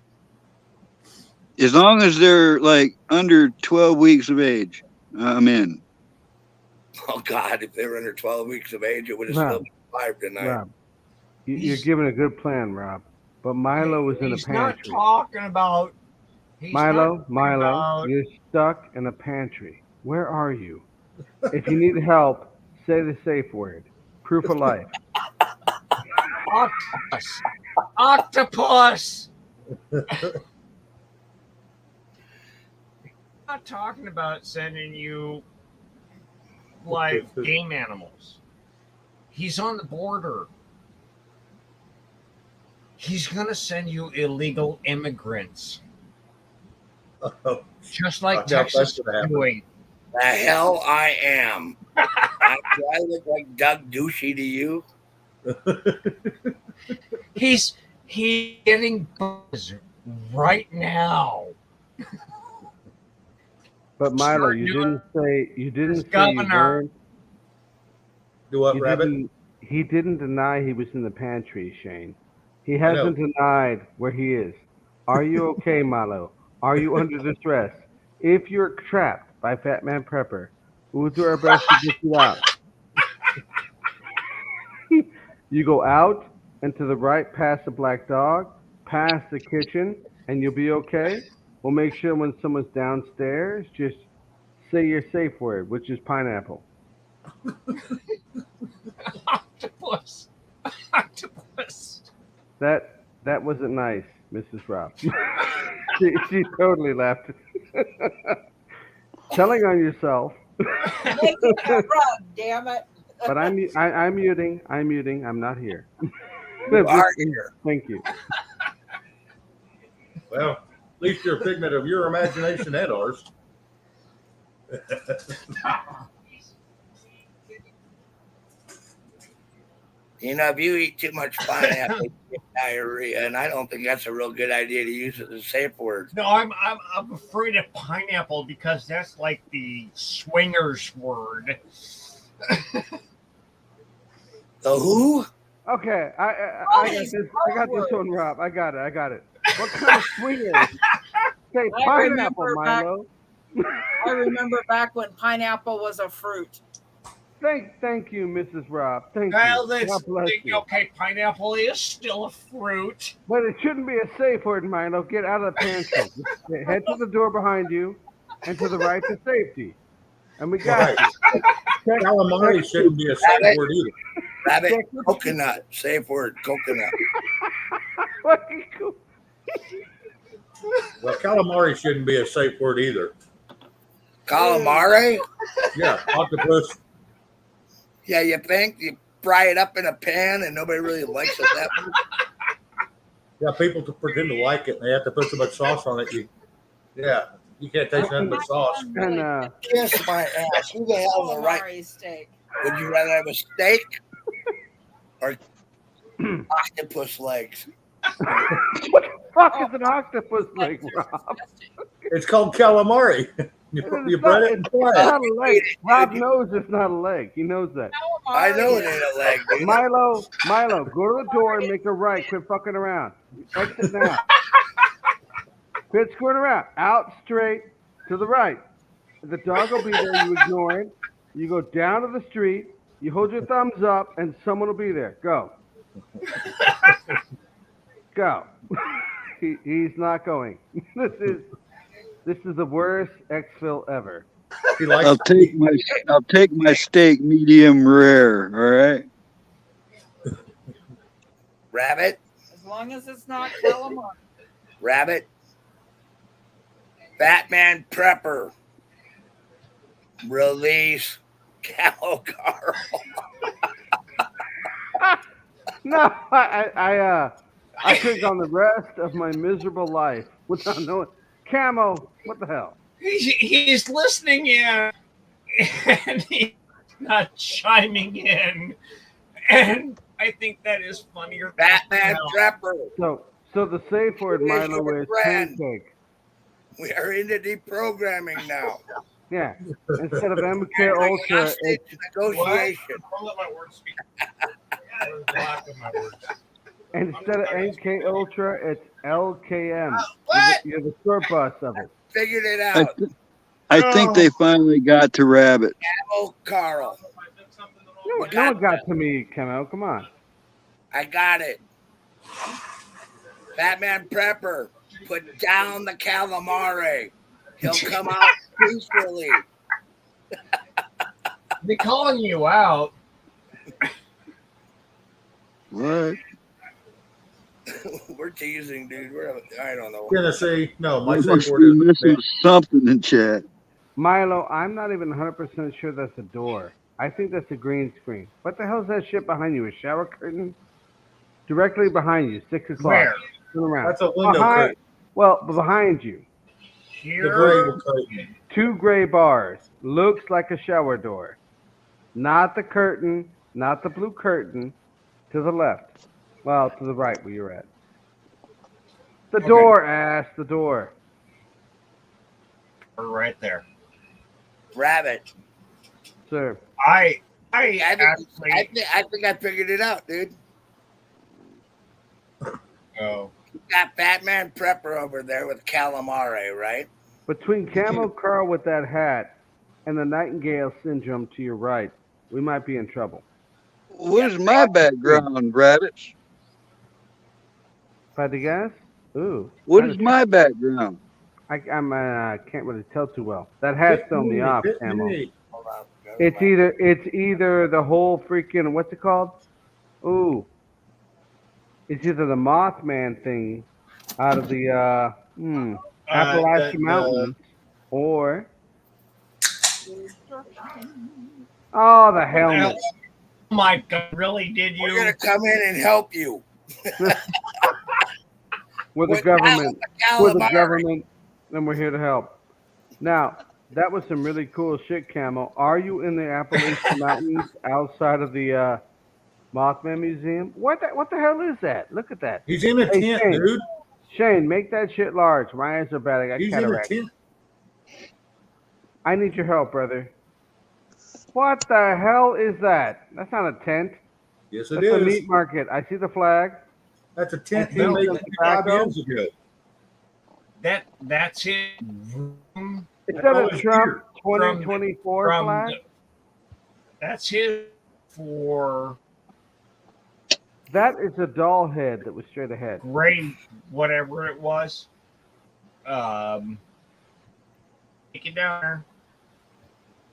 S10: As long as they're like under 12 weeks of age, I'm in.
S6: Oh God, if they were under 12 weeks of age, it would have
S13: Rob,
S6: still been alive tonight.
S13: Rob, you're giving a good plan, Rob. But Milo was in a
S11: He's not
S13: pantry.
S11: talking about.
S13: Milo, you're stuck in a pantry. Where are you? If you need help, say the safe word. Proof of life.
S11: Octopus. Octopus. I'm not talking about sending you live game animals. He's on the border. He's going to send you illegal immigrants. Just like Texas is doing.
S6: The hell I am. Do I look like Doug Douchey to you?
S11: He's getting buzz right now.
S13: But Milo, you didn't say you weren't.
S1: Do what,
S13: You
S1: Rabbit?
S13: He didn't deny he was in the pantry, Shane. He hasn't denied where he is. Are you okay, Milo? Are you under distress? If you're trapped by Fat Man Prepper, we'll do our best to get you out. You go out and to the right past the black dog, past the kitchen, and you'll be okay. We'll make sure when someone's downstairs, just say your safe word, which is pineapple.
S11: Octopus. Octopus.
S13: That wasn't nice, Mrs. Rob. she totally laughed. Telling on yourself.
S7: Make it a rug, damn it.
S13: But I'm muting. I'm muting. I'm not here.
S6: You are here.
S13: Thank you.
S1: Well, at least you're a figment of your imagination and ours.
S6: You know, if you eat too much pineapple, you get diarrhea, and I don't think that's a real good idea to use it as a safe word.
S11: No, I'm afraid of pineapple because that's like the swingers word.
S6: The who?
S13: Okay, I got this one, Rob. I got it. What kind of swingers? Say
S7: I
S13: pineapple,
S7: remember back-
S13: Milo.
S7: I remember back when pineapple was a fruit.
S13: Thank you, Mrs. Rob. Thank
S11: Well,
S13: you.
S11: that's
S13: God bless you.
S11: okay. Pineapple is still a fruit.
S13: But it shouldn't be a safe word, Milo. Get out of the pantry. Just head to the door behind you, and to the right to safety. And we got
S1: Right. Calamari shouldn't be a safe word either.
S6: Rabbit, coconut. Safe word, coconut.
S1: Well, calamari shouldn't be a safe word either.
S6: Calamari?
S1: Yeah, octopus.
S6: Yeah, you think? You fry it up in a pan and nobody really likes it that much?
S1: Yeah, people to pretend to like it and they have to put so much sauce on it. You can't taste nothing but sauce.
S13: And
S6: Kiss my ass. Who the hell is the right?
S7: Calamari steak.
S6: Would you rather have a steak or octopus legs?
S13: what the fuck is an octopus leg, Rob?
S1: It's called calamari. You bread it and
S13: It's
S1: fry
S13: not
S1: it.
S13: a leg. Rob knows it's not a leg. He knows that.
S6: I know it ain't a leg, dude.
S13: Milo, go to the door and make a right. Quit fucking around. Exit now. Quit screwing around. Out straight to the right. The dog will be there. You ignore it. You go down to the street. You hold your thumbs up, and someone will be there. Go. Go. He's not going. This is the worst exfil ever.
S10: I'll take my steak medium rare. All right.
S6: Rabbit,
S7: As long as it's not calamari.
S6: rabbit. Batman Prepper. Release Cal Carl.
S13: No, I think on the rest of my miserable life without knowing. Camo, what the hell?
S11: He's listening in, and he's not chiming in, and I think that is funnier.
S6: Batman Prepper.
S13: So the safe word,
S6: Here's
S13: Milo,
S6: your
S13: is
S6: friend.
S13: pancake.
S6: We are into deprogramming now.
S13: Yeah. Instead of MK Ultra,
S6: Hostage
S13: it's
S6: negotiation.
S11: Don't let my words speak. Lack of my words.
S13: instead of MK Ultra, it's LKM.
S6: What?
S13: You're the short bus of it.
S6: Figured it
S10: I,
S6: out.
S10: th- I think they finally got to rabbit.
S6: Cal Carl.
S13: No one got to me, Camo. Come on.
S6: I got it. Batman Prepper. Put down the calamari. He'll come out peacefully.
S11: They're calling you out.
S10: What?
S6: We're teasing, dude. I don't know.
S1: Tennessee. No, my
S10: We
S1: safe
S10: must
S1: word
S10: be
S1: is
S10: missing something in chat.
S13: Milo, I'm not even 100% sure that's a door. I think that's a green screen. What the hell is that shit behind you? A shower curtain? Directly behind you, 6 o'clock.
S11: Where?
S13: Turn around.
S1: That's a window curtain.
S13: Well, behind you.
S1: The
S11: Here.
S1: gray curtain.
S13: 2 gray bars. Looks like a shower door. Not the curtain, not the blue curtain. To the left. Well, to the right where you're at. The door, ass, the door.
S11: We're right there.
S6: Rabbit.
S13: Sir.
S11: I
S6: I
S11: actually.
S6: think I figured it out, dude.
S11: Oh.
S6: You got Batman Prepper over there with calamari, right?
S13: Between Camel Carl with that hat and the Nightingale syndrome to your right, we might be in trouble.
S10: What is my background, rabbits?
S13: If I had to guess? Ooh.
S10: What is my background?
S13: I can't really tell too well. That hat's throwing me off,
S1: Hit
S13: Camo.
S1: me.
S6: Hold on.
S13: It's either the whole freaking what's it called? Ooh, it's either the Mothman thing out of the Appalachian Mountains, or the helmet.
S11: Oh my God! Really? Did you?
S6: We're gonna come in and help you.
S13: We're the government. We're the government, and we're here to help. Now, that was some really cool shit, Camo. Are you in the Appalachian Mountains outside of the Mothman Museum? What the hell is that? Look at that.
S1: He's in a tent,
S13: Shane,
S1: dude.
S13: Shane, make that shit large. My eyes are bad. I got
S1: He's in a
S13: cataract.
S1: tent.
S13: I need your help, brother. What the hell is that? That's not a tent.
S1: Yes, it
S13: That's a
S1: is.
S13: meat market. I see the flag.
S1: That's a tent he
S13: No,
S1: made
S13: some
S1: 25
S13: tobacco.
S1: years ago.
S11: That's it.
S13: Is that a
S1: his
S13: Trump
S1: gear.
S13: 2024 flag?
S11: That's his for
S13: That is a doll head that was straight ahead.
S11: grade whatever it was. Take it down there.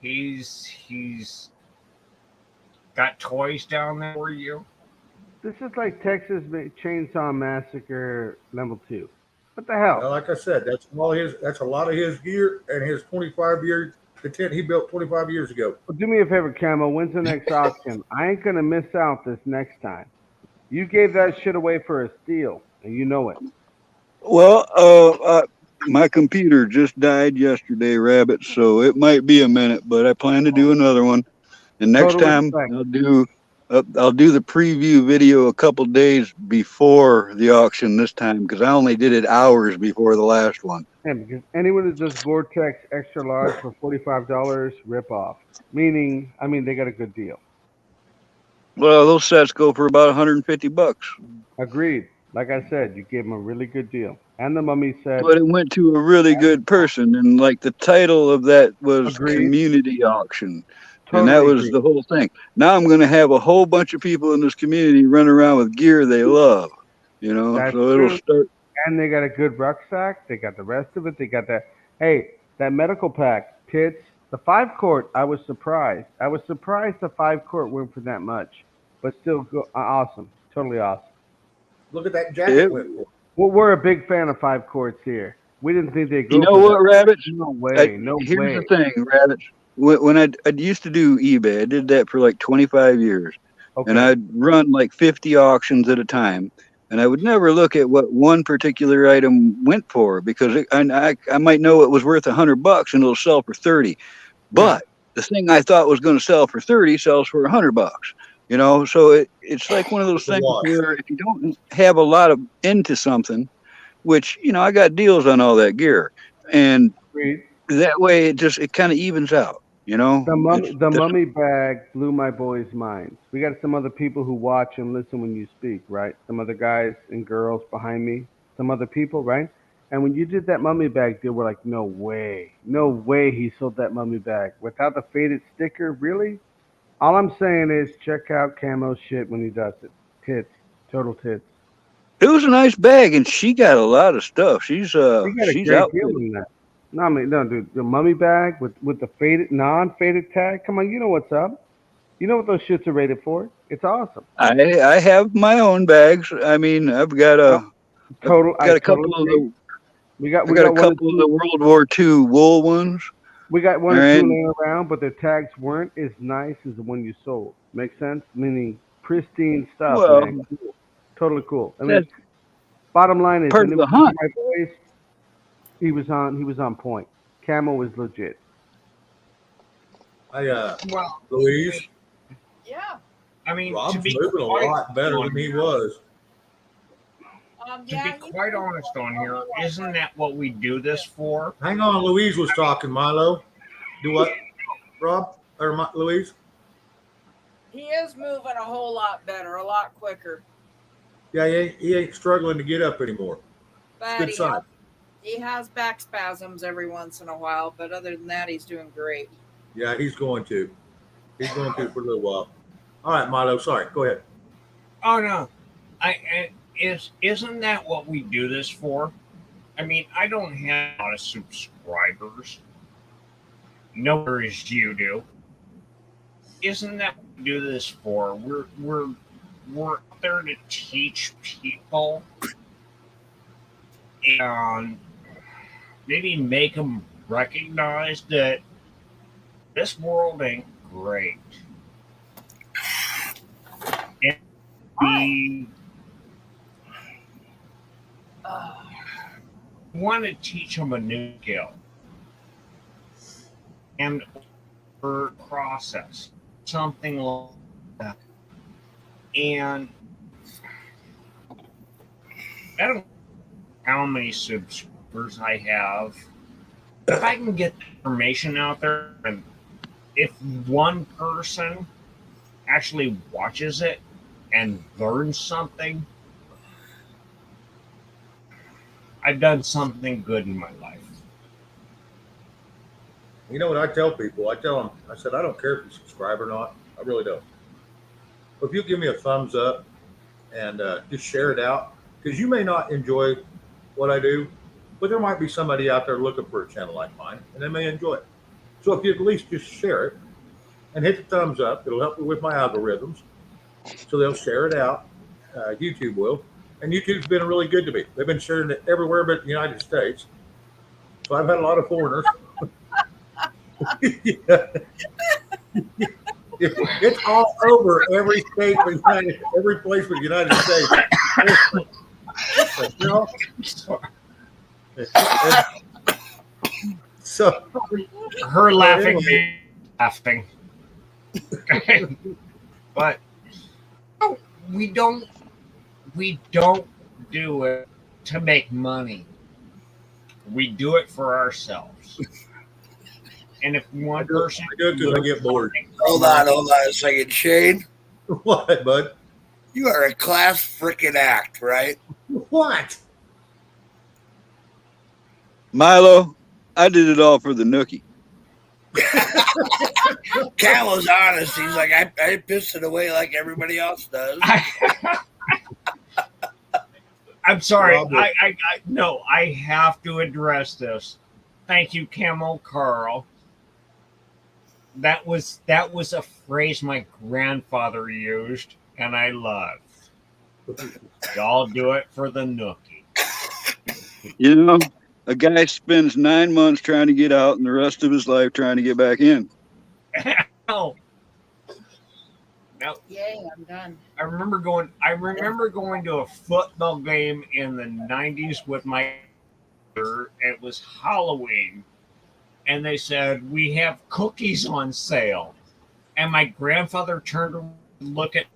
S11: He's got toys down there for you.
S13: This is like Texas Chainsaw Massacre level 2. What the hell?
S1: Well, like I said, that's all his. That's a lot of his gear and his 25-year tent he built 25 years ago.
S13: Well, do me a favor, Camo. When's the next auction? I ain't gonna miss out this next time. You gave that shit away for a steal, and you know it.
S10: Well, my computer just died yesterday, Rabbit, so it might be a minute, but I plan to do another one. And next
S13: Total
S10: time
S13: respect.
S10: I'll do the preview video a couple days before the auction this time, because I only did it hours before the last one.
S13: Yeah, because anyone that does Vortex extra large for $45, rip off. Meaning, I mean, they got a good deal.
S10: Well, those sets go for about $150.
S13: Agreed. Like I said, you gave them a really good deal. And the mummy said,
S10: But it went to a really good person, and like the title of that was
S13: Agreed.
S10: Community Auction.
S13: Totally
S10: And that was
S13: agree.
S10: the whole thing. Now I'm going to have a whole bunch of people in this community running around with gear they love,
S13: That's
S10: so it'll
S13: true.
S10: start.
S13: And they got a good rucksack. They got the rest of it. They got that. Hey, that medical pack, tits. The 5-quart, I was surprised. I was surprised the 5-quart went for that much. But still awesome. Totally awesome.
S1: Look at that jacket.
S13: Well, we're a big fan of 5-quarts here. We didn't think they'd go
S10: You know
S13: for
S10: what,
S13: that.
S10: Rabbits?
S13: No way. No
S10: Here's
S13: way.
S10: the thing, Rabbits. When I used to do eBay, I did that for like 25 years.
S13: Okay.
S10: And I'd run like 50 auctions at a time. And I would never look at what one particular item went for, because I might know it was worth $100 and it'll sell for 30. But the thing I thought was going to sell for 30 sells for $100. So it's like one of those things where if you don't have a lot of into something, which I got deals on all that gear, and that way it kind of evens out.
S13: The mummy bag blew my boys' minds. We got some other people who watch and listen when you speak, right? Some other guys and girls behind me, some other people, right? And when you did that mummy bag deal, we're like, no way he sold that mummy bag without the faded sticker. Really? All I'm saying is check out Camo's shit when he does it. Tits, total tits.
S10: It was a nice bag, and she got a lot of stuff. She's
S13: She got a
S10: she's
S13: great
S10: out
S13: deal
S10: there.
S13: in that. No, I mean, no, dude, the mummy bag with the faded, non-faded tag. Come on, you know what's up. You know what those shits are rated for. It's awesome.
S10: I have my own bags. I mean, I've got a couple of the.
S13: We got
S10: a couple of the World War II wool ones.
S13: We got one or
S10: All
S13: two
S10: right.
S13: laying around, but their tags weren't as nice as the one you sold. Make sense? Meaning pristine stuff,
S10: Well,
S13: man. Cool. Totally cool. I mean,
S10: that's
S13: bottom line is,
S10: part
S13: and
S10: of
S13: it
S10: the
S13: was
S10: hunt.
S13: my voice. He was on point. Camo was legit.
S1: Louise.
S7: Yeah.
S11: I mean,
S1: Rob's
S11: to be
S1: moving a
S11: quite
S1: lot better than he was.
S11: To be quite honest on here, isn't that what we do this for?
S1: Hang on, Louise was talking. Milo, do what, Rob or Louise?
S7: He is moving a whole lot better, a lot quicker.
S1: Yeah, he ain't struggling to get up anymore.
S7: But
S1: Good sign.
S7: he has back spasms every once in a while, but other than that, he's doing great.
S1: Yeah, he's going to. He's going to for a little while. All right, Milo. Sorry. Go ahead.
S11: Oh no, isn't that what we do this for? I mean, I don't have a lot of subscribers. Nowhere as you do. Isn't that what we do this for? We're out there to teach people and maybe make them recognize that this world ain't great. And we want to teach them a new skill and or process something like that. And I don't know how many subscribers I have. If I can get the information out there, and if one person actually watches it and learns something, I've done something good in my life.
S1: You know what I tell people? I tell them, I said, I don't care if you subscribe or not. I really don't. But if you give me a thumbs up and just share it out, because you may not enjoy what I do, but there might be somebody out there looking for a channel like mine, and they may enjoy it. So if you at least just share it and hit the thumbs up, it'll help me with my algorithms. So they'll share it out. YouTube will. And YouTube's been really good to me. They've been sharing it everywhere but the United States. So I've had a lot of foreigners. It's all over every state, every place with the United States. You know? So
S11: her laughing, laughing. But we don't do it to make money. We do it for ourselves. And if one person,
S1: I do it because I get bored.
S6: Hold on a second, Shane.
S1: What, bud?
S6: You are a class freaking act, right?
S1: What?
S10: Milo, I did it all for the nookie.
S6: Cal was honest. He's like, I pissed it away like everybody else does.
S11: I'm sorry. No, I have to address this. Thank you, Camel Carl. That was a phrase my grandfather used, and I loved. Y'all do it for the nookie.
S10: You know, a guy spends 9 months trying to get out and the rest of his life trying to get back in.
S11: No.
S7: Yay, I'm done.
S11: I remember going to a football game in the 90s with my brother. It was Halloween. And they said, we have cookies on sale. And my grandfather turned to look at,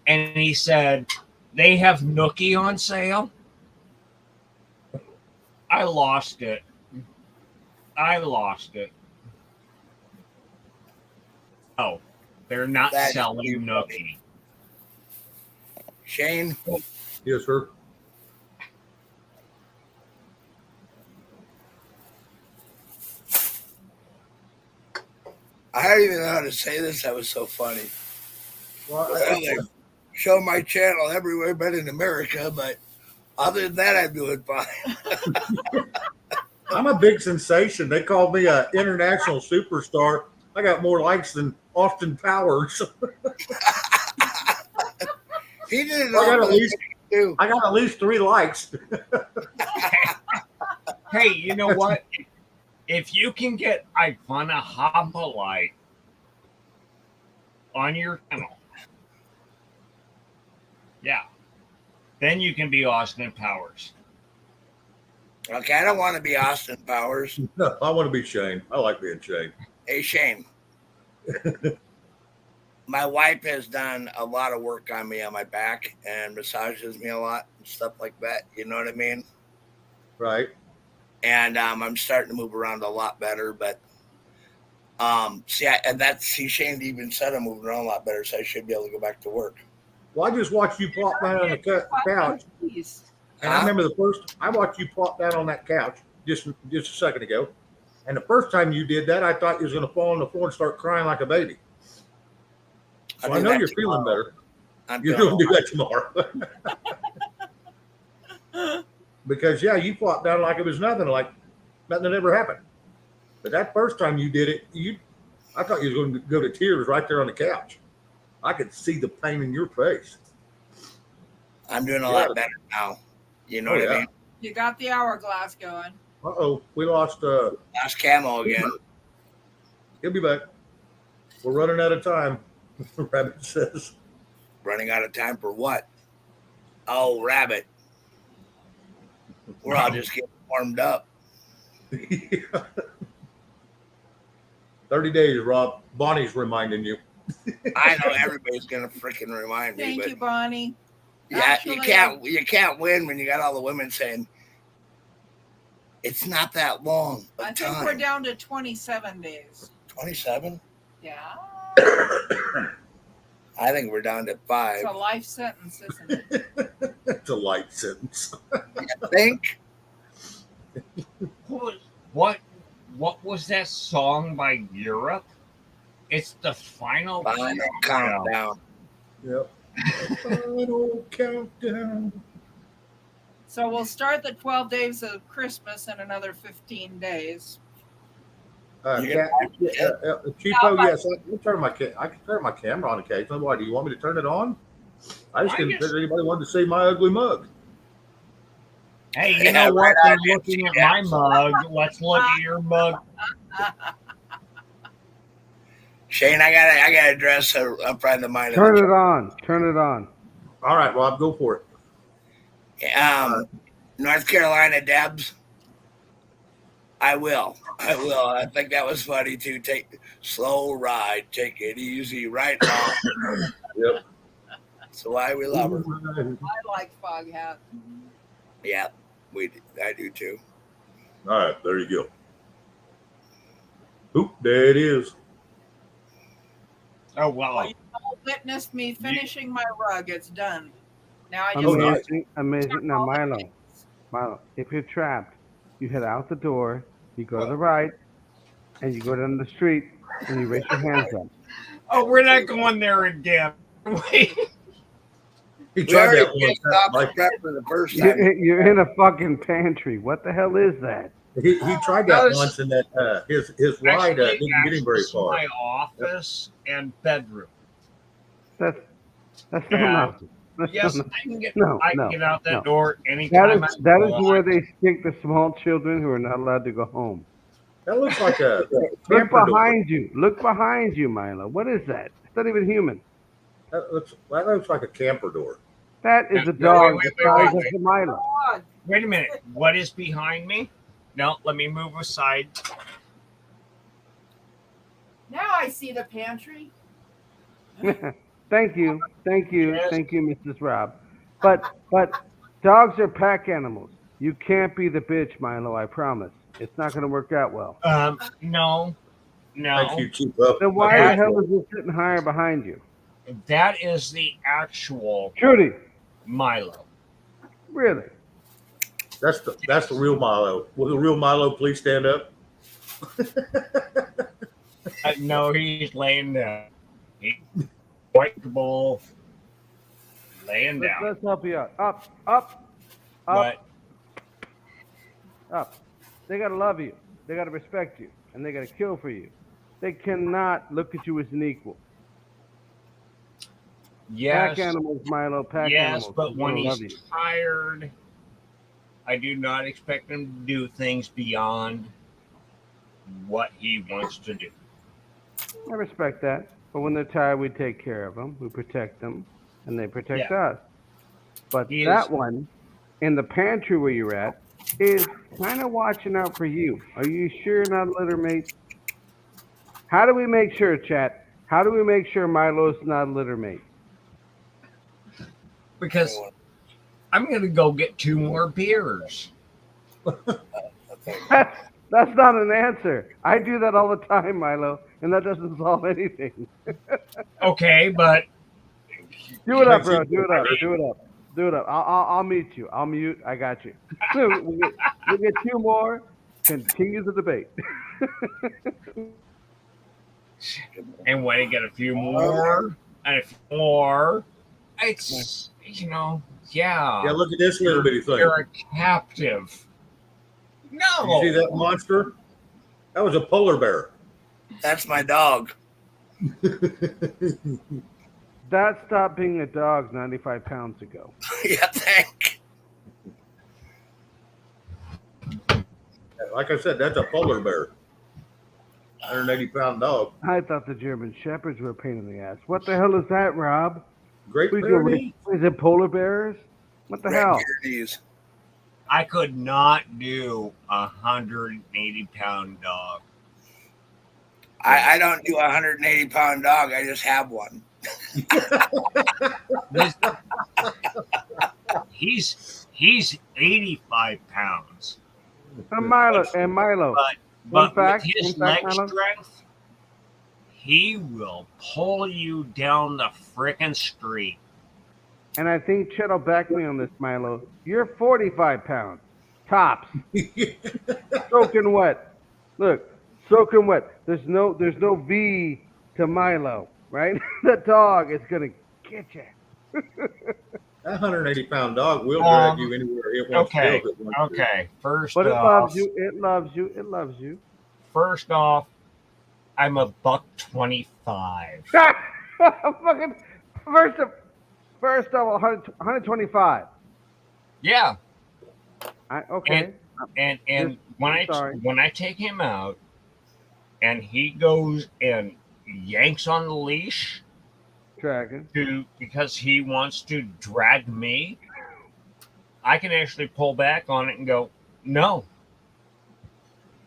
S11: and he said, they have nookie on sale? I lost it. Oh, they're not selling nookie.
S6: Shane?
S1: Yes, sir.
S6: I don't even know how to say this. That was so funny.
S1: Well,
S6: They show my channel everywhere but in America, but other than that, I'm doing fine.
S1: I'm a big sensation. They call me an international superstar. I got more likes than Austin Powers.
S6: He did it
S1: all. I got at least 3 likes.
S11: Hey, you know what? If you can get Ivana Hobbolite on your channel, yeah, then you can be Austin Powers.
S6: Okay, I don't want to be Austin Powers.
S1: No, I want to be Shane. I like being Shane.
S6: Hey, Shane. My wife has done a lot of work on me on my back and massages me a lot and stuff like that. You know what I mean?
S1: Right.
S6: And I'm starting to move around a lot better. But Shane even said I'm moving around a lot better, so I should be able to go back to work.
S1: Well, I just watched you plop down on the couch. And I remember I watched you plop down on that couch just a second ago. And the first time you did that, I thought you was going to fall on the floor and start crying like a baby. So I know you're
S6: tomorrow.
S1: feeling better.
S6: I'm
S1: You're
S6: feeling
S1: going to do that tomorrow. because yeah, you flopped down like it was nothing, like nothing had ever happened. But that first time you did it, I thought you was going to go to tears right there on the couch. I could see the pain in your face.
S6: I'm doing a lot better now. You know what I mean?
S7: You got the hourglass going.
S1: We lost
S6: Lost Camo again.
S1: He'll be back. We're running out of time. Rabbit says.
S6: Running out of time for what? Oh, Rabbit. We're all just getting warmed up.
S1: 30 days, Rob. Bonnie's reminding you.
S6: I know everybody's gonna freaking remind me.
S7: Thank you, Bonnie.
S6: Yeah,
S7: Actually,
S6: you can't win when you got all the women saying it's not that long.
S7: I think we're down to 27 days.
S6: 27?
S7: Yeah.
S6: I think we're down to 5.
S7: It's a life sentence, isn't it?
S1: It's a life sentence.
S6: You think?
S11: What was that song by Europe? It's the final
S6: countdown.
S1: Yep. Final countdown.
S7: So we'll start the 12 days of Christmas in another 15 days.
S1: Chico, yes, I can turn my camera on occasionally. Why do you want me to turn it on? I just didn't figure anybody wanted to see my ugly mug.
S11: Hey, you know what? They're looking at my mug. Let's look at your mug.
S6: Shane, I gotta address a friend of mine.
S13: Turn it on. Turn it on.
S1: All right, Rob, go for it.
S6: North Carolina Debs. I will. I think that was funny too. Take slow ride, take it easy, right now.
S1: Yep.
S6: That's why we love her.
S7: I like Foghat.
S6: Yeah, I do too.
S1: All right, there you go. Oop, there it is.
S11: Oh wow!
S7: Well, you all witnessed me finishing my rug. It's done. Now I just
S13: amazing. Now, Milo, if you're trapped, you head out the door, you go to the right, and you go down the street, and you raise your hands up.
S11: Oh, we're not going there again. Wait.
S1: He tried that
S6: for the first time.
S13: You're in a fucking pantry. What the hell is that?
S1: He tried that once, and that his ride didn't get him very far.
S11: My office and bedroom.
S13: That's not nothing.
S11: Yes, I can get out that door anytime.
S13: That is where they stick the small children who are not allowed to go home.
S1: That looks like a
S13: look behind you. Look behind you, Milo. What is that? It's not even human.
S1: That looks like a camper door.
S13: That is a dog the size of the Milo.
S11: Wait a minute. What is behind me? No, let me move aside.
S7: Now I see the pantry.
S13: Thank you, Mrs. Rob. But dogs are pack animals. You can't be the bitch, Milo. I promise. It's not going to work out well.
S11: No.
S1: Thank you, Chico.
S13: Then why the hell is it sitting higher behind you?
S11: That is the actual
S13: Trudy
S11: Milo.
S13: Really?
S1: That's the real Milo. Will the real Milo please stand up?
S11: No, he's laying down. He's quite the bowl. Laying down.
S13: Let's help you out. Up. They gotta love you. They gotta respect you, and they gotta kill for you. They cannot look at you as an equal.
S11: Yes.
S13: Pack animals, Milo. Pack animals.
S11: Yes, but when he's tired, I do not expect him to do things beyond what he wants to do.
S13: I respect that. But when they're tired, we take care of them. We protect them, and they protect us. But that one, in the pantry where you're at, is kind of watching out for you. Are you sure you're not a litter mate? How do we make sure, chat? How do we make sure Milo's not a litter mate?
S11: Because I'm going to go get 2 more beers.
S13: That's not an answer. I do that all the time, Milo, and that doesn't solve anything.
S11: Okay, but
S13: do it up, bro. Do it up. I'll meet you. I'll mute. I got you. We'll get 2 more. Continue the debate.
S11: And when I get a few more, and a few more, it's, Yeah.
S1: Yeah, look at this little bitty thing.
S11: You're a captive. No.
S1: You see that monster? That was a polar bear.
S6: That's my dog.
S13: That stopped being a dog 95 pounds ago.
S6: Yeah, thank.
S1: Like I said, that's a polar bear. 180-pound dog.
S13: I thought the German Shepherds were a pain in the ass. What the hell is that, Rob?
S1: Great
S13: Is
S1: Pyrenees.
S13: it polar bears? What the hell?
S6: Pyrenees.
S11: I could not do 180-pound dog.
S6: I don't do a 180-pound dog. I just have one.
S11: He's 85 pounds.
S13: And Milo,
S11: But
S13: fact,
S11: with his leg strength, he will pull you down the frickin' street.
S13: and I think Chet will back me on this, Milo. You're 45 pounds. Tops. Soaking wet. Look, soaking wet. There's no V to Milo, right? That dog is gonna get you.
S1: That 180-pound dog will drag you anywhere it wants to go.
S11: Okay. First
S13: But it
S11: off,
S13: loves you. It loves you. It loves you.
S11: First off, I'm a $125.
S13: Fucking first of 125.
S11: Yeah.
S13: Okay.
S11: And when I take him out, and he goes and yanks on the leash,
S13: Dragon.
S11: because he wants to drag me, I can actually pull back on it and go, no.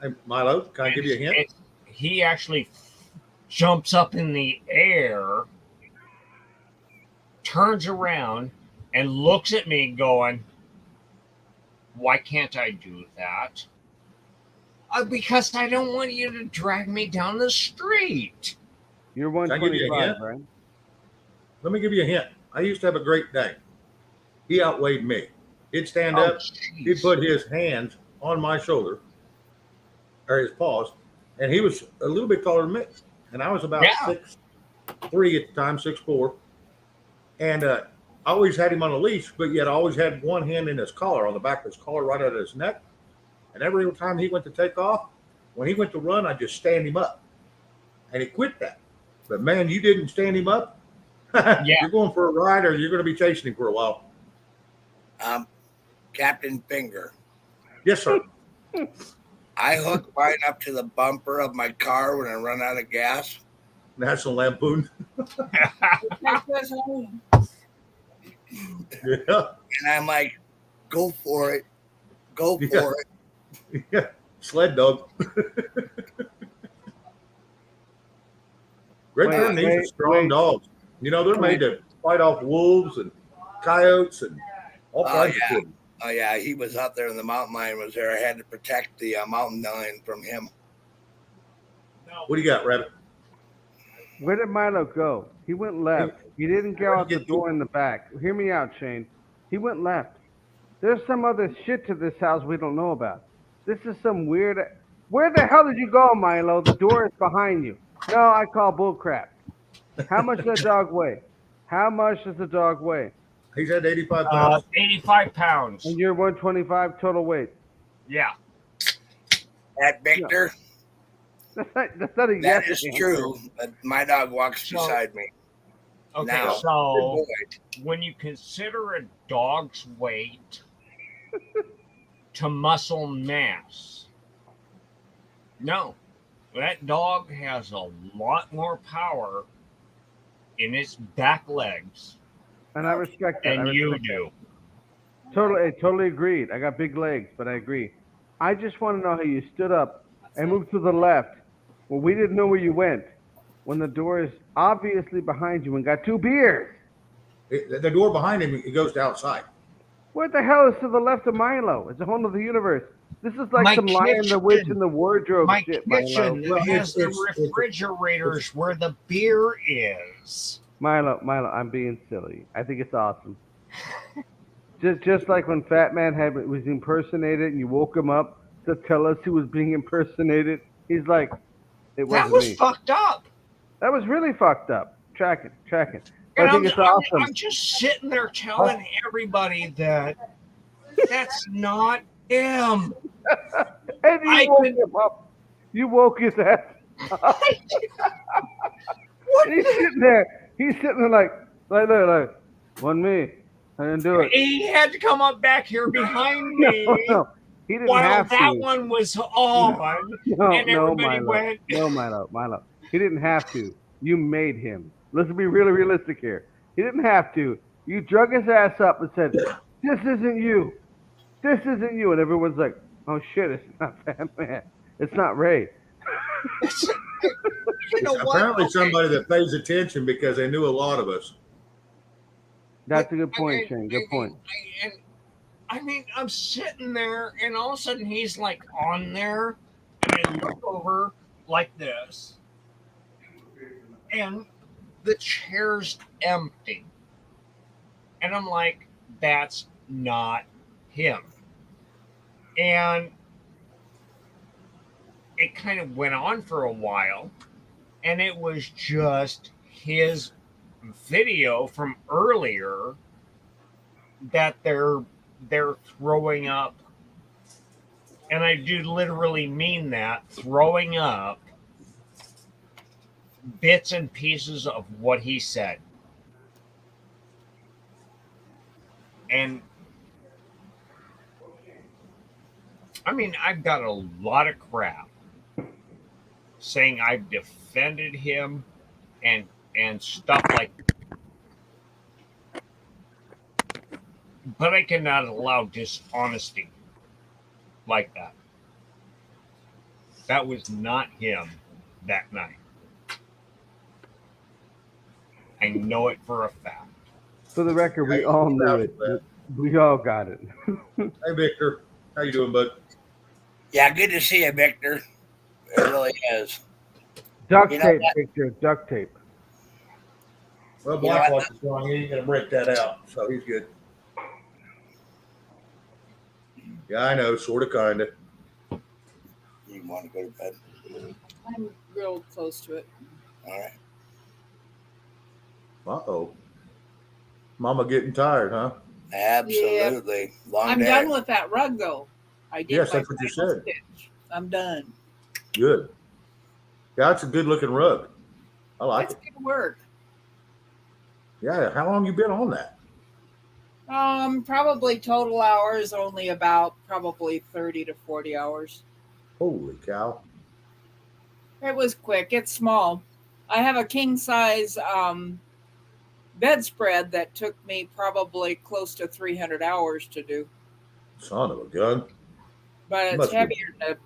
S1: Hey, Milo, can I give you a hint?
S11: He actually jumps up in the air, turns around, and looks at me going, why can't I do that? Because I don't want you to drag me down the street.
S13: You're
S1: Can I give you a
S13: 125,
S1: hint?
S13: right?
S1: Let me give you a hint. I used to have a Great Dane. He outweighed me. He'd stand up. He'd put his hands on my shoulder, or his paws, and he was a little bit taller than me. And I was about 6'3" at the time, 6'4". And I always had him on a leash, but yet I always had one hand in his collar, on the back of his collar, right out of his neck. And every time he went to take off, when he went to run, I just stand him up. And he quit that. But man, you didn't stand him up. You're going for a ride, or you're going to be chasing him for a while.
S6: Captain Finger.
S1: Yes, sir.
S6: I hook mine up to the bumper of my car when I run out of gas.
S1: National Lampoon. Yeah.
S6: And I'm like, go for it. Go for it.
S1: Yeah. Sled dog. Great Pyrenees are strong dogs. You know, they're made to fight off wolves and coyotes and all kinds of things.
S6: Oh, yeah. He was out there and the mountain lion was there. I had to protect the mountain lion from him.
S1: What do you got, Rabbit?
S13: Where did Milo go? He went left. He didn't go out the door in the back. Hear me out, Shane. He went left. There's some other shit to this house we don't know about. This is some weird... Where the hell did you go, Milo? The door is behind you. No, I call bullcrap. How much does the dog weigh? How much does the dog weigh?
S1: He's at 85 pounds.
S11: 85 pounds.
S13: And you're 125 total weight.
S11: Yeah.
S6: At Victor?
S13: That's not a yes.
S6: That is true, but my dog walks beside me.
S11: Okay,
S6: Now,
S11: so when you consider a dog's weight to muscle mass, no, that dog has a lot more power in its back legs
S13: And I respect that.
S11: than you do.
S13: Totally agreed. I got big legs, but I agree. I just want to know how you stood up and moved to the left. Well, we didn't know where you went when the door is obviously behind you and got 2 beers.
S1: The door behind him, it goes to outside.
S13: What the hell is to the left of Milo? It's a whole other universe. This is like
S11: My
S13: some Lion the Witch in the Wardrobe
S11: My
S13: shit,
S11: kitchen
S13: Milo.
S11: has the refrigerators where the beer is.
S13: Milo, I'm being silly. I think it's awesome. just like when Fat Man was impersonated and you woke him up to tell us he was being impersonated. He's like, it wasn't
S11: That was
S13: me.
S11: fucked up.
S13: That was really fucked up. Tracking.
S11: And
S13: I think it's awesome.
S11: I'm just sitting there telling everybody that that's not him.
S13: And you woke him up. You woke his ass up. And he's sitting there. He's sitting there like, wasn't me. I didn't do it.
S11: He had to come up back here behind me.
S13: No, he didn't
S11: while
S13: have
S11: that
S13: to.
S11: one was on. And everybody went.
S13: No, Milo. He didn't have to. You made him. Let's be really realistic here. He didn't have to. You drug his ass up and said, "This isn't you. This isn't you." And everyone's like, "Oh shit, it's not Batman. It's not Ray."
S11: You know what?
S1: Apparently somebody that pays attention because they knew a lot of us.
S13: That's a good point, Shane. Good point.
S11: I mean, I'm sitting there, and all of a sudden he's like on there, and I look over like this, and the chair's empty. And I'm like, that's not him. And it kind of went on for a while, and it was just his video from earlier that they're throwing up, and I do literally mean that, throwing up bits and pieces of what he said. And I mean, I've got a lot of crap saying I've defended him and stuff like that. But I cannot allow dishonesty like that. That was not him that night. I know it for a fact.
S13: For the record, we all knew it. We all got it.
S1: Hey, Victor. How you doing, bud?
S6: Yeah, good to see you, Victor. It really is.
S13: Duct tape, Victor. Duct tape.
S1: Well, Blackwatch is going. He's going to break that out, so he's good. Yeah, I know, sort of, kind of.
S6: You want to go to bed?
S7: I'm real close to it.
S6: All right.
S1: Uh-oh. Mama getting tired, huh?
S6: Absolutely. Long
S7: I'm
S6: day.
S7: done with that rug, though. I did.
S1: Yes,
S7: my
S1: that's what you
S7: final
S1: said.
S7: stitch. I'm done.
S1: Good. Yeah, it's a good-looking rug. I like
S7: That's
S1: it.
S7: good work.
S1: Yeah, how long you been on that?
S7: Probably total hours only about probably 30 to 40 hours.
S1: Holy cow.
S7: It was quick. It's small. I have a king size bedspread that took me probably close to 300 hours to do.
S1: Son of a gun.
S7: But it's
S1: Must be.
S7: heavier than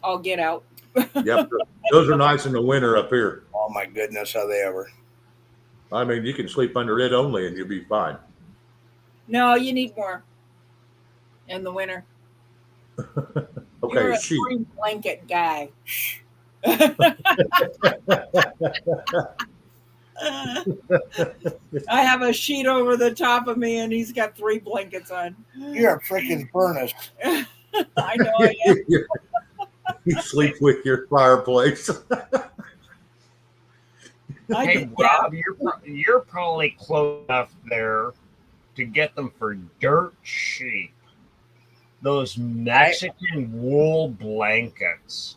S7: I'll get out.
S1: Yep, those are nice in the winter up here.
S6: Oh my goodness, are they ever?
S1: I mean, you can sleep under it only and you'll be fine.
S7: No, you need more in the winter.
S1: Okay,
S7: You're a
S1: sheet.
S7: 3 blanket guy. I have a sheet over the top of me, and he's got 3 blankets on.
S6: You're a freaking furnace.
S7: I know I am.
S1: You sleep with your fireplace.
S11: Hey, Rob, you're probably close enough there to get them for dirt cheap. Those Mexican wool blankets.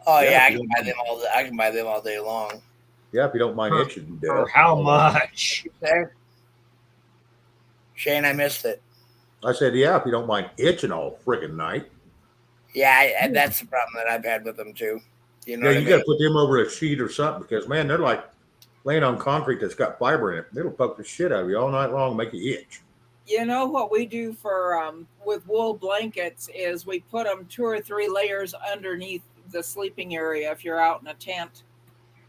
S6: Oh yeah, I can buy them all. I can buy them all day long.
S1: Yeah, if you don't mind itching.
S11: For how much?
S6: Shane, I missed it.
S1: I said, yeah, if you don't mind itching all freaking night.
S6: Yeah, that's the problem that I've had with them too. You know,
S1: Yeah, you got to put them over a sheet or something because, man, they're like laying on concrete that's got fiber in it. It'll poke the shit out of you all night long and make you itch.
S7: You know what we do for with wool blankets is we put them 2 or 3 layers underneath the sleeping area if you're out in a tent.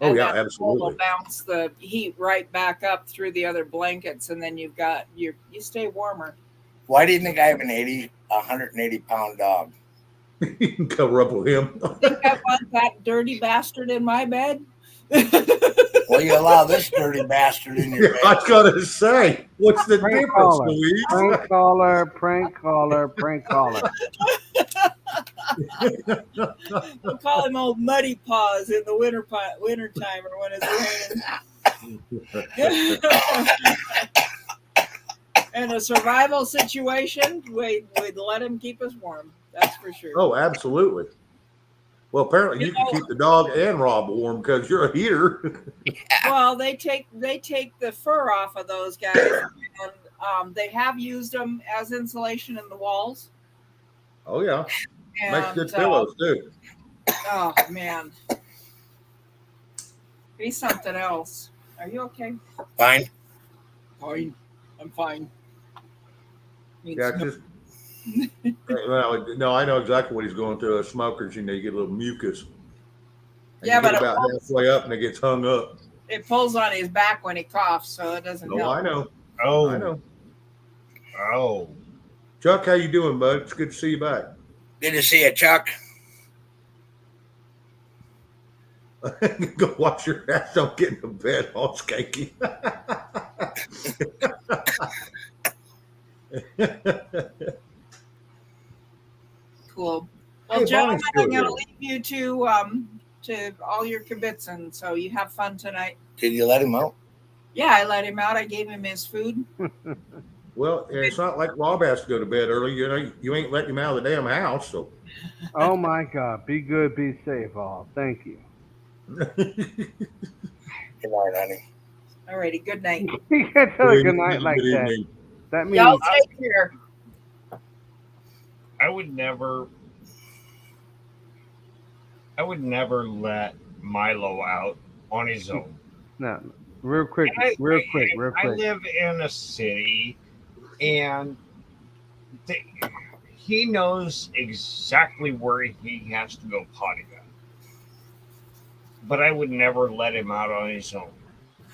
S1: Oh,
S7: And
S1: yeah,
S7: that wool will
S1: absolutely.
S7: bounce the heat right back up through the other blankets, and then you stay warmer.
S6: Why do you think I have an 180-pound dog?
S1: You can cover up with him.
S7: Think I want that dirty bastard in my bed?
S6: Well, you allow this dirty bastard in your bed.
S1: I was going to say, what's the
S13: Prank
S1: difference,
S13: caller.
S1: Louise?
S13: Prank caller, prank caller, prank caller.
S7: We'll call him old Muddy Paws in the wintertime or when it's raining. In a survival situation, we'd let him keep us warm. That's for sure.
S1: Oh, absolutely. Well, apparently you can keep the dog and Rob warm because you're a heater.
S7: Well, they take the fur off of those guys, and they have used them as insulation in the walls.
S1: Oh yeah, makes
S7: And,
S1: good pillows too.
S7: Oh man, he's something else. Are you okay?
S6: Fine.
S7: Fine. I'm fine.
S1: Yeah, it's just. Well, no, I know exactly what he's going through. As smokers, you get a little mucus. And
S7: Yeah,
S1: you get
S7: but
S1: about halfway up and it gets hung up.
S7: it pulls on his back when he coughs, so it doesn't
S1: Oh,
S7: help.
S1: I know.
S11: Oh,
S1: I know.
S11: Oh,
S1: Chuck, how you doing, bud? It's good to see you back.
S6: Good to see you, Chuck.
S1: Go wash your ass. Don't get in the bed all skanky.
S7: Cool. Well,
S1: Hey,
S7: gentlemen,
S1: Bonnie's
S7: I'm
S1: still
S7: going to
S1: here.
S7: leave you to all your kibitzing, so you have fun tonight.
S6: Did you let him out?
S7: Yeah, I let him out. I gave him his food.
S1: Well, it's not like Rob has to go to bed early. You ain't letting him out of the damn house. So.
S13: Oh my God! Be good, be safe, all. Thank you.
S6: Good night, honey.
S7: Alrighty, good night.
S13: You can't tell a good night like
S1: Good
S13: that.
S1: evening.
S13: That means
S7: Y'all take care.
S11: I would never let Milo out on his own.
S13: no. Real quick,
S11: I live in a city, and he knows exactly where he has to go potty at. But I would never let him out on his own.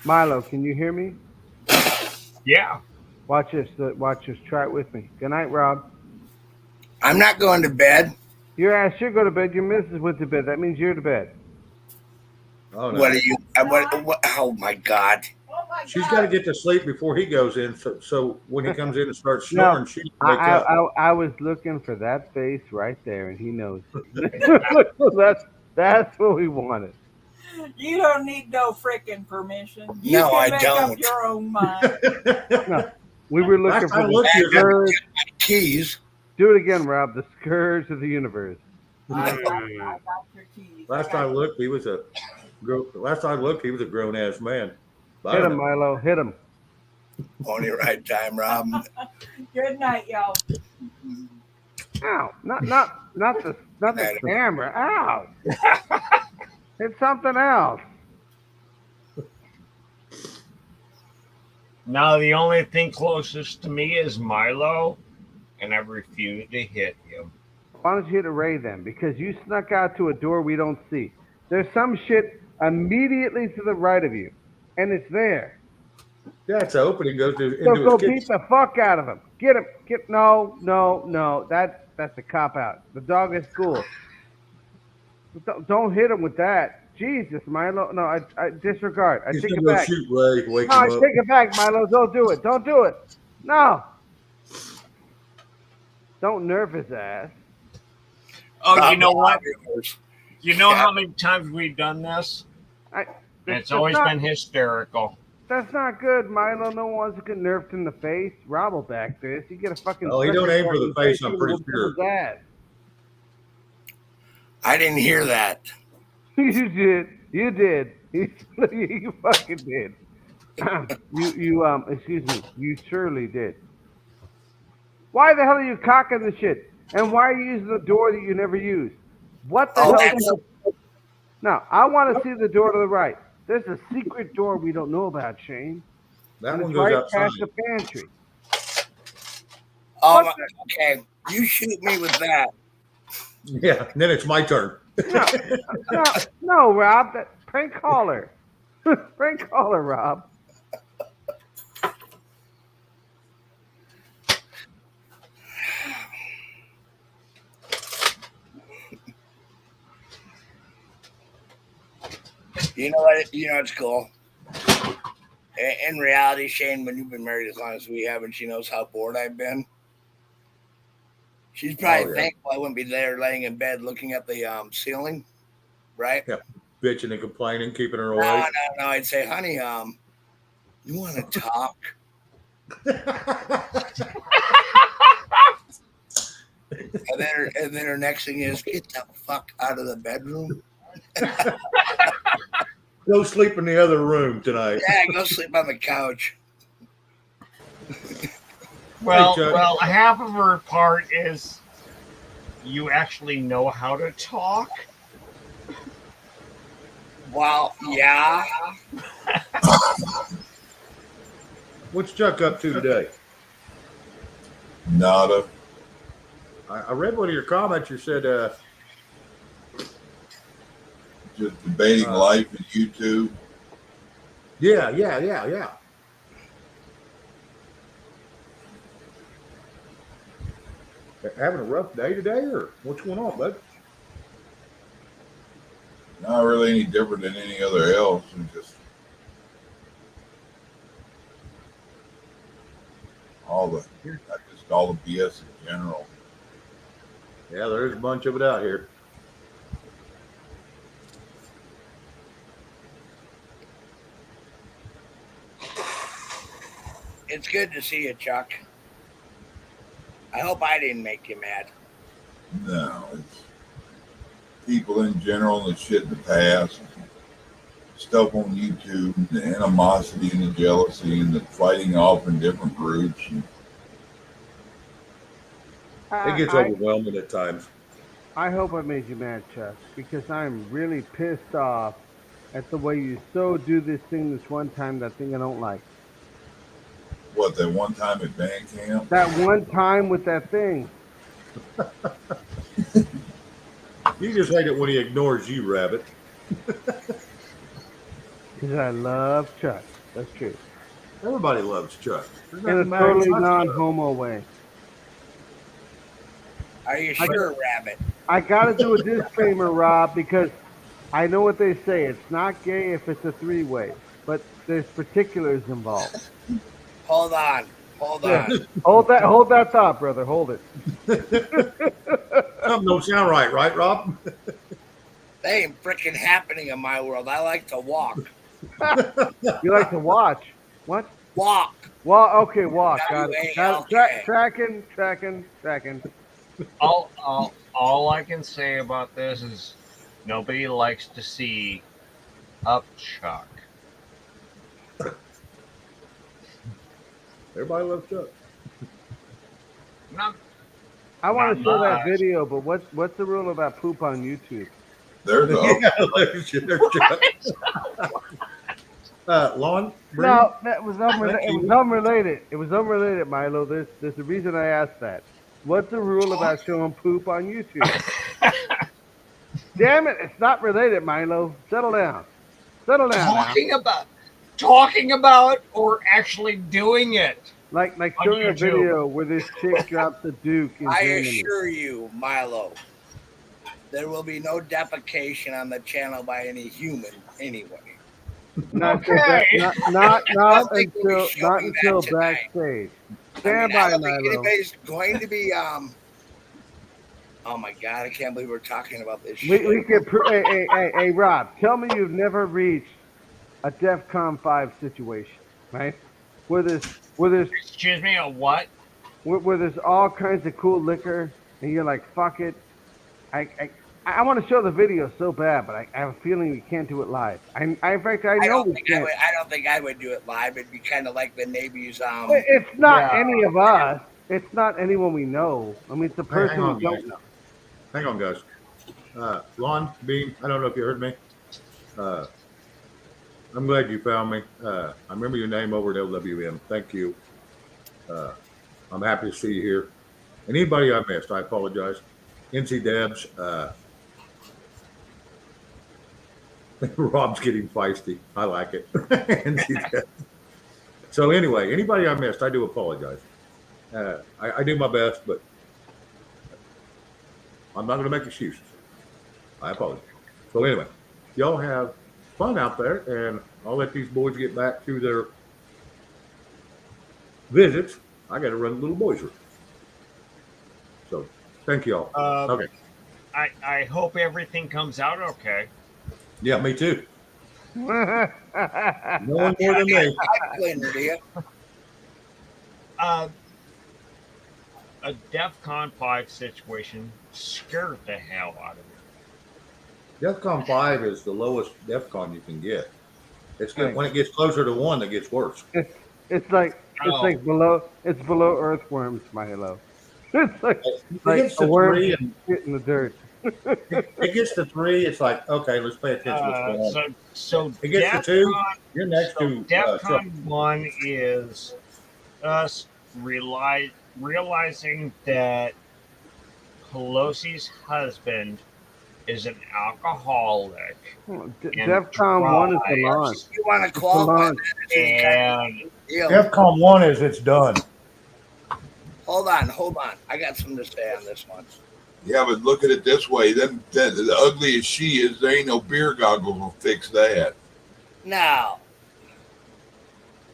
S13: Milo, can you hear me?
S11: Yeah.
S13: Watch this. Watch this. Try it with me. Good night, Rob.
S6: I'm not going to bed.
S13: Your ass should go to bed. Your missus went to bed. That means you're to bed.
S1: Oh, no.
S6: What are you? What, oh my God!
S1: She's got to get to sleep before he goes in. So when he comes in and starts
S13: No,
S1: snoring, she can wake up.
S13: I was looking for that face right there, and he knows. That's what we wanted.
S7: You don't need no freaking permission. You
S6: No,
S7: can
S6: I
S7: make
S6: don't.
S7: up your own mind.
S13: No, we were looking
S1: Last
S13: for
S1: I
S13: the
S1: looked, he was
S13: scourge.
S6: Keys.
S13: Do it again, Rob. The scourge of the universe.
S7: I got your keys.
S1: Last I looked, he was a grown ass man. Bye
S13: Hit him,
S1: now.
S13: Milo. Hit him.
S6: Only right time, Rob.
S7: Good night, y'all.
S13: Ow! Not the camera. Ow! It's something else.
S11: Now the only thing closest to me is Milo, and I refuse to hit him.
S13: Why don't you hit a Ray then? Because you snuck out to a door we don't see. There's some shit immediately to the right of you, and it's there.
S1: Yeah, it's open. He goes
S13: So
S1: into
S13: go
S1: his
S13: beat the fuck out of him. Get him. No. That's a cop out. The dog is cool. Don't hit him with that. Jesus, Milo. No, I disregard. I
S1: He's
S13: take
S1: gonna
S13: it
S1: go
S13: back.
S1: shoot Ray, wake
S13: No, I
S1: him up.
S13: take it back, Milo. Don't do it. Don't do it. No. Don't nerf his ass.
S11: Oh, you know what?
S6: Yours.
S11: You know how many times we've done this? It's always been hysterical.
S13: That's not good, Milo. No one wants to get nerfed in the face. Rob will back this. You get a fucking.
S1: Oh, he don't aim for the face, I'm pretty sure.
S6: I didn't hear that.
S13: You did. You did. You fucking did. You excuse me. You surely did. Why the hell are you cocking the shit? And why are you using the door that you never use? What the hell? No, I want to see the door to the right. There's a secret door we don't know about, Shane.
S1: That
S13: and
S1: one
S13: it's
S1: goes
S13: right
S1: outside.
S13: past the pantry.
S6: Okay. You shoot me with that.
S1: Yeah, then it's my turn.
S13: No, Rob. That prank caller. Prank caller, Rob.
S6: You know what? You know it's cool. In reality, Shane, when you've been married as long as we have, and she knows how bored I've been, she's probably thankful I wouldn't be there laying in bed looking at the ceiling, right?
S1: Yeah, bitching and complaining, keeping her
S6: No,
S1: away.
S6: I'd say, honey, You want to talk? and then her next thing is, get the fuck out of the bedroom.
S1: Go sleep in the other room tonight.
S6: Yeah, go sleep on the couch.
S11: Well,
S1: Chuck.
S11: well, half of her part is you actually know how to talk.
S6: Well, yeah.
S1: What's Chuck up to today?
S3: Nada.
S1: I read one of your comments. You said,
S3: Just debating life and YouTube.
S1: yeah. Having a rough day today, or what's going on, bud?
S3: Not really any different than any other else. And just all the BS in general.
S1: Yeah, there's a bunch of it out here.
S6: It's good to see you, Chuck. I hope I didn't make you mad.
S3: No, it's people in general and the shit in the past. Stuff on YouTube, the animosity and the jealousy and the fighting off in different groups. And
S1: It gets overwhelming at times.
S13: I hope I made you mad, Chuck, because I'm really pissed off at the way you do this thing this one time, that thing I don't like.
S3: what, that one time at band camp?
S13: That one time with that thing.
S1: You just hate it when he ignores you, Rabbit.
S13: Because I love Chuck. That's true.
S1: Everybody loves Chuck.
S13: In a totally non-homo way.
S6: Are you sure, Rabbit?
S13: I got to do a disclaimer, Rob, because I know what they say. It's not gay if it's a three-way, but there's particulars involved.
S6: Hold on.
S13: Yeah. Hold that thought, brother. Hold it.
S1: Something don't sound right, Rob?
S6: They ain't freaking happening in my world. I like to walk.
S13: You like to watch? What?
S6: Walk.
S13: Well, okay, walk. Got it.
S6: W-A-L-K.
S13: Tracking.
S11: All I can say about this is nobody likes to see up Chuck.
S1: Everybody loves Chuck.
S13: I want to show that video, but what's the rule about poop on YouTube?
S3: There's
S1: Lon?
S13: No, that was unrelated. It was unrelated. It was unrelated, Milo. There's a reason I asked that. What's the rule about showing poop on YouTube? Damn it, it's not related, Milo. Settle down.
S11: Talking about or actually doing it.
S13: Like showing a video where this chick drops a Duke in
S6: I
S13: Germany.
S6: assure you, Milo, there will be no defecation on the channel by any human anyway.
S13: Not until backstage. Stand by,
S6: I don't think
S13: Milo.
S6: anybody's going to be. Oh my God! I can't believe we're talking about this.
S13: We could. Hey, Rob, tell me you've never reached a DEFCON 5 situation, right? Where there's
S11: Excuse me, a what?
S13: Where there's all kinds of cool liquor, and you're like, fuck it. I want to show the video so bad, but I have a feeling we can't do it live. In fact, I know we can't.
S6: I don't think I would do it live. It'd be kind of like the Navy's.
S13: It's not any of us. It's not anyone we know. I mean, it's a person we don't know.
S1: Hang on, guys. Lon, Bean, I don't know if you heard me. I'm glad you found me. I remember your name over at LWM. Thank you. I'm happy to see you here. And anybody I missed, I apologize. NC Debs. Rob's getting feisty. I like it. NC Debs. So anyway, anybody I missed, I do apologize. I do my best, but I'm not going to make excuses. I apologize. So anyway, y'all have fun out there, and I'll let these boys get back to their visits. I got to run the little boys' room. So thank y'all. Okay.
S11: I hope everything comes out okay.
S1: Yeah, me too. No one more than me.
S6: I explain it to you.
S11: A DEFCON 5 situation scared the hell out of me.
S1: DEFCON 5 is the lowest DEFCON you can get. It's good
S13: Right.
S1: when it gets closer to 1 that gets worse.
S13: It's like
S11: Oh.
S13: below earthworms, Milo. It's like
S1: It gets
S13: a
S1: to
S13: worm
S1: 3 and
S13: shit in the dirt.
S1: it gets to 3, it's like, okay, let's pay attention to what's going on.
S11: So
S1: It gets to 2, you're next to
S11: DEFCON
S1: trouble.
S11: 1 is us realizing that Pelosi's husband is an alcoholic.
S13: DEFCON 1 is the launch.
S6: You want to
S13: It's the
S6: qualify
S13: launch.
S6: that as any kind
S11: And
S6: of deal.
S1: DEFCON 1 is it's done.
S6: Hold on. I got something to say on this one.
S3: Yeah, but look at it this way. The ugly as she is, there ain't no beer goggles will fix that.
S6: Now,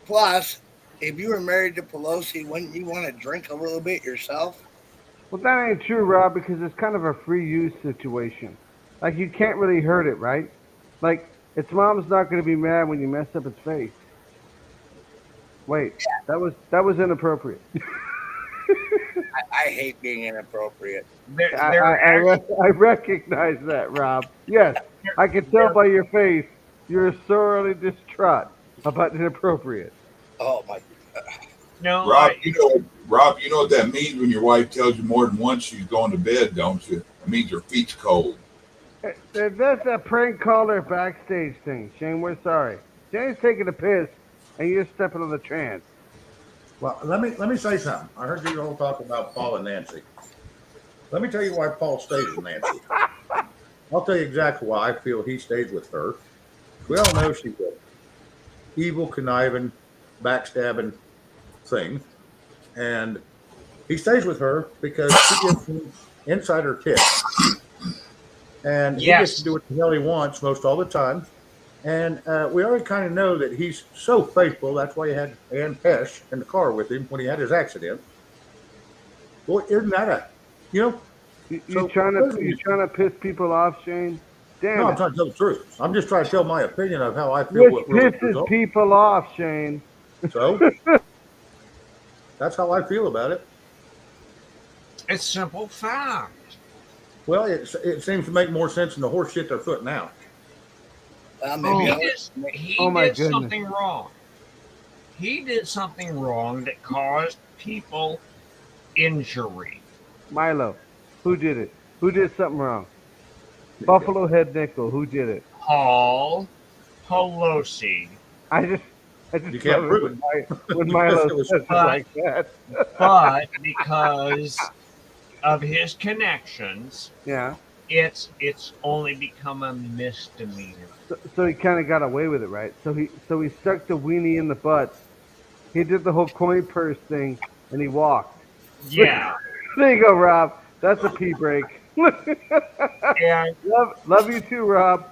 S6: plus, if you were married to Pelosi, wouldn't you want to drink a little bit yourself?
S13: Well, that ain't true, Rob, because it's kind of a free use situation. Like, you can't really hurt it, right? Like, its mom's not going to be mad when you mess up its face. Wait, that was inappropriate.
S6: I hate being inappropriate.
S13: I recognize that, Rob. Yes, I can tell by your face you're thoroughly distraught about inappropriate.
S6: Oh my!
S11: no,
S3: Rob, you know what that means when your wife tells you more than once she's going to bed, don't you? It means her feet's cold.
S13: That's a prank caller backstage thing. Shane, we're sorry. Shane's taking a piss, and you're stepping on the trance.
S1: Well, let me say something. I heard you all talk about Paul and Nancy. Let me tell you why Paul stays with Nancy. I'll tell you exactly why I feel he stays with her. We all know she's an evil, conniving, backstabbing thing. And he stays with her because she gives him insider tips. And he gets to do what the hell he wants most all the time. And we already kind of know that he's so faithful. That's why he had Ann Pesh in the car with him when he had his accident. Boy, isn't that a,
S13: You trying to piss people off, Shane? Damn
S1: No,
S13: it.
S1: I'm trying to tell the truth. I'm just trying to tell my opinion of how I feel.
S13: Which pisses people off, Shane.
S1: So that's how I feel about it.
S11: it's simple fact.
S1: Well, it seems to make more sense than the horse shit they're putting out.
S11: He
S13: Oh my
S11: did
S13: goodness.
S11: something wrong. He did something wrong that caused people injury.
S13: Milo, who did it? Who did something wrong? Buffalo Head Nickel, who did it?
S11: Paul Pelosi.
S13: I just
S1: You can't
S13: love
S1: prove
S13: when Milo
S1: It was
S13: says it
S11: fun.
S13: like that.
S11: But because of his connections,
S13: Yeah.
S11: it's only become a misdemeanor.
S13: So he kind of got away with it, right? So he stuck the weenie in the butt. He did the whole coin purse thing, and he walked.
S11: Yeah.
S13: There you go, Rob. That's a pee break.
S11: And
S13: love you too, Rob.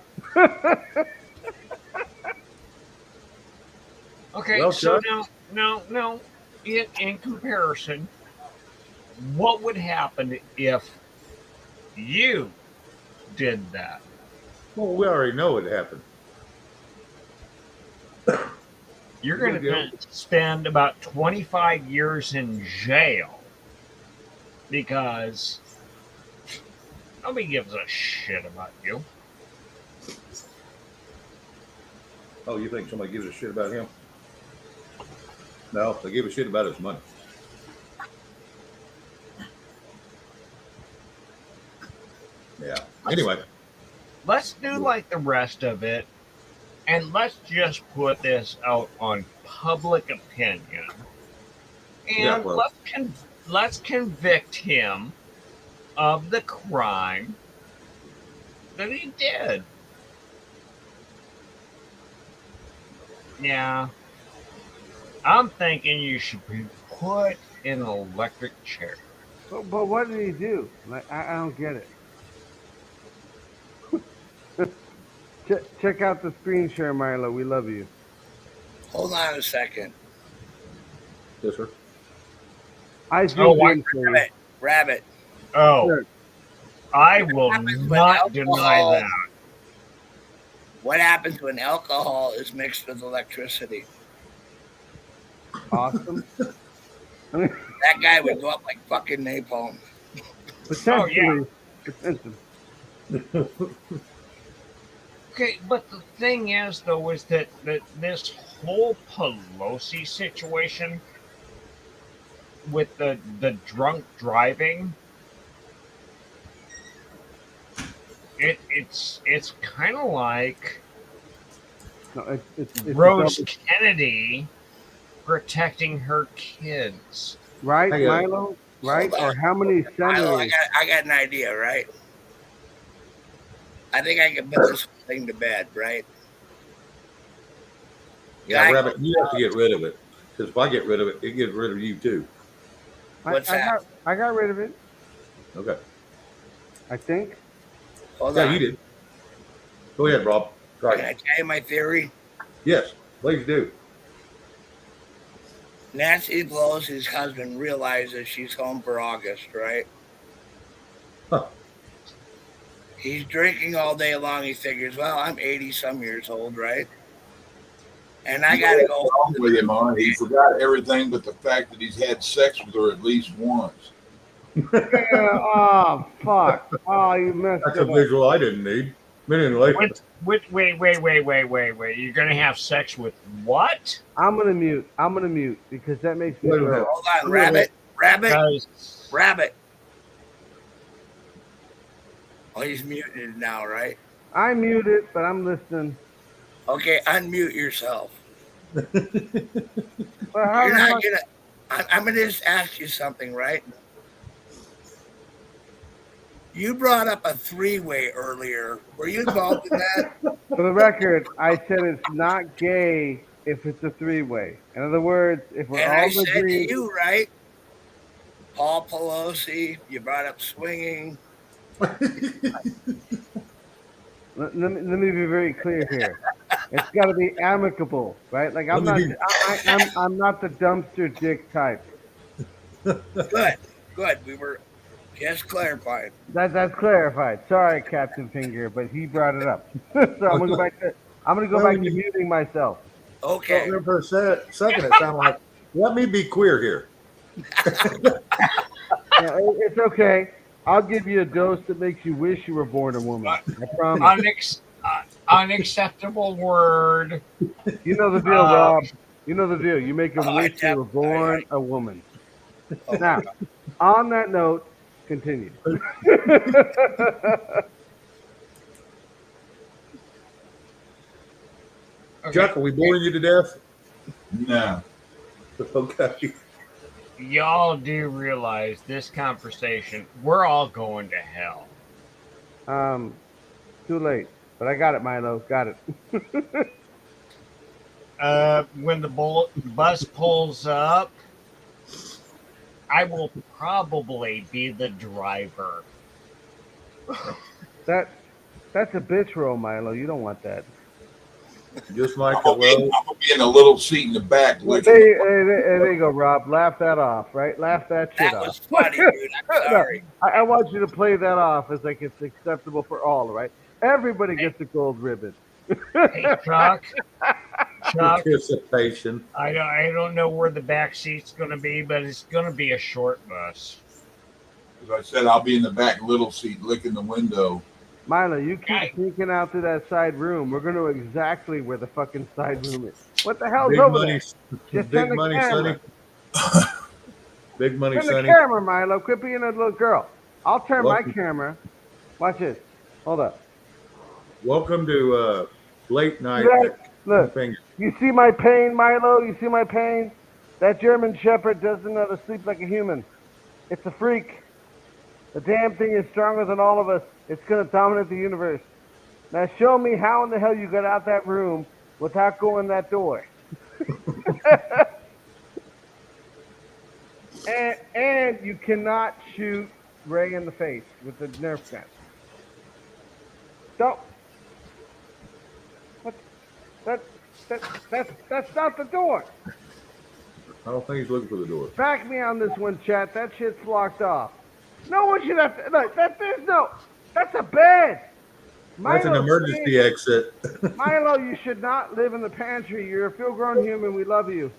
S11: okay,
S1: Well,
S11: so
S1: Chuck.
S11: now, in comparison, what would happen if you did that?
S1: Well, we already know it happened.
S11: You're going to spend about 25 years in jail because nobody gives a shit about you.
S1: Oh, you think somebody gives a shit about him? No, they give a shit about his money. Yeah. Anyway,
S11: Let's do like the rest of it, and let's just put this out on public opinion. And
S1: Yeah, well.
S11: let's convict him of the crime that he did. Yeah. I'm thinking you should be put in an electric chair.
S13: But what did he do? Like I don't get it. Check out the screen share, Milo. We love you.
S6: Hold on a second.
S1: yes, sir.
S13: I zoomed in for you.
S6: Rabbit.
S11: Oh,
S13: Sure.
S11: I will
S6: happens with
S11: not deny
S6: alcohol?
S11: that.
S6: What happens when alcohol is mixed with electricity?
S13: Awesome.
S6: That guy would go up like fucking napalm.
S13: Potentially. Potentially.
S11: Okay, but the thing is, though, is that this whole Pelosi situation with the drunk driving, it's kind of like
S13: No, it's
S11: Rose Kennedy protecting her kids.
S13: right,
S1: I got it.
S13: Milo? Right?
S6: Hold
S13: Or
S6: on.
S13: how many
S6: Milo,
S13: senators?
S6: I got an idea, right? I think I can put this whole thing to bed, right?
S1: Yeah, Rabbit, you have to get rid of it. Because if I get rid of it, it gets rid of you too.
S6: What's that?
S13: I got rid of it.
S1: Okay.
S13: I think.
S6: Hold
S1: Yeah,
S6: on.
S1: you did. Go ahead, Rob.
S6: Can
S1: Try
S6: I
S1: it.
S6: tell you my theory?
S1: Yes, please do.
S6: Nancy Pelosi's husband realizes she's home for August, right?
S1: Huh.
S6: He's drinking all day long. He figures, well, I'm 80 some years old, right? And I got to go home
S14: with him on it. He forgot everything but the fact that he's had sex with her at least once.
S13: Yeah, oh, fuck. Oh, you messed
S1: That's
S13: it
S1: a
S13: up.
S1: visual I didn't need. Minute later.
S11: Wait! You're gonna have sex with what?
S13: I'm gonna mute because that makes me
S1: Wait a
S13: feel.
S1: minute.
S6: Hold on, Rabbit.
S11: Guys,
S6: Rabbit. Oh, he's muted now, right?
S13: I muted, but I'm listening.
S6: Okay, unmute yourself.
S13: But how
S6: You're
S13: the
S6: not
S13: fuck-
S6: gonna. I'm gonna just ask you something, right? You brought up a three-way earlier. Were you involved in that?
S13: For the record, I said it's not gay if it's a three-way. In other words, if we're
S6: And
S13: all
S6: I said to
S13: agreed.
S6: you, right? Paul Pelosi, you brought up swinging.
S13: Let me be very clear here. It's got to be amicable, right? Like I'm not the dumpster dick type.
S6: Good. We were just clarifying.
S13: That's clarified. Sorry, Captain Finger, but he brought it up. So I'm gonna go back to muting myself.
S6: Okay.
S1: Well, for a second, it sounded like, let me be queer here.
S13: No, it's okay. I'll give you a dose that makes you wish you were born a woman. I promise.
S11: Unacceptable word.
S13: You know the deal, Rob. You know the deal. You make them wish you were born a woman. Now, on that note, continue.
S1: Chuck, are we boring you to death?
S14: No.
S1: Okay.
S11: Y'all do realize this conversation, we're all going to hell.
S13: Too late. But I got it, Milo. Got it.
S11: When the bus pulls up, I will probably be the driver.
S13: That's a bitch roll, Milo. You don't want that.
S1: Just like
S14: I'm gonna be in a little seat in the back.
S13: Well,
S14: With
S13: there you go, Rob. Laugh that off, right? Laugh that shit
S6: That
S13: off.
S6: was funny, dude. I'm sorry.
S13: No, I want you to play that off as like it's acceptable for all, right? Everybody gets a gold ribbon.
S11: Hey, Chuck.
S1: Participation.
S11: I don't know where the back seat's going to be, but it's going to be a short bus.
S14: As I said, I'll be in the back little seat licking the window.
S13: Milo, you keep sneaking out through that side room. We're going to know exactly where the fucking side room is. What the hell's
S1: Big
S13: over
S1: money,
S13: there? Just
S1: big
S13: turn the
S1: money,
S13: camera.
S1: Sonny. Big money,
S13: Turn the
S1: Sonny.
S13: camera, Milo. Quit being a little girl. I'll turn my
S1: Welcome.
S13: camera. Watch this. Hold up.
S1: Welcome to late night.
S13: Look, you see my pain, Milo? You see my pain? That German Shepherd doesn't know to sleep like a human. It's a freak. The damn thing is stronger than all of us. It's going to dominate the universe. Now show me how in the hell you got out that room without going that door. and you cannot shoot Ray in the face with the Nerf gun. Don't. What? That's not the door.
S1: I don't think he's looking for the door.
S13: Back me on this one, chat. That shit's locked off. No one should have to. Look, that's a bed.
S1: That's an
S13: Milo,
S1: emergency exit.
S13: Milo, you should not live in the pantry. You're a full-grown human. We love you.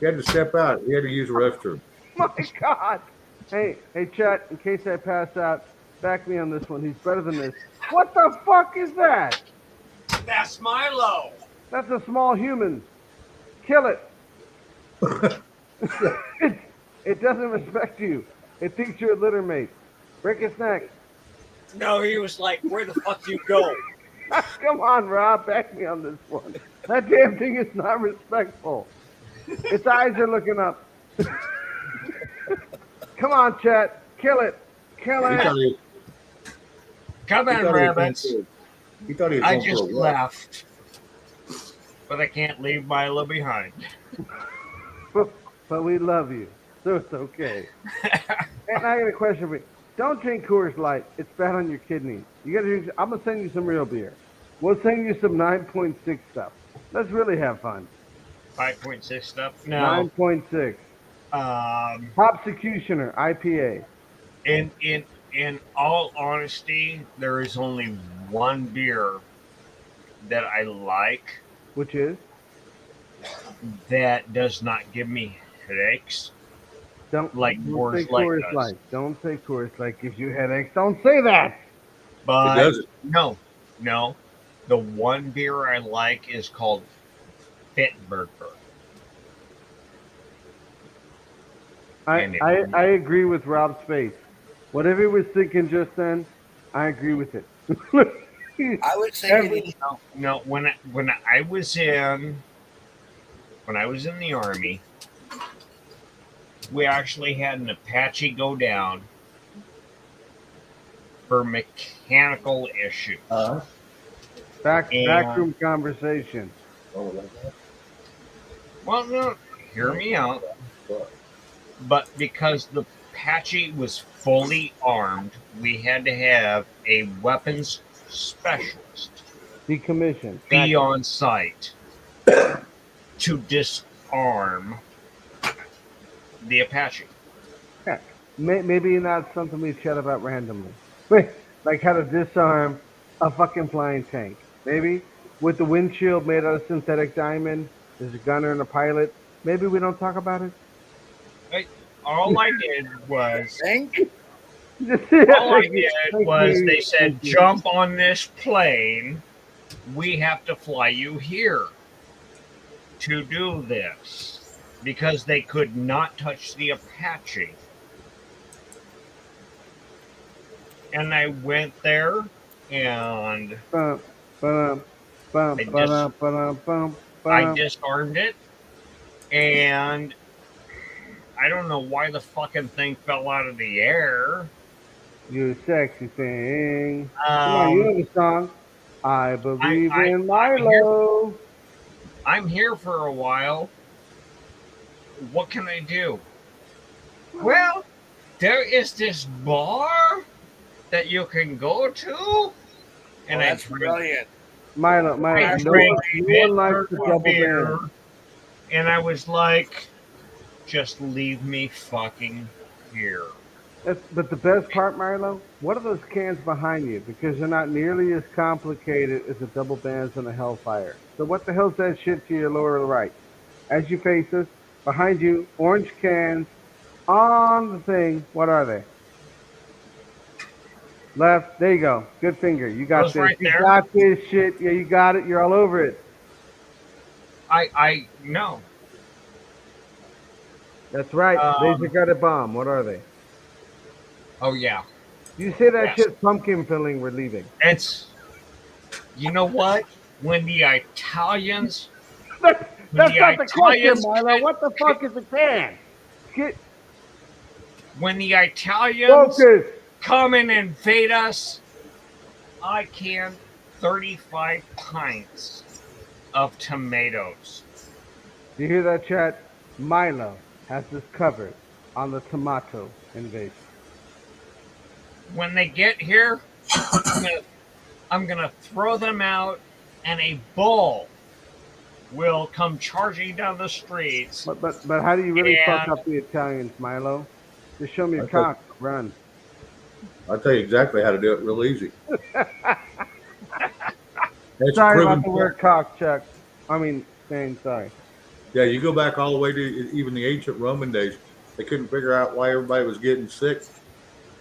S1: He had to step out. He had to use the restroom.
S13: My God. Hey, Chet, in case I pass out, back me on this one. He's better than this. What the fuck is that?
S11: That's Milo.
S13: That's a small human. Kill it. It doesn't respect you. It thinks you're a litter mate. Break its neck.
S11: No, he was like, where the fuck you go?
S13: Come on, Rob, back me on this one. That damn thing is not respectful. Its eyes are looking up. Come on, Chet. Kill it. Kill it.
S11: Come on, rabbits.
S1: He thought he was
S11: I
S1: going
S11: just
S1: for a walk.
S11: left. But I can't leave Milo behind.
S13: But we love you, so it's okay. And I got a question for you. Don't drink Coors Light. It's bad on your kidneys. You gotta drink. I'm gonna send you some real beer. We'll send you some 9.6 stuff. Let's really have fun.
S11: 5.6 stuff? No.
S13: 9.6. Hopsecutioner IPA.
S11: In all honesty, there is only one beer that I like.
S13: Which is?
S11: That does not give me headaches.
S13: Don't
S11: like Coors Light does.
S13: Light. Don't say Coors Light gives you headaches. Don't say that.
S11: But no. The one beer I like is called Bitburger.
S13: I agree with Rob's face. Whatever he was thinking just then, I agree with it.
S6: I would say
S11: no. When I was in the Army, we actually had an Apache go down for mechanical issues.
S13: Backroom conversation.
S11: Well, no, hear me out. But because the Apache was fully armed, we had to have a weapons specialist
S13: decommissioned
S11: be on site to disarm the Apache.
S13: Yeah. Maybe not something we chat about randomly. Wait, like how to disarm a fucking flying tank. Maybe with the windshield made out of synthetic diamond. There's a gunner and a pilot. Maybe we don't talk about it.
S11: All I did was they said, jump on this plane. We have to fly you here to do this because they could not touch the Apache. And I went there and I disarmed it, and I don't know why the fucking thing fell out of the air.
S13: You sexy thing. Come on, you know the song. I believe in Milo.
S11: I'm here for a while. What can I do? Well, there is this bar that you can go to. And
S6: that's brilliant.
S13: Milo, no one likes the double beer.
S11: And I was like, just leave me fucking here.
S13: But the best part, Milo, what are those cans behind you? Because they're not nearly as complicated as the double bands and the Hellfire. So what the hell's that shit to your lower right? As you face us, behind you, orange cans on the thing. What are they? Left. There you go. Good finger. You got this.
S11: Right
S13: you got this shit. Yeah, you got it. You're all over it.
S11: I know.
S13: That's right. Laser guided bomb. What are they?
S11: Oh yeah.
S13: You say that shit pumpkin filling. We're leaving.
S11: It's. You know what? When the Italians.
S13: That's not the question, Milo. What the fuck is a can?
S11: When the Italians come and invade us, I can 35 pints of tomatoes.
S13: Do you hear that, chat? Milo has this covered on the invasion.
S11: When they get here, I'm gonna throw them out, and a bull will come charging down the streets.
S13: But how do you really fuck up the Italians, Milo? Just show me your cock. Run.
S1: I'll tell you exactly how to do it real easy. That's
S13: Sorry
S1: proven.
S13: about the word cock, Chuck. I mean, Shane, sorry.
S1: Yeah, you go back all the way to even the ancient Roman days. They couldn't figure out why everybody was getting sick,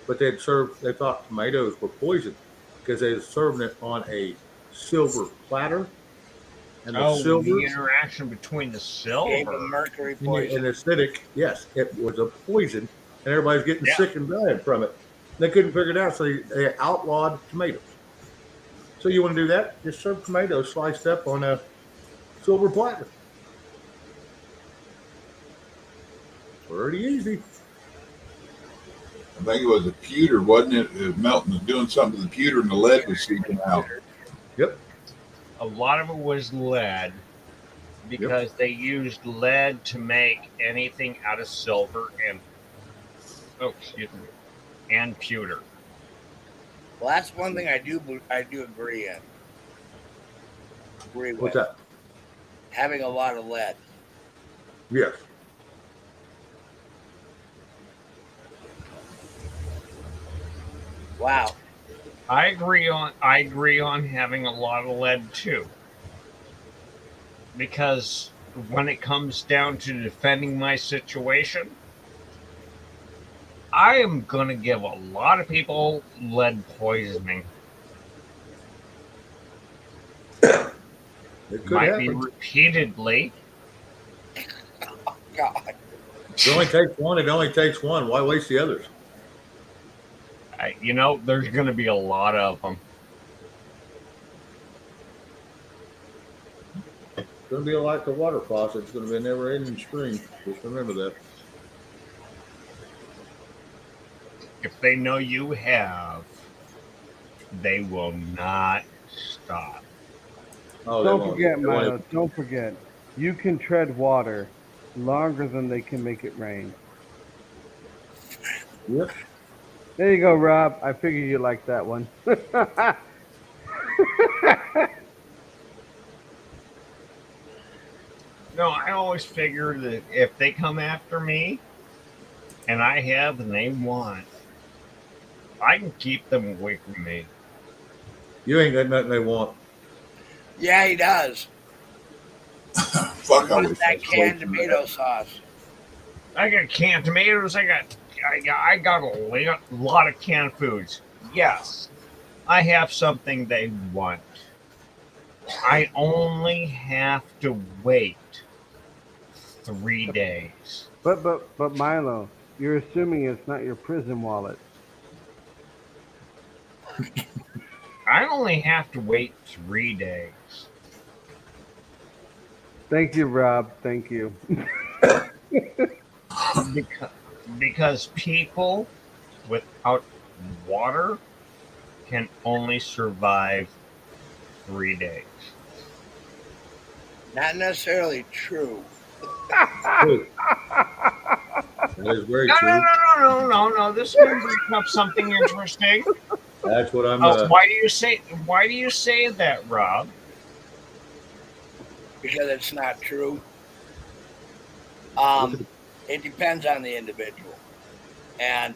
S1: but they thought tomatoes were poison because they were serving it on a silver platter, and the
S11: Oh, the
S1: silver
S11: interaction between the
S6: Gave
S11: silver.
S6: him mercury
S1: and
S6: poison.
S1: acidic, yes, it was a poison, and everybody's getting
S11: Yeah.
S1: sick and dying from it. They couldn't figure it out, so they outlawed tomatoes. So you want to do that? Just serve tomatoes sliced up on a silver platter. Pretty easy.
S14: I think it was a pewter, wasn't it? Melton was doing something to the pewter and the lead was seeping out.
S1: Yep.
S11: A lot of it was lead because they used lead to make anything out of silver and and pewter.
S6: Well, that's one thing I do agree in. Agree with.
S1: What's that?
S6: Having a lot of lead.
S1: Yes.
S6: Wow.
S11: I agree on having a lot of lead too. Because when it comes down to defending my situation, I am going to give a lot of people lead poisoning.
S1: It could
S11: Might
S1: happen.
S11: be repeatedly.
S6: Oh, God.
S1: It only takes one. It only takes one. Why waste the others?
S11: There's going to be a lot of them.
S1: It's going to be like the water faucet. It's going to be a never-ending stream. Just remember that.
S11: If they know you have, they will not stop.
S1: Oh,
S13: Don't forget, Milo. Don't forget. You can tread water longer than they can make it rain.
S1: Yep.
S13: There you go, Rob. I figured you liked that one.
S11: No, I always figure that if they come after me and I have and they want, I can keep them away from me.
S1: You ain't got nothing they want.
S6: Yeah, he does.
S14: Fuck, I wish
S6: That canned tomato sauce.
S11: I got canned tomatoes. I got a lot of canned foods. Yes, I have something they want. I only have to wait 3 days.
S13: But Milo, you're assuming it's not your prison wallet.
S11: I only have to wait 3 days.
S13: Thank you, Rob. Thank you.
S11: Because people without water can only survive 3 days.
S6: Not necessarily true.
S1: That is very true.
S11: No. This one brings up something interesting.
S1: That's what I'm.
S11: Why do you say that, Rob?
S6: Because it's not true. It depends on the individual, and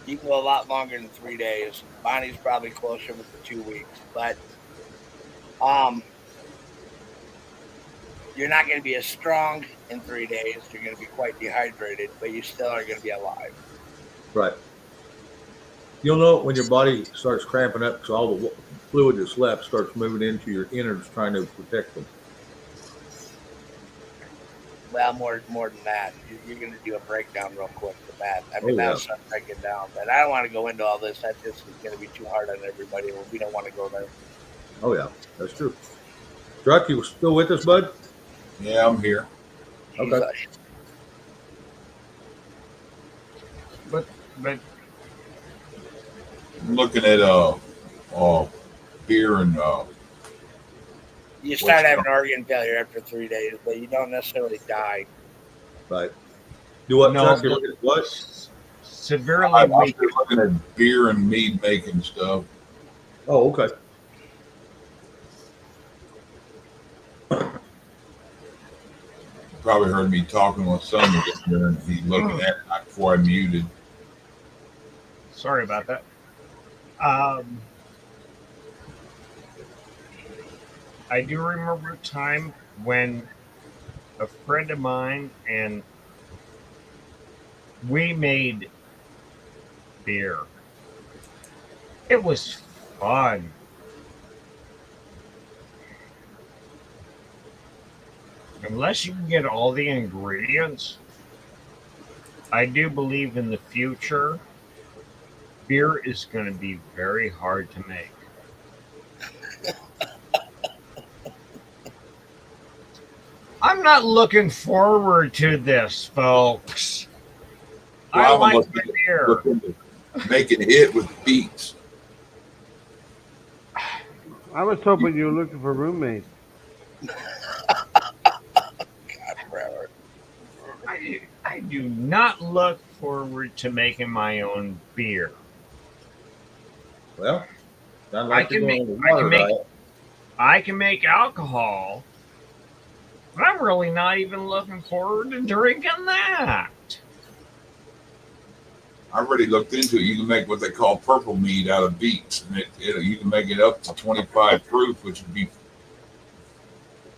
S6: you can go a lot longer than 3 days. Bonnie's probably closer with the 2 weeks, but you're not going to be as strong in 3 days. You're going to be quite dehydrated, but you still are going to be alive.
S1: Right. You'll know it when your body starts cramping up because all the fluid that's left starts moving into your innards trying to protect them.
S6: Well, more than that. You're going to do a breakdown real quick with that. I mean, that'll start breaking down. But I don't want to go into all this. That just is going to be too hard on everybody. We don't want to go there.
S1: Oh, yeah. That's true. Druck, you still with us, bud?
S14: Yeah, I'm here.
S1: Okay.
S11: But
S14: I'm looking at beer and
S6: you start having organ failure after 3 days, but you don't necessarily die.
S1: Right. Do what?
S11: No,
S1: Chuck, you're looking at what?
S11: Severely
S14: I'm
S11: weak.
S14: looking at beer and mead making stuff.
S1: Oh, okay.
S14: Probably heard me talking with someone there, and he looking at it before I muted.
S11: Sorry about that. I do remember a time when a friend of mine and we made beer. It was fun. Unless you can get all the ingredients, I do believe in the future, beer is going to be very hard to make. I'm not looking forward to this, folks. I
S14: Well,
S11: like
S14: I'm
S11: my beer.
S14: looking to make it hit with beats.
S13: I was hoping you were looking for roommates.
S11: I do not look forward to making my own beer.
S1: Well, sounds
S11: I
S1: like you're
S11: can
S1: going
S11: make
S1: on the water diet.
S11: I can make alcohol, but I'm really not even looking forward to drinking that.
S14: I already looked into it. You can make what they call purple mead out of beets, and you can make it up to 25 proof, which would be,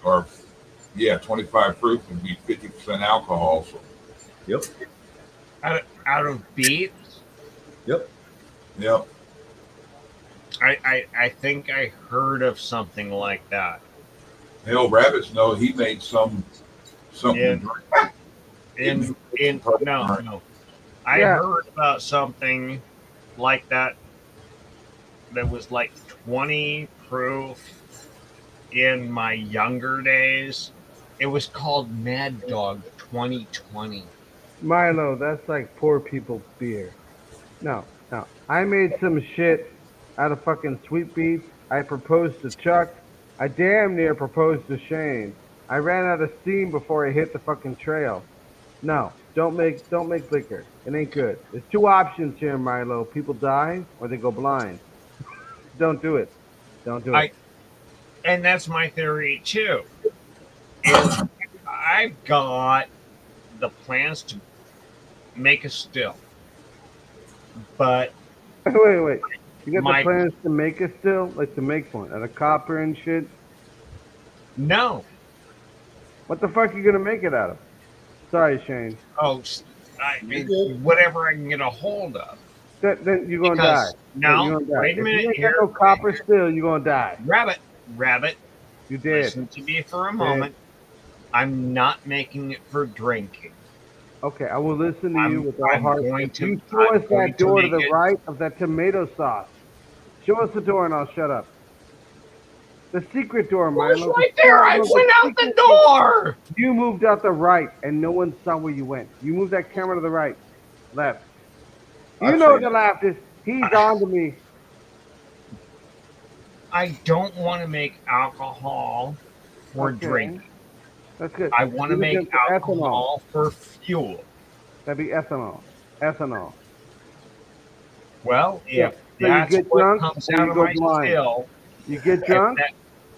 S14: or yeah, 25 proof would be 50% alcohol. So.
S1: Yep.
S11: Out of beets?
S1: Yep.
S14: Yep.
S11: I think I heard of something like that.
S14: Hell, Rabbits know he made something
S11: No. I heard about something like that was like 20 proof in my younger days. It was called Mad Dog 2020.
S13: Milo, that's like poor people beer. No. I made some shit out of fucking sweet beets. I proposed to Chuck. I damn near proposed to Shane. I ran out of steam before I hit the fucking trail. No, don't make liquor. It ain't good. There's two options here, Milo. People die or they go blind. Don't do it. Don't do it.
S11: And that's my theory too. Is I've got the plans to make a still, but
S13: wait. You got the plans to make a still, like to make one out of copper and shit?
S11: No.
S13: What the fuck are you gonna make it out of? Sorry, Shane.
S11: Oh, whatever I can get a hold of.
S13: Then you're gonna die.
S11: No, wait a minute.
S13: If you ain't got no copper still, you're gonna die.
S11: Rabbit.
S13: You did.
S11: Listen to me for a moment. I'm not making it for drinking.
S13: Okay, I will listen to you with all heart. You show
S11: I'm
S13: us
S11: going
S13: that door to
S11: make
S13: the
S11: it-
S13: right of that tomato sauce. Show us the door and I'll shut up. The secret door, Milo.
S11: It's right there. I went out the door.
S13: You moved out the right and no one saw where you went. You moved that camera to the right. Left. You know the left is. He's on to me.
S11: I don't want to make alcohol for drinking.
S13: That's good.
S11: I want to make alcohol for fuel.
S13: That'd be ethanol. Ethanol.
S11: Well, if
S13: So
S11: that's
S13: you get
S11: what
S13: drunk
S11: comes
S13: or
S11: out
S13: you
S11: of
S13: go
S11: my
S13: blind.
S11: still,
S13: You get drunk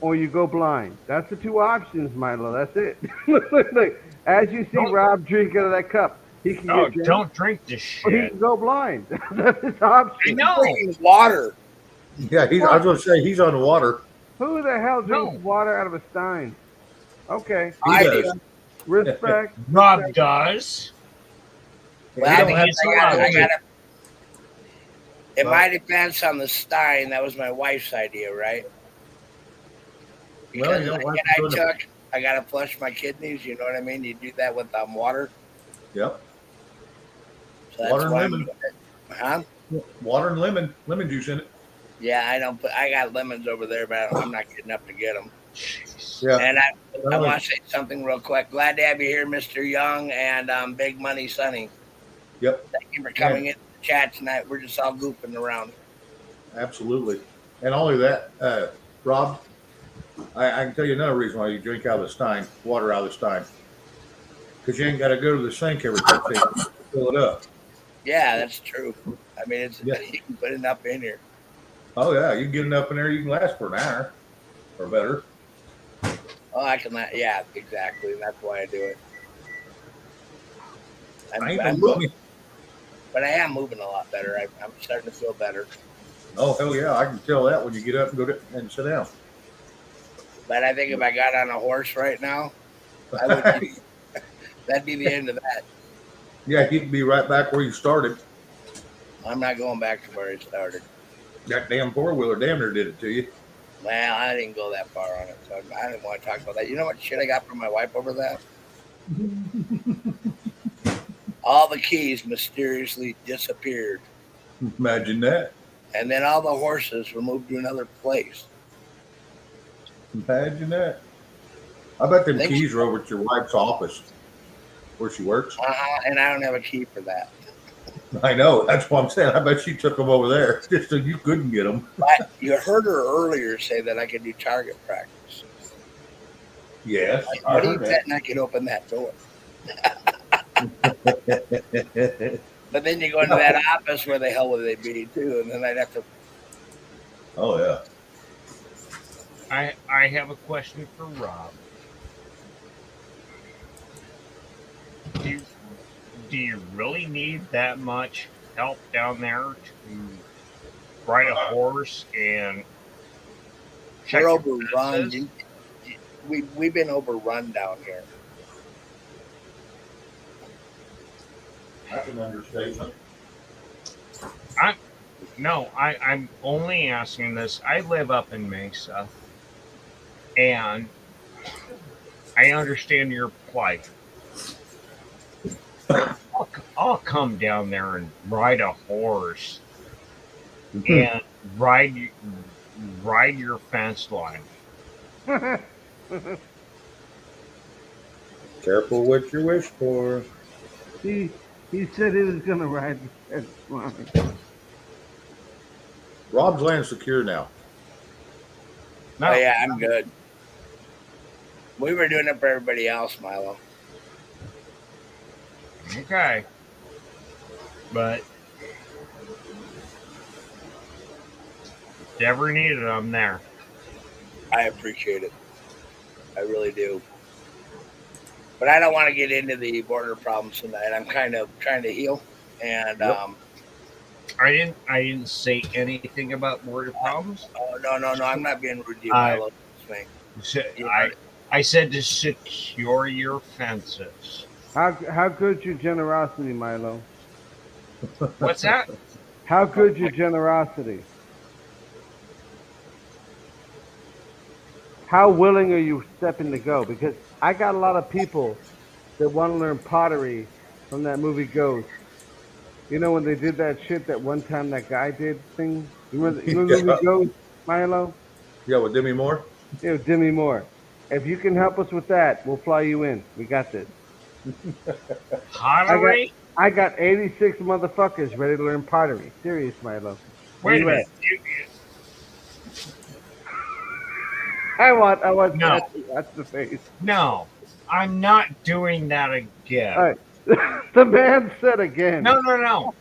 S13: or you go blind. That's the two options, Milo. That's it. Look. As you see Rob drink out of that cup, he can get drunk.
S11: Don't drink this
S13: Or he
S11: shit.
S13: can go blind. That's his option.
S11: I know.
S6: Water.
S1: Yeah, I was going to say he's on the water.
S13: Who the hell drinks water out of a stein? Okay.
S1: He does.
S13: Respect.
S11: Rob does.
S6: Well, I gotta. In my defense on the stein, that was my wife's idea, right?
S1: Well,
S6: Because
S1: you don't
S6: the
S1: like
S6: kid I took, I gotta flush my kidneys. You know what I mean? You do that with water.
S1: Yep.
S6: So that's
S1: Water and
S6: why
S1: lemon.
S6: Huh?
S1: Water and lemon juice in it.
S6: Yeah, I don't. I got lemons over there, but I'm not getting up to get them.
S1: Yeah.
S6: And I want to say something real quick. Glad to have you here, Mr. Young and Big Money Sonny.
S1: Yep.
S6: Thank you for coming in the chat tonight. We're just all goofing around.
S1: Absolutely. And only that, Rob, I can tell you another reason why you drink out of the stein, water out of the stein. Because you ain't got to go to the sink every 15 minutes to fill it up.
S6: Yeah, that's true. I mean, you can put enough in here.
S1: Oh, yeah. You can get enough in there, you can last for an hour or better.
S6: Oh, I can. Yeah, exactly. That's why I do it. I'm moving, but I am moving a lot better. I'm starting to feel better.
S1: Oh, hell yeah. I can tell that when you get up and go and sit down.
S6: But I think if I got on a horse right now, I would be, that'd be the end of that.
S1: Yeah, you can be right back where you started.
S6: I'm not going back to where it started.
S1: That damn four wheeler damn near did it to you.
S6: Well, I didn't go that far on it, so I didn't want to talk about that. You know what shit I got from my wife over that? All the keys mysteriously disappeared.
S1: Imagine that.
S6: And then all the horses were moved to another place.
S1: Imagine that. I bet them keys are over at your wife's office where she works.
S6: And I don't have a key for that.
S1: I know. That's what I'm saying. I bet she took them over there just so you couldn't get them.
S6: But you heard her earlier say that I could do target practice.
S1: Yes.
S6: What do you betting I could open that door? But then you go into that office, where the hell would they be too? And then I'd have to.
S1: Oh yeah.
S11: I have a question for Rob. Do you really need that much help down there to ride a horse and check
S6: We're
S11: your
S6: overrun.
S11: fences?
S6: We've been overrun down here.
S1: That's an understatement.
S11: I'm only asking this. I live up in Mesa, and I understand your plight. I'll come down there and ride a horse and ride your fence line.
S1: Careful what you wish for.
S13: He said he was going to ride the fence line.
S1: Rob's land secure now.
S6: No. Oh yeah, I'm good. We were doing it for everybody else, Milo.
S11: Okay. But if you ever needed it, I'm there.
S6: I appreciate it. I really do. But I don't want to get into the border problems tonight. I'm kind of trying to heal, and
S11: I didn't say anything about border problems.
S6: Oh no! I'm not being rude to you, Milo.
S11: I said to secure your fences.
S13: How good your generosity, Milo?
S11: What's that?
S13: How good your generosity? How willing are you stepping to go? Because I got a lot of people that want to learn pottery from that movie Ghost. You know when they did that shit that one time that guy did thing? You remember the movie Ghost, Milo?
S1: Yeah, with Demi Moore?
S13: Yeah, with Demi Moore. If you can help us with that, we'll fly you in. We got this.
S11: Pottery?
S13: I got 86 motherfuckers ready to learn pottery. Serious, Milo.
S11: Wait a minute.
S13: I want
S11: No.
S13: that's the face.
S11: No, I'm not doing that again.
S13: All right. The man said again.
S11: No. No.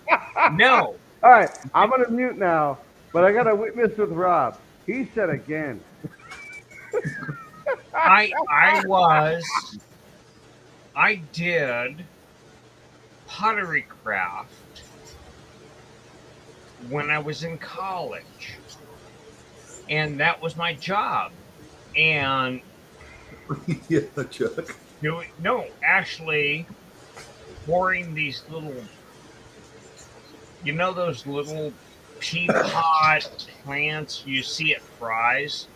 S13: All right, I'm gonna mute now, but I got a witness with Rob. He said again.
S11: I did pottery craft when I was in college, and that was my job. And
S1: yeah, Chuck.
S11: Actually pouring these little, those little teapot plants you see at Fry's.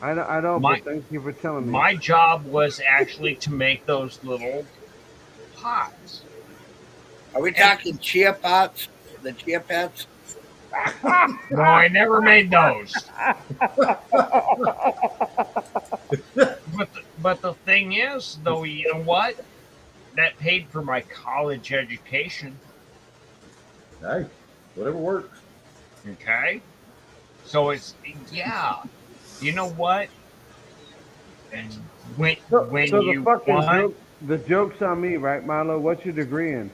S13: I don't. But thank you for telling me.
S11: My job was actually to make those little pots.
S6: Are we talking chia pots? The chia pets?
S11: No, I never made those. But the thing is, though, you know what? That paid for my college education.
S1: Hey, whatever works.
S11: Okay? So it's, yeah. You know what? When you want...
S13: The joke's on me, right, Milo? What's your degree in?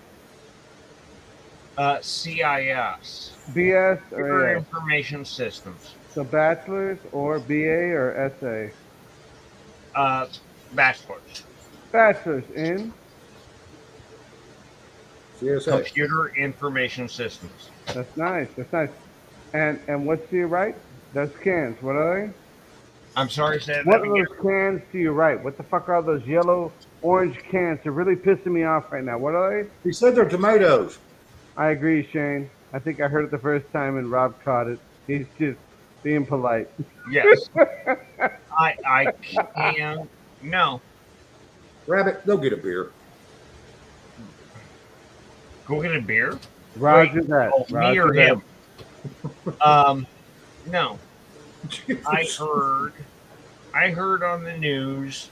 S11: CIS.
S13: BS or AS?
S11: Information Systems.
S13: So bachelor's or BA or SA?
S11: Bachelor's.
S13: Bachelor's in?
S1: CSA.
S11: Computer Information Systems.
S13: That's nice. And what's to your right? That's cans. What are they?
S11: I'm sorry, say
S13: What
S11: that
S13: are
S11: again.
S13: those cans to your right? What the fuck are those yellow, orange cans? They're really pissing me off right now. What are they?
S1: He said they're tomatoes.
S13: I agree, Shane. I think I heard it the first time and Rob caught it. He's just being polite.
S11: Yes. I can. No.
S1: Rabbit, go get a beer.
S11: Go get a beer?
S13: Roger
S11: Wait,
S13: that.
S11: oh, me
S13: Roger
S11: or
S13: that.
S11: him? No. I heard on the news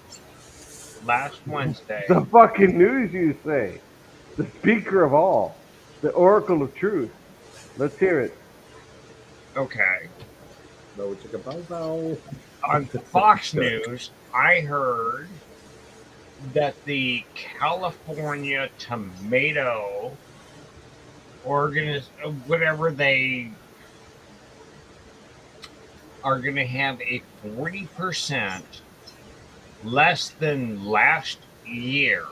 S11: last Wednesday.
S13: The fucking news, you say? The speaker of all, the oracle of truth. Let's hear it.
S11: Okay.
S1: No, it's a bow.
S11: On Fox News, I heard that the California tomato whatever they are going to have a 40% less than last year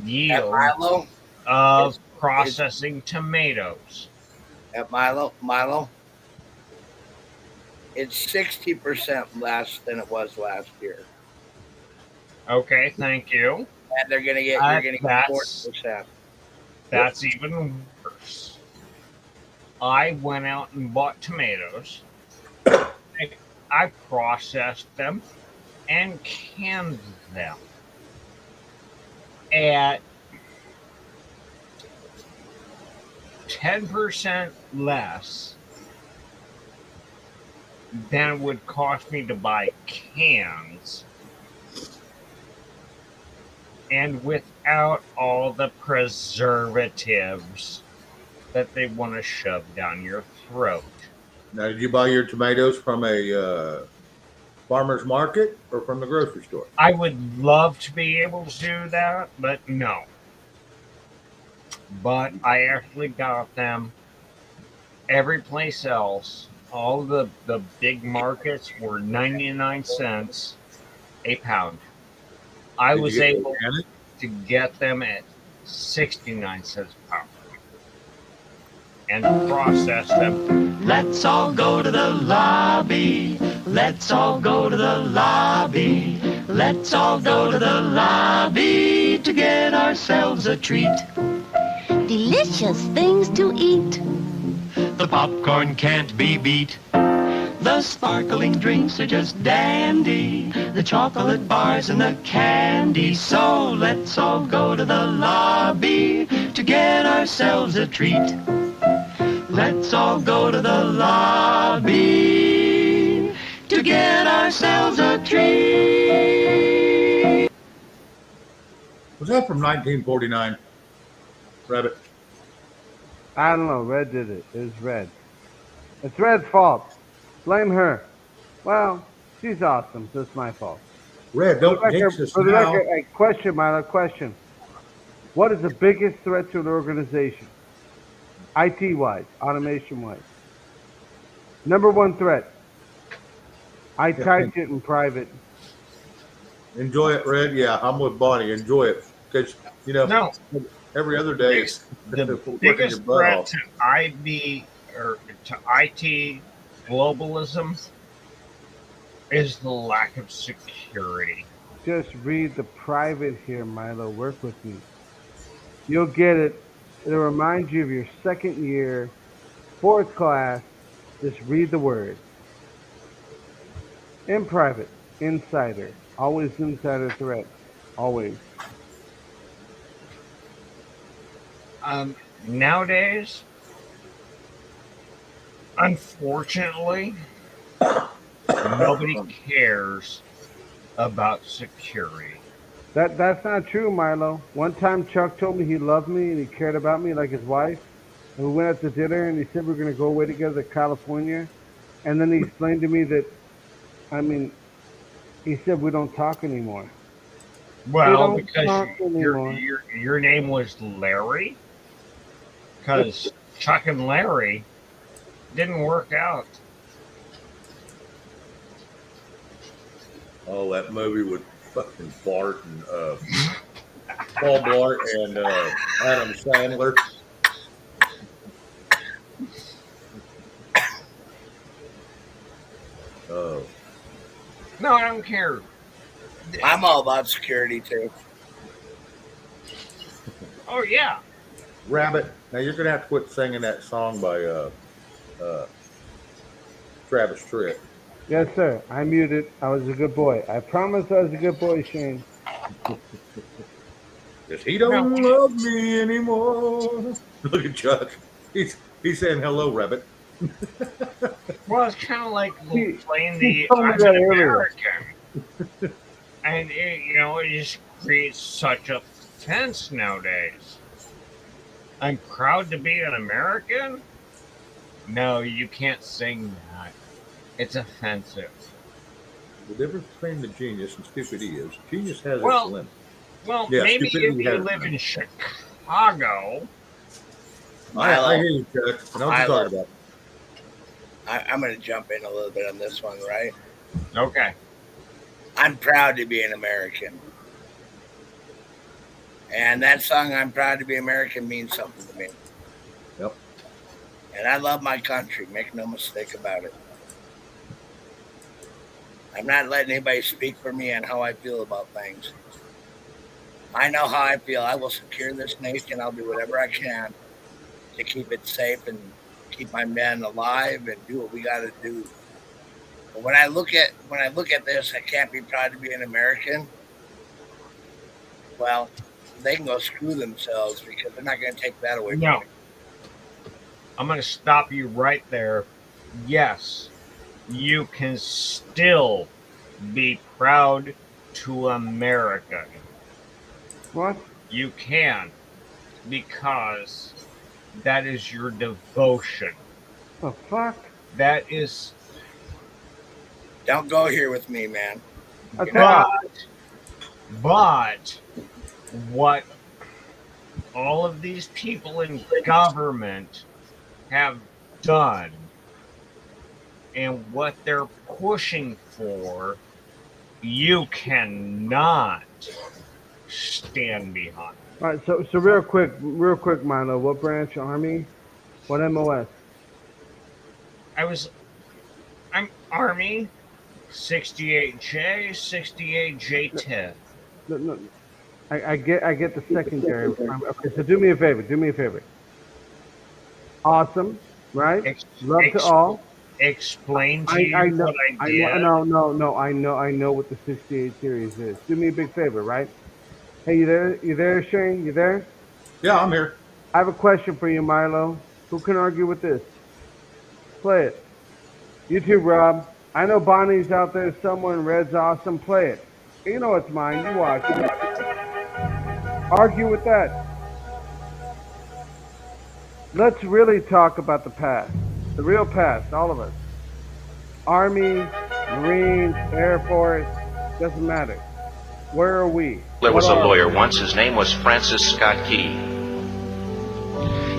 S11: yield
S6: Milo?
S11: of processing tomatoes.
S6: At Milo, it's 60% less than it was last year.
S11: Okay, thank you.
S6: And you're gonna get 40%.
S11: That's even worse. I went out and bought tomatoes. I processed them and canned them at 10% less than it would cost me to buy cans, and without all the preservatives that they want to shove down your throat.
S1: Now, did you buy your tomatoes from a farmer's market or from the grocery store?
S11: I would love to be able to do that, but no. But I actually got them every place else. All the big markets were 99 cents a pound. I was able to get them at 69 cents a pound and process them.
S15: Let's all go to the lobby. Let's all go to the lobby. Let's all go to the lobby to get ourselves a treat.
S16: Delicious things to eat.
S15: The popcorn can't be beat. The sparkling drinks are just dandy. The chocolate bars and the candy. So let's all go to the lobby to get ourselves a treat. Let's all go to the lobby to get ourselves a treat.
S1: Was that from 1949? Rabbit.
S13: I don't know. Red did it. It was Red. It's Red's fault. Blame her. Well, she's awesome, so it's my fault.
S1: Red, don't jinx us
S13: For the
S1: now.
S13: record, hey, question, Milo, question. What is the biggest threat to an organization? IT-wise, automation-wise. Number one threat. I typed it in private.
S1: Enjoy it, Red. Yeah, I'm with Bonnie. Enjoy it. Because, every other day,
S11: The biggest threat to IT globalism is the lack of security.
S13: Just read the private here, Milo. Work with me. You'll get it. It'll remind you of your second year, fourth class. Just read the word. In private, insider. Always insider threat. Always.
S11: Nowadays, unfortunately, nobody cares about security.
S13: That's not true, Milo. One time Chuck told me he loved me and he cared about me like his wife. And we went out to dinner and he said we're going to go away together to California. And then he explained to me that, he said we don't talk anymore.
S11: Well, because your name was Larry? Because Chuck and Larry didn't work out.
S1: Oh, that movie with fucking Bart and Paul Blart and Adam Sandler.
S11: No, I don't care.
S6: I'm all about security too.
S11: Oh yeah.
S1: Rabbit. Now you're gonna have to quit singing that song by Travis Tritt.
S13: Yes, sir. I muted. I was a good boy. I promise I was a good boy, Shane.
S1: Because he don't love me anymore. Look at Chuck. He's saying hello, Rabbit.
S11: Well, it's kind of like playing
S13: he
S11: the
S13: told me
S11: I'm
S13: that
S11: an
S13: earlier.
S11: American. And, it just creates such a offense nowadays. I'm proud to be an American? No, you can't sing that. It's offensive.
S1: The difference between the genius and stupidity is genius has its
S11: Well,
S1: limit.
S11: Well,
S1: Yeah,
S11: maybe if
S1: stupidity
S11: you
S1: has
S11: live
S1: its
S11: in
S1: limit.
S11: Chicago.
S1: I hear you, Chuck. I know what you're talking about.
S6: I'm going to jump in a little bit on this one, right?
S11: Okay.
S6: I'm proud to be an American. And that song, I'm Proud to Be American, means something to me.
S1: Yep.
S6: And I love my country. Make no mistake about it. I'm not letting anybody speak for me on how I feel about things. I know how I feel. I will secure this nation. I'll do whatever I can to keep it safe and keep my men alive and do what we got to do. But when I look at this, I can't be proud to be an American. Well, they can go screw themselves because they're not going to take that away from
S11: No.
S6: me.
S11: I'm going to stop you right there. Yes, you can still be proud to America.
S13: What?
S11: You can, because that is your devotion.
S13: The fuck?
S11: That is.
S6: Don't go here with me, man.
S11: But what all of these people in government have done and what they're pushing for, you cannot stand behind.
S13: All right, so real quick, Milo. What branch? Army? What MOS?
S11: I'm Army, 68J, 68J10.
S13: No, I get the secondary. Okay, so do me a favor. Awesome, right? Love to all.
S11: Explain to you what I did.
S13: I know what the 68 series is. Do me a big favor, right? Hey, you there, Shane? You there?
S1: Yeah, I'm here.
S13: I have a question for you, Milo. Who can argue with this? Play it. You too, Rob. I know Bonnie's out there somewhere and Red's awesome. Play it. You know it's mine. You watch it. Argue with that. Let's really talk about the past. The real past, all of us. Army, Marines, Air Force, doesn't matter. Where are we?
S17: There was a lawyer once. His name was Francis Scott Key.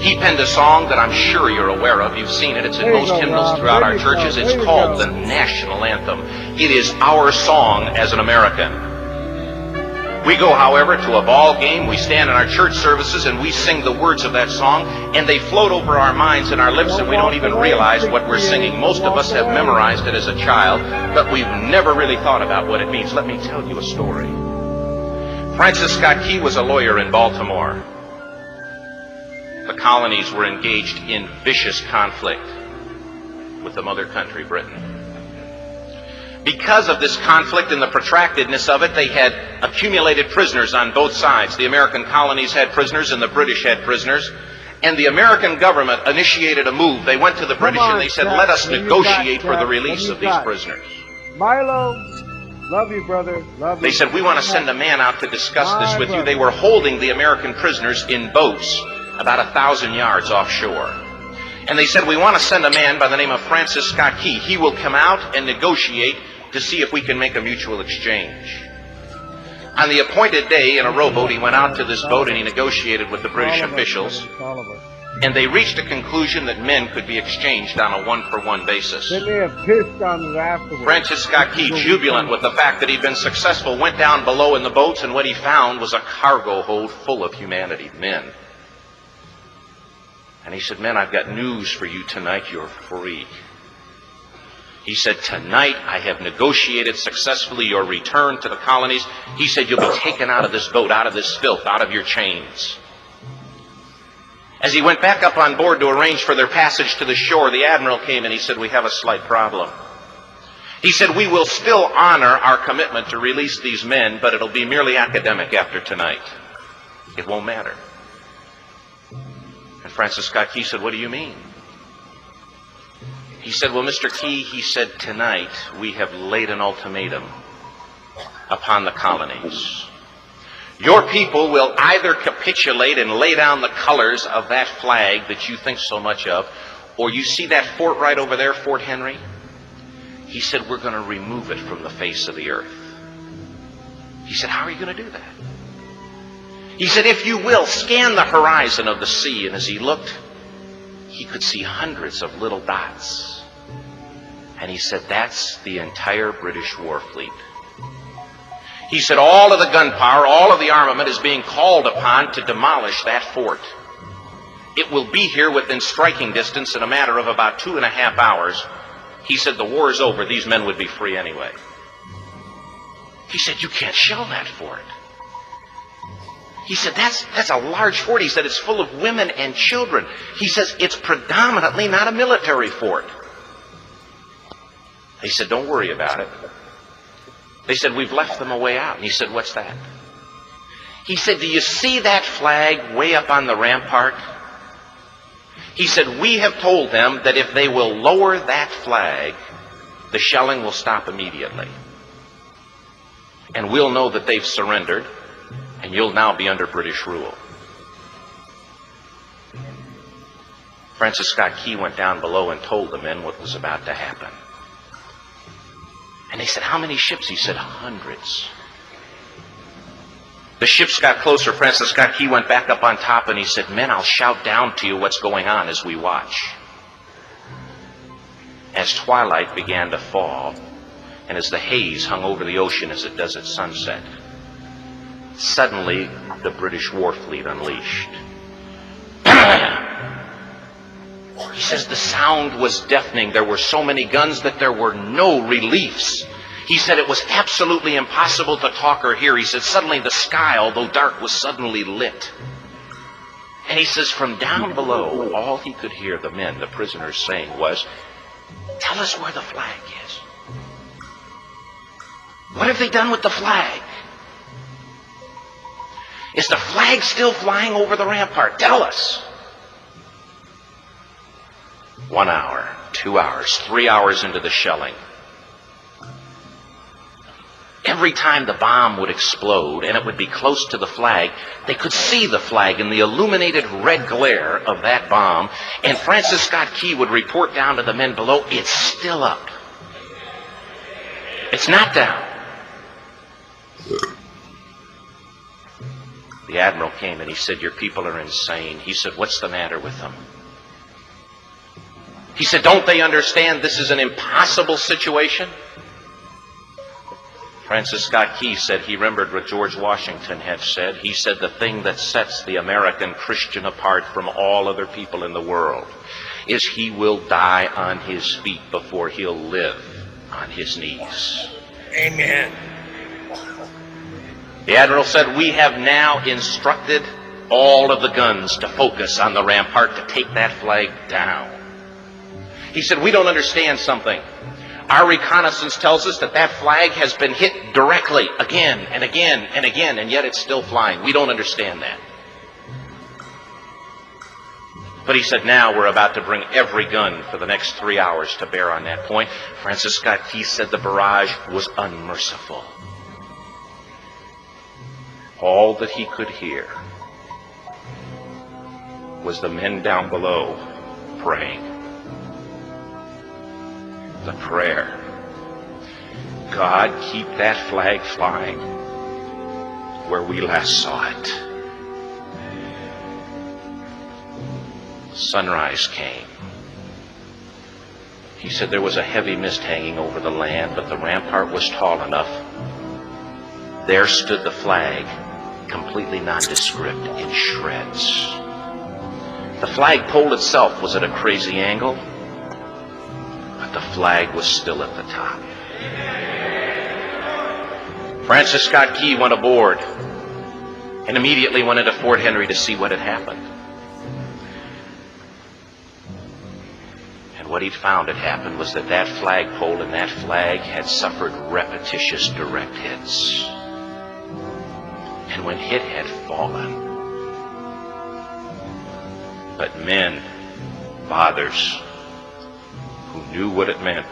S17: He penned a song that I'm sure you're aware of. You've seen it. It's in most hymnals throughout our churches. It's called the National Anthem. It is our song as an American. We go, however, to a ball game. We stand in our church services and we sing the words of that song, and they float over our minds and our lips, and we don't even realize what we're singing. Most of us have memorized it as a child, but we've never really thought about what it means. Let me tell you a story. Francis Scott Key was a lawyer in Baltimore. The colonies were engaged in vicious conflict with the mother country, Britain. Because of this conflict and the protractedness of it, they had accumulated prisoners on both sides. The American colonies had prisoners and the British had prisoners. And the American government initiated a move. They went to the British and they said, let us negotiate for the release of these prisoners.
S13: Milo, love you, brother. Love you.
S17: They said, we want to send a man out to discuss this with you. They were holding the American prisoners in boats about 1,000 yards offshore. And they said, we want to send a man by the name of Francis Scott Key. He will come out and negotiate to see if we can make a mutual exchange. On the appointed day, in a rowboat, he went out to this boat and he negotiated with the British officials. And they reached a conclusion that men could be exchanged on a one-for-one basis.
S13: They may have pissed on it afterwards.
S17: Francis Scott Key, jubilant with the fact that he'd been successful, went down below in the boats, and what he found was a cargo hold full of humanity, men. And he said, men, I've got news for you tonight. You're free. He said, tonight I have negotiated successfully your return to the colonies. He said, you'll be taken out of this boat, out of this filth, out of your chains. As he went back up on board to arrange for their passage to the shore, the admiral came and he said, we have a slight problem. He said, we will still honor our commitment to release these men, but it'll be merely academic after tonight. It won't matter. And Francis Scott Key said, what do you mean? He said, well, Mr. Key, he said, tonight we have laid an ultimatum upon the colonies. Your people will either capitulate and lay down the colors of that flag that you think so much of, or you see that fort right over there, Fort Henry? He said, we're going to remove it from the face of the earth. He said, how are you going to do that? He said, if you will, scan the horizon of the sea. And as he looked, he could see hundreds of little dots. And he said, that's the entire British war fleet. He said, all of the gunpowder, all of the armament is being called upon to demolish that fort. It will be here within striking distance in a matter of about 2.5 hours. He said, the war is over. These men would be free anyway. He said, you can't shell that fort. He said, that's a large fort. He said, it's full of women and children. He says, it's predominantly not a military fort. He said, don't worry about it. They said, we've left them a way out. And he said, what's that? He said, do you see that flag way up on the rampart? He said, we have told them that if they will lower that flag, the shelling will stop immediately. And we'll know that they've surrendered, and you'll now be under British rule. Francis Scott Key went down below and told the men what was about to happen. And they said, how many ships? He said, hundreds. The ships got closer. Francis Scott Key went back up on top and he said, men, I'll shout down to you what's going on as we watch. As twilight began to fall, and as the haze hung over the ocean as it does at sunset, suddenly the British war fleet unleashed. He says the sound was deafening. There were so many guns that there were no reliefs. He said it was absolutely impossible to talk or hear. He said suddenly the sky, although dark, was suddenly lit. And he says from down below, all he could hear the men, the prisoners, saying was, tell us where the flag is. What have they done with the flag? Is the flag still flying over the rampart? Tell us. 1 hour, 2 hours, 3 hours into the shelling, every time the bomb would explode and it would be close to the flag, they could see the flag in the illuminated red glare of that bomb, and Francis Scott Key would report down to the men below, it's still up. It's not down. The admiral came and he said, your people are insane. He said, what's the matter with them? He said, don't they understand this is an impossible situation? Francis Scott Key said he remembered what George Washington had said. He said the thing that sets the American Christian apart from all other people in the world is he will die on his feet before he'll live on his knees.
S6: Amen.
S17: The admiral said, we have now instructed all of the guns to focus on the rampart to take that flag down. He said, we don't understand something. Our reconnaissance tells us that that flag has been hit directly again and again and again, and yet it's still flying. We don't understand that. But he said, now we're about to bring every gun for the next 3 hours to bear on that point. Francis Scott Key said the barrage was unmerciful. All that he could hear was the men down below praying. The prayer, God, keep that flag flying where we last saw it. Sunrise came. He said there was a heavy mist hanging over the land, but the rampart was tall enough. There stood the flag, completely nondescript, in shreds. The flagpole itself was at a crazy angle. but the flag was still at the top. Francis Scott Key went aboard and immediately went into Fort Henry to see what had happened. And what he'd found had happened was that that flagpole and that flag had suffered repetitious direct hits. And when it had fallen, but men, fathers, who knew what it meant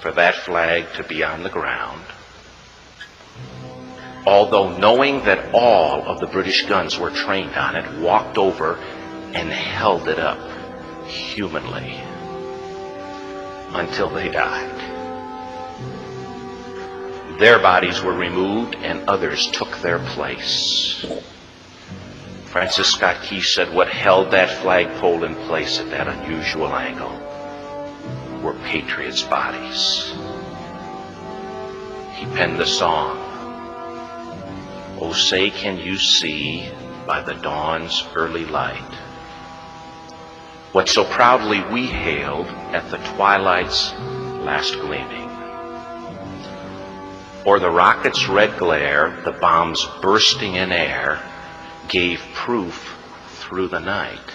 S17: for that flag to be on the ground, although knowing that all of the British guns were trained on it, walked over and held it up humanly until they died. Their bodies were removed and others took their place. Francis Scott Key said what held that flagpole in place at that unusual angle were patriots' bodies. He penned the song, "Oh, say can you see by the dawn's early light what so proudly we hailed at the twilight's last gleaming? Or the rocket's red glare, the bombs bursting in air, gave proof through the night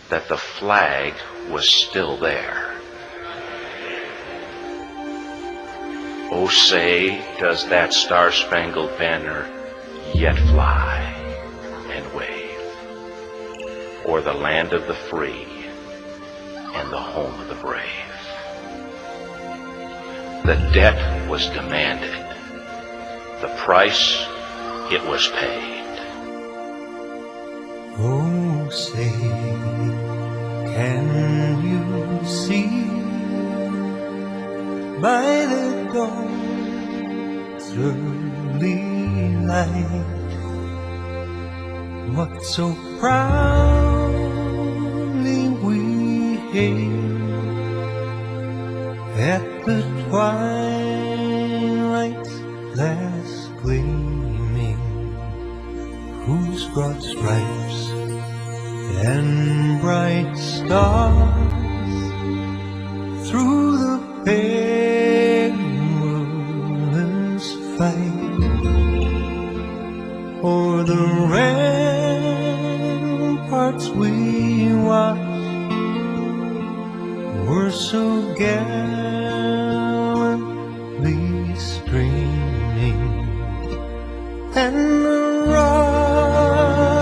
S17: that the flag was still there. Oh, say, does that star-spangled banner yet fly and wave o'er the land of the free and the home of the brave?" The debt was demanded. The price, it was paid.
S15: Oh, say, can you see by the dawn's early light what so proudly we hailed at the twilight's last gleaming, whose broad stripes and bright stars through the perilous fight o'er the ramparts we watched were so gallantly streaming, and the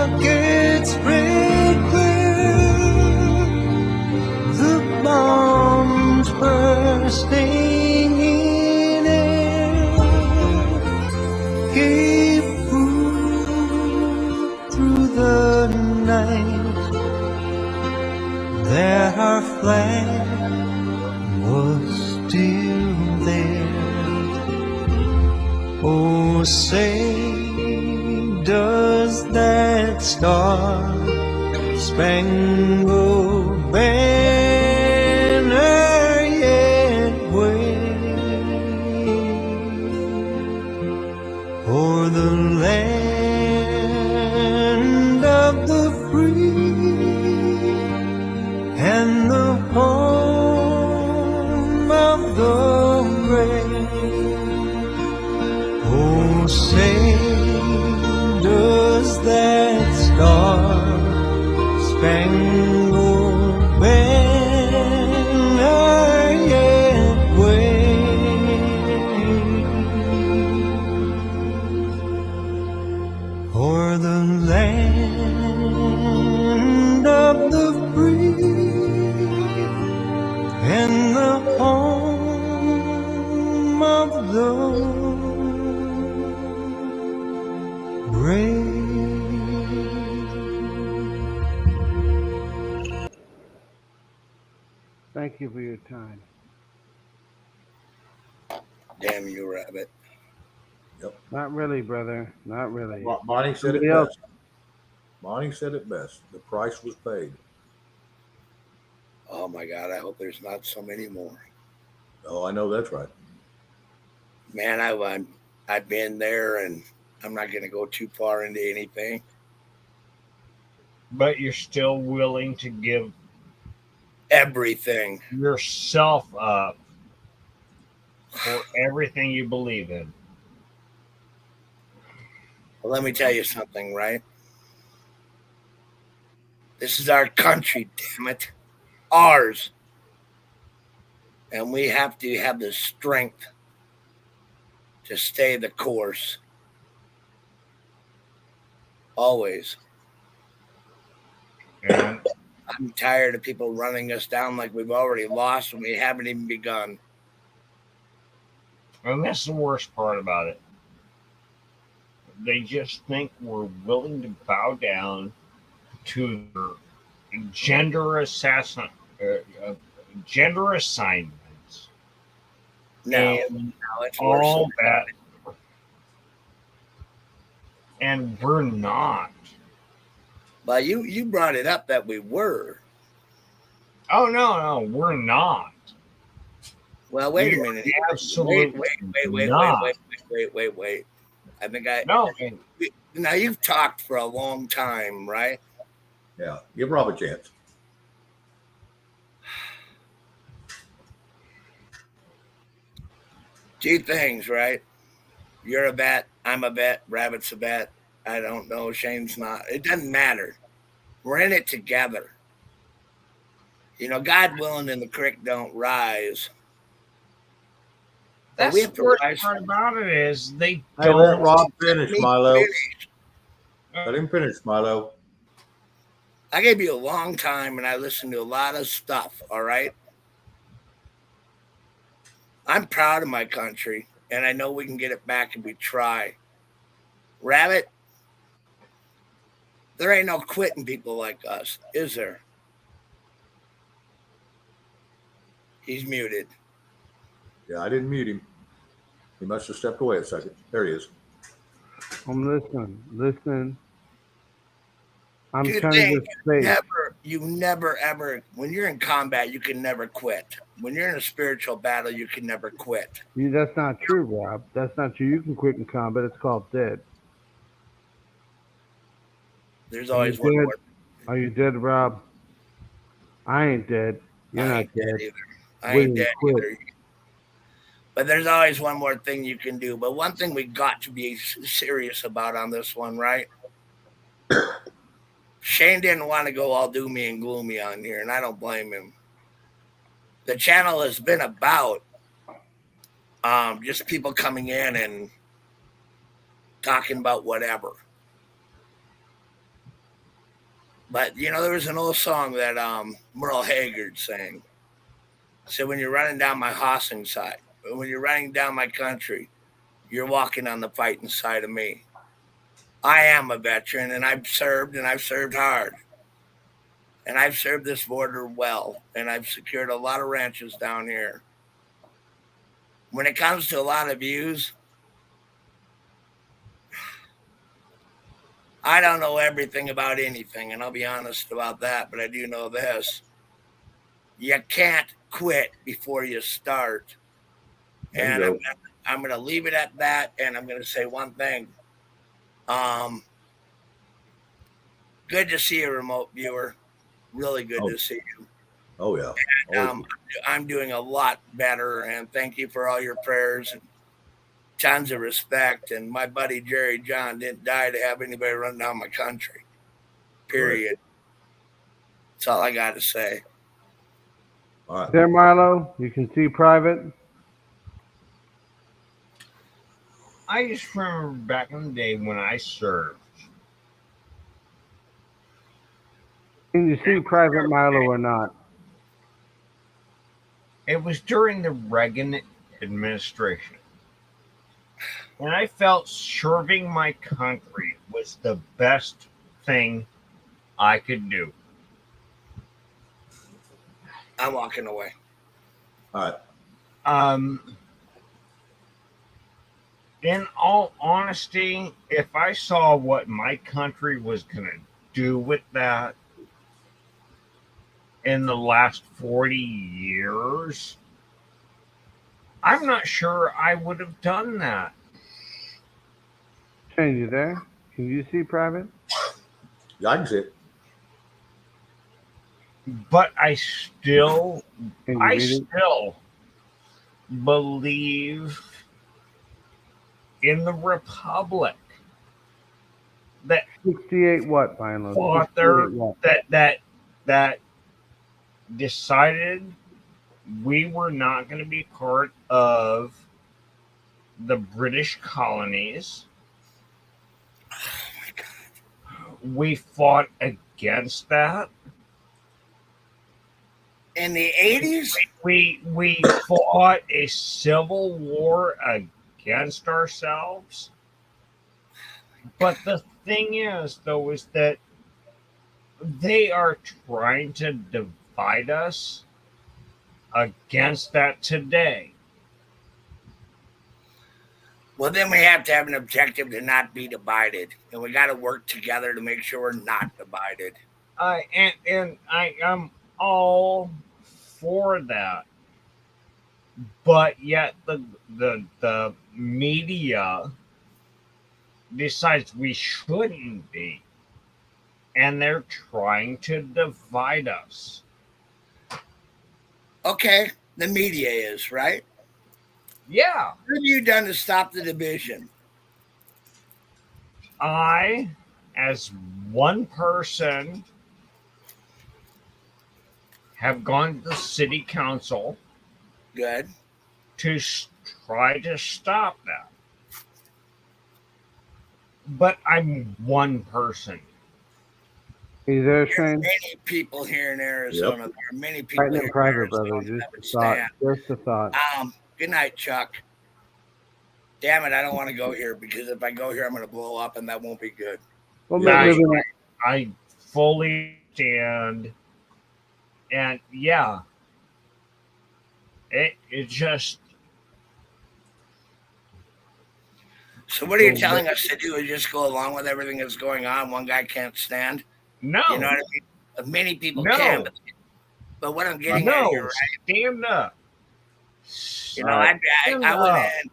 S15: rockets break clear, the bombs bursting in air gave proof through the night that our flag was still there. Oh, say, does that star-spangled banner yet wave o'er the land of the free and the home of the brave? Oh, say, does that star-spangled banner yet wave o'er the land of the free and the home of the brave?
S13: Thank you for your time.
S6: Damn you, Rabbit.
S1: Yep.
S13: Not really, brother. Not really.
S1: Bonnie said it
S13: Somebody else.
S1: best. Bonnie said it best. The price was paid.
S6: Oh my God, I hope there's not so many more.
S1: Oh, I know that's right.
S6: Man, I've been there, and I'm not going to go too far into anything.
S11: But you're still willing to give
S6: everything.
S11: yourself up for everything you believe in.
S6: Well, let me tell you something, right? This is our country, damn it. Ours. And we have to have the strength to stay the course. Always.
S11: And
S6: I'm tired of people running us down like we've already lost when we haven't even begun.
S11: And that's the worst part about it. They just think we're willing to bow down to their gender gender assignments.
S6: No,
S11: and
S6: it's worse
S11: all
S6: than
S11: that. And we're not.
S6: But you brought it up that we were.
S11: Oh no, we're not.
S6: Well, wait
S11: We
S6: a minute.
S11: absolutely
S6: Wait.
S11: not.
S6: I think I
S11: No.
S6: Now you've talked for a long time, right?
S1: Yeah. Give Rob a chance.
S6: Two things, right? You're a vet. I'm a vet. Rabbit's a vet. I don't know. Shane's not. It doesn't matter. We're in it together. You know, God willing, and the creek don't rise. But
S11: That's
S6: we have
S11: the
S6: to
S11: worst
S6: rise.
S11: part about it is they
S1: Hey,
S11: don't.
S1: let Rob finish,
S6: me
S1: Milo.
S6: finish.
S1: Let him finish, Milo.
S6: I gave you a long time, and I listened to a lot of stuff. All right. I'm proud of my country, and I know we can get it back if we try. Rabbit, there ain't no quitting people like us, is there? He's muted.
S1: Yeah, I didn't mute him. He must have stepped away a second. There he is.
S13: I'm listening. I'm
S6: Two
S13: trying to
S6: things.
S13: get space.
S6: You never, ever, when you're in combat, you can never quit. When you're in a spiritual battle, you can never quit.
S13: That's not true, Rob. That's not true. You can quit in combat. It's called dead.
S6: There's
S13: Are you
S6: always one
S13: dead?
S6: more.
S13: Are you dead, Rob? I ain't dead. You're
S6: I
S13: not
S6: ain't dead
S13: dead.
S6: either. I
S13: We
S6: ain't
S13: didn't
S6: dead
S13: quit.
S6: either. But there's always one more thing you can do. But one thing we got to be serious about on this one, right? Shane didn't want to go all doomy and gloomy on here, and I don't blame him. The channel has been about just people coming in and talking about whatever. But, you know, there was an old song that Merle Haggard sang. So when you're running down my hossing side, when you're running down my country, you're walking on the fighting side of me. I am a veteran, and I've served hard. And I've served this border well, and I've secured a lot of ranches down here. When it comes to a lot of views, I don't know everything about anything, and I'll be honest about that, but I do know this. You can't quit before you start. And I'm going to leave it at that, and I'm going to say one thing. Good to see you, remote viewer. Really good to see you.
S1: Oh, yeah.
S6: And, I'm doing a lot better, and thank you for all your prayers and tons of respect. And my buddy Jerry John didn't die to have anybody run down my country. Period. Right. That's all I got to say.
S1: All right.
S13: There, Milo, you can see private.
S11: I just remember back in the day when I served.
S13: Can you see private, Milo, or not?
S11: It was during the Reagan administration. And I felt serving my country was the best thing I could do.
S6: I'm walking away.
S1: All right.
S11: In all honesty, if I saw what my country was going to do with that in the last 40 years, I'm not sure I would have done that.
S13: Shane, you there? Can you see private?
S1: Yeah, I can see it.
S11: but I still
S13: Can you read it?
S11: believe in the Republic that
S13: 68 what, Philo?
S11: fought
S13: 68
S11: there,
S13: what?
S11: that decided we were not going to be part of the British colonies. We fought against that.
S6: In the 80s?
S11: We fought a civil war against ourselves. But the thing is, though, is that they are trying to divide us against that today.
S6: Well, then we have to have an objective to not be divided, and we got to work together to make sure we're not divided.
S11: I am all for that, but yet the media decides we shouldn't be, and they're trying to divide us.
S6: Okay, the media is, right?
S11: Yeah.
S6: What have you done to stop the division?
S11: I, as one person, have gone to the city council.
S6: Good.
S11: To try to stop that. But I'm one person.
S13: Are you there,
S6: There are
S13: Shane?
S6: many people here in Arizona. There are many people
S13: Right
S6: here
S13: in
S6: in
S13: private,
S6: Arizona
S13: brother.
S6: that
S13: Just
S6: would
S13: a thought.
S6: stand.
S13: Just a thought.
S6: Good night, Chuck. Damn it, I don't want to go here because if I go here, I'm going to blow up and that won't be good.
S13: Well,
S11: I fully stand. And yeah, it just.
S6: So what are you telling us to do? Is just go along with everything that's going on? One guy can't stand?
S11: No.
S6: You know what I mean? Many people
S11: No.
S6: can, but what I'm getting at here, right?
S11: Stand up.
S6: You know, I went in.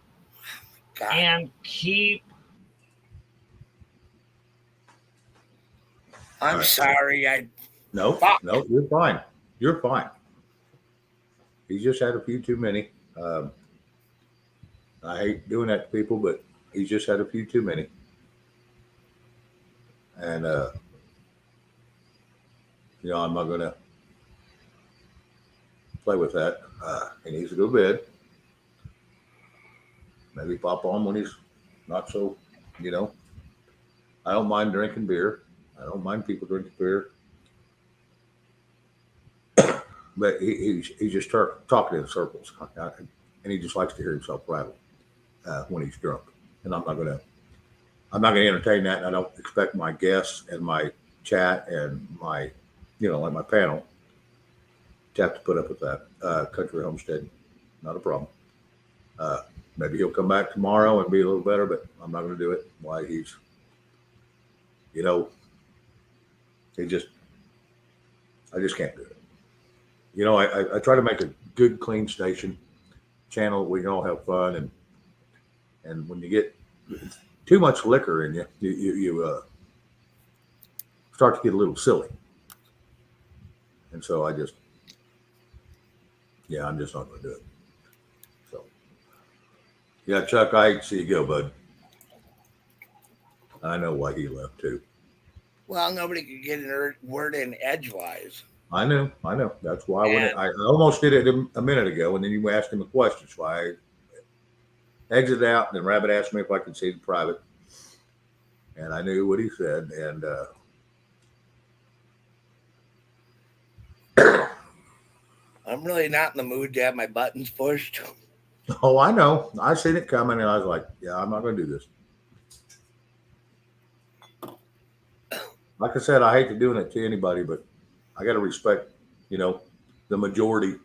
S6: God.
S11: And keep.
S6: I'm sorry.
S1: No, you're fine. You're fine. He's just had a few too many. I hate doing that to people, but he's just had a few too many. And, I'm not going to play with that. He needs to go to bed. Maybe pop on when he's not so, I don't mind drinking beer. I don't mind people drinking beer. But he just talking in circles. And he just likes to hear himself rattle when he's drunk. And I'm not going to entertain that. And I don't expect my guests and my chat and my, like my panel to have to put up with that. Country Homestead, not a problem. Maybe he'll come back tomorrow and be a little better, but I'm not going to do it. Why he's, I just can't do it. I try to make a good, clean station channel. We can all have fun. And when you get too much liquor in you, you start to get a little silly. And so I'm just not going to do it. So, yeah, Chuck, I see you go, bud. I know why he left too.
S6: Well, nobody could get a word in edgewise.
S1: I know. That's why I almost did it a minute ago, and then you asked him a question. So I exited out, and then Rabbit asked me if I could see the private, and I knew what he said. And
S6: I'm really not in the mood to have my buttons pushed.
S1: Oh, I know. I seen it coming, and I was like, "Yeah, I'm not going to do this." Like I said, I hate to doing it to anybody, but I got to respect, the majority.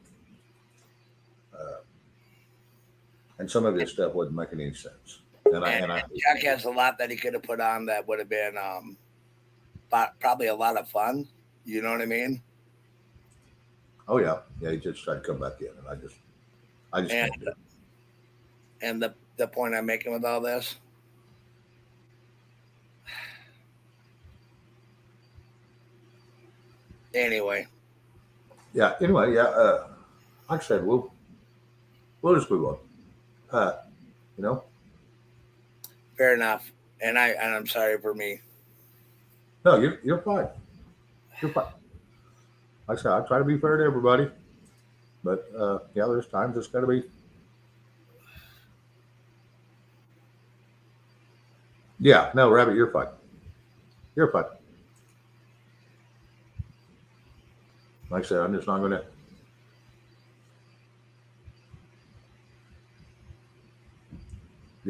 S1: And some of this stuff wasn't making any sense. And
S6: Chuck has a lot that he could have put on that would have been probably a lot of fun. You know what I mean?
S1: Oh yeah, he just tried to come back in, and I just can't do it.
S6: And the point I'm making with all this. Anyway,
S1: Yeah. Anyway, yeah. Like I said, we'll just move on. You know,
S6: Fair enough. And I'm sorry for me.
S1: no, you're fine. You're fine. Like I said, I try to be fair to everybody, but yeah, there's times it's got to be. Yeah. No, Rabbit, you're fine. You're fine. Like I said, I'm just not gonna.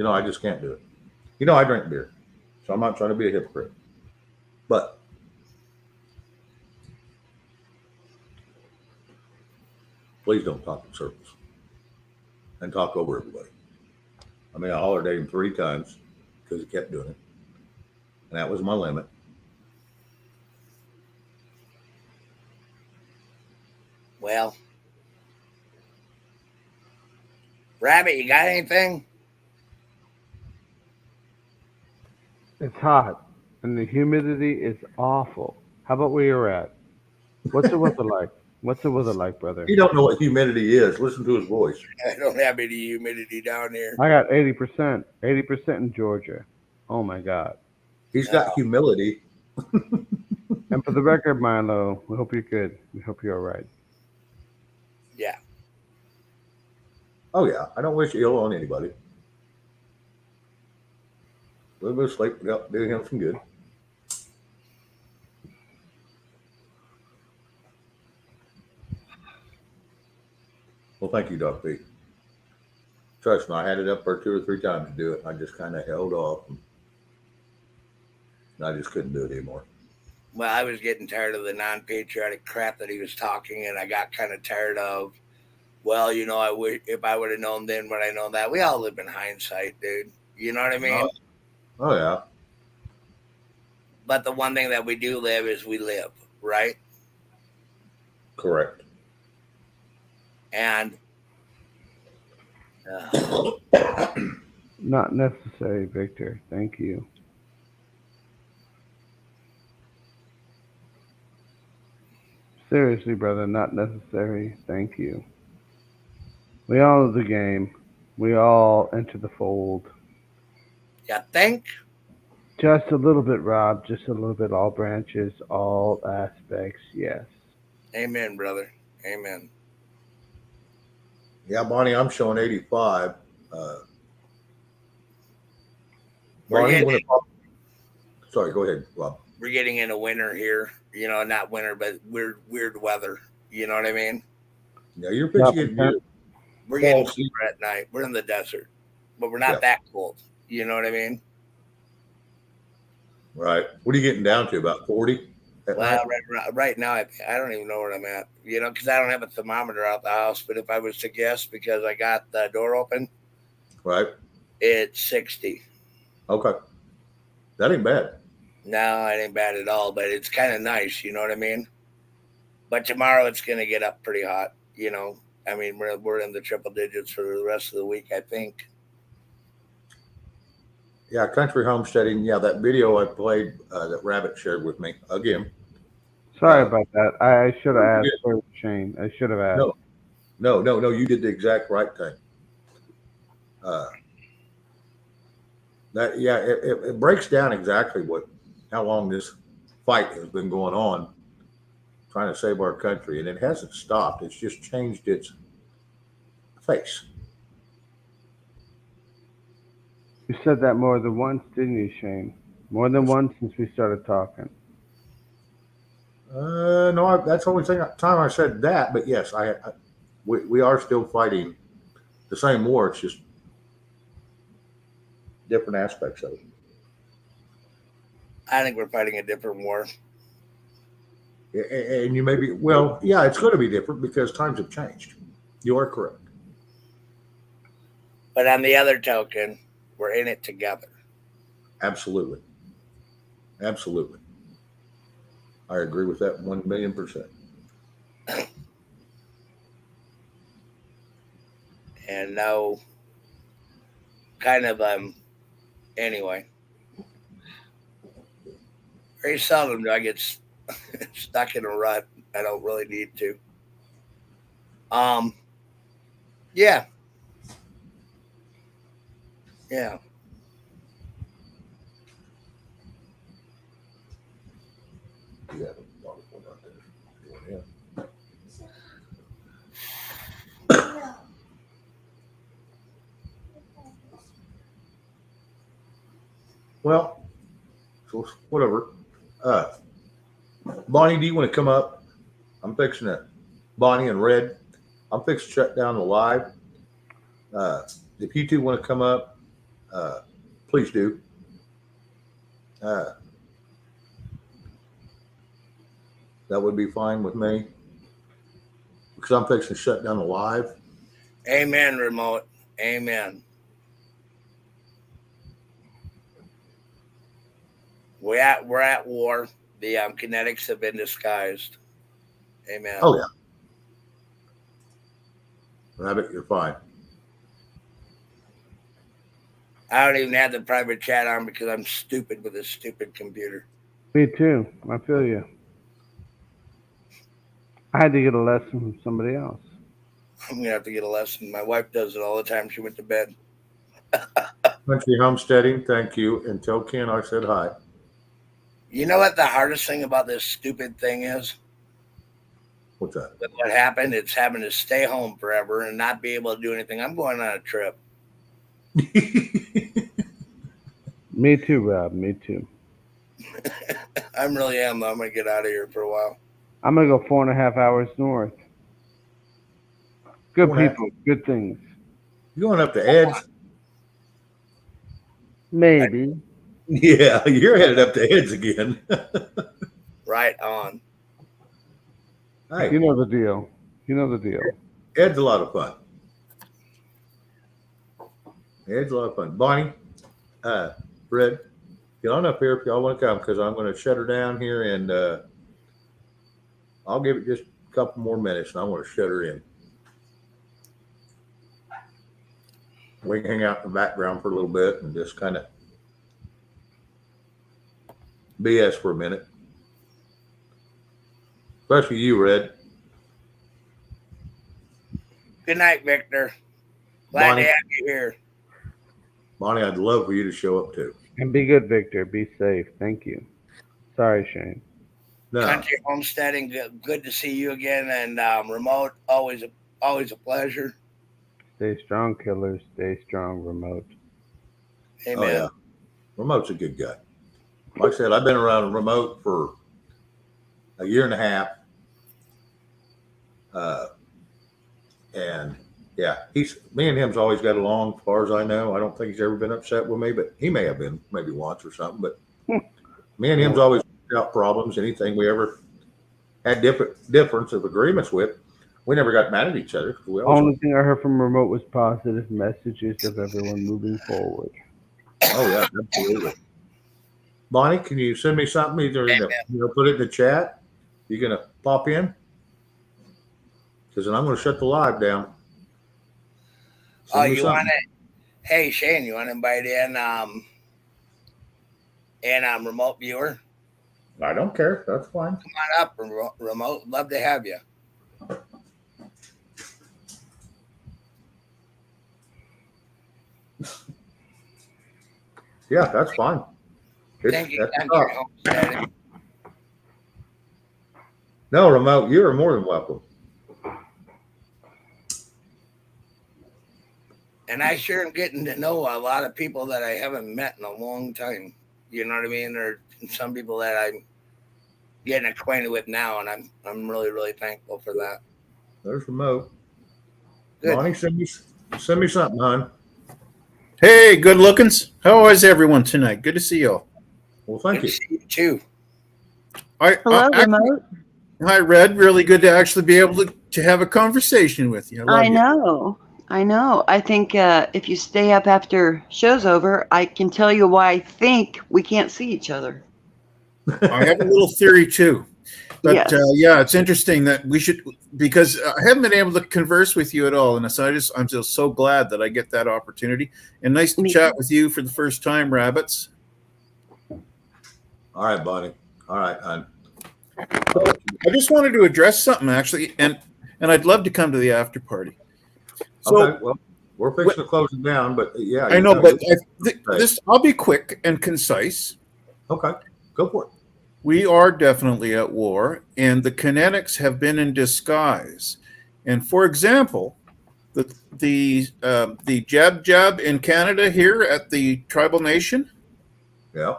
S1: I just can't do it. I drink beer, so I'm not trying to be a hypocrite. But please don't talk in circles and talk over everybody. I mean, I hollered at him 3 times because he kept doing it, and that was my limit.
S6: Well, Rabbit, you got anything?
S13: It's hot, and the humidity is awful. How about where you're at? What's the weather like? What's the weather like, brother?
S1: He don't know what humidity is. Listen to his voice.
S6: I don't have any humidity down here.
S13: I got 80%. 80% in Georgia. Oh my God.
S1: He's got humility.
S13: And for the record, Milo, we hope you're good. We hope you're all right.
S6: Yeah.
S1: Oh yeah, I don't wish ill on anybody. A little bit of sleep without doing him some good. Well, thank you, Doc B. Trust me, I had it up there 2 or 3 times to do it. And I just kind of held off. And I just couldn't do it anymore.
S6: Well, I was getting tired of the non-patriotic crap that he was talking, and I got kind of tired of, well, I would if I would have known then what I know that. We all live in hindsight, dude. You know what I mean?
S1: Oh yeah.
S6: But the one thing that we do live is we live, right?
S1: Correct.
S6: And
S13: Not necessary, Victor. Thank you. Seriously, brother, not necessary. Thank you. We all know the game. We all enter the fold.
S6: you think?
S13: Just a little bit, Rob. Just a little bit. All branches, all aspects. Yes.
S6: Amen, brother. Amen.
S1: Yeah, Bonnie, I'm showing 85. Sorry, go ahead, Rob.
S6: We're getting into winter here. Not winter, but weird weather. You know what I mean?
S1: Yeah, you're pitching it.
S6: We're getting colder at night. We're in the desert, but we're not that cold. You know what I mean?
S1: Right. What are you getting down to? About 40?
S6: Well, right now, I don't even know where I'm at. Because I don't have a thermometer out the house. But if I was to guess, because I got the door open,
S1: right,
S6: it's 60.
S1: Okay, that ain't bad.
S6: No, it ain't bad at all. But it's kind of nice. You know what I mean? But tomorrow it's going to get up pretty hot. I mean, we're in the triple digits for the rest of the week, I think.
S1: Yeah, country homesteading. Yeah, that video I played that Rabbit shared with me again.
S13: Sorry about that. I should have asked for Shane. I should have asked.
S1: No. You did the exact right thing. It breaks down exactly how long this fight has been going on, trying to save our country, and it hasn't stopped. It's just changed its face.
S13: You said that more than once, didn't you, Shane? More than once since we started talking.
S1: No, that's the only time I said that. But yes, we are still fighting the same war. It's just different aspects of it.
S6: I think we're fighting a different war.
S1: And you may be, it's going to be different because times have changed. You are correct.
S6: But on the other token, we're in it together.
S1: Absolutely. I agree with that 1,000,000%.
S6: And now, anyway. Very seldom do I get stuck in a rut. I don't really need to. Yeah. Yeah.
S1: Yeah, wonderful out there. Yeah. Well, so whatever. Bonnie, do you want to come up? I'm fixing it. Bonnie and Red, I'm fixing to shut down the live. If you two want to come up, please do. That would be fine with me because I'm fixing to shut down the live.
S6: Amen, remote. Amen. We're at war. The kinetics have been disguised. Amen.
S1: Oh yeah. Rabbit, you're fine.
S6: I don't even have the private chat on because I'm stupid with this stupid computer.
S13: Me too. I feel you. I had to get a lesson from somebody else.
S6: I'm going to have to get a lesson. My wife does it all the time. She went to bed.
S1: Country homesteading, thank you. And tell Ken I said hi.
S6: You know what the hardest thing about this stupid thing is?
S1: What's that?
S6: What happened? It's having to stay home forever and not be able to do anything. I'm going on a trip.
S13: Me too, Rob. Me too.
S6: I really am. I'm going to get out of here for a while.
S13: I'm going to go 4.5 hours north. Good people, good things.
S1: You going up to Ed's?
S13: Maybe.
S1: Yeah, you're headed up to Ed's again.
S6: Right on.
S1: Hey.
S13: You know the deal. You know the deal.
S1: Ed's a lot of fun. Ed's a lot of fun. Bonnie, Red, get on up here if y'all want to come because I'm going to shut her down here and I'll give it just a couple more minutes and I want to shut her in. We can hang out in the background for a little bit and just kind of BS for a minute. Especially you, Red.
S6: Good night, Victor. Glad
S1: Bonnie,
S6: to have you here.
S1: Bonnie, I'd love for you to show up too.
S13: And be good, Victor. Be safe. Thank you. Sorry, Shane.
S1: No.
S6: Country homesteading, good to see you again. And remote, always a pleasure.
S13: Stay strong, killers. Stay strong, remote.
S6: Amen.
S1: Oh, yeah. Remote's a good guy. Like I said, I've been around remote for a year and a half. And yeah, me and him's always got along as far as I know. I don't think he's ever been upset with me, but he may have been maybe once or something. But me and him's always worked out problems. Anything we ever had difference of agreements with, we never got mad at each other.
S13: Only thing I heard from remote was positive messages of everyone moving forward.
S1: Oh yeah, absolutely. Bonnie, can you send me something? Either put it in the chat. You gonna pop in? Because then I'm gonna shut the live down.
S6: Oh, you want it? Hey, Shane, you want to invite in remote viewer?
S1: I don't care. That's fine.
S6: Come on up, remote. Love to have you.
S1: Yeah, that's fine.
S6: Thank you.
S1: No, remote, you are more than welcome.
S6: And I sure am getting to know a lot of people that I haven't met in a long time. You know what I mean? Or some people that I'm getting acquainted with now, and I'm really, really thankful for that.
S1: There's remote.
S6: Good.
S1: Bonnie, send me something, hon.
S18: Hey, good lookings. How is everyone tonight? Good to see you all.
S1: Well, thank you.
S6: See you too.
S19: Hello, remote.
S18: Hi, Red. Really good to actually be able to have a conversation with you.
S19: I know. I think if you stay up after show's over, I can tell you why I think we can't see each other.
S18: I have a little theory too. But
S19: Yes.
S18: yeah, it's interesting that we should, because I haven't been able to converse with you at all. And so I'm just so glad that I get that opportunity. And nice to chat with you for the first time, Rabbits.
S1: All right, Bonnie. All right, hon.
S18: I just wanted to address something actually. And and I'd love to come to the after party. So,
S1: okay, well, we're fixing to close it down, but yeah,
S18: I know, but I'll be quick and concise.
S1: Okay, go for it.
S18: We are definitely at war, and the kinetics have been in disguise. And for example, the jab in Canada here at the tribal nation.
S1: Yeah.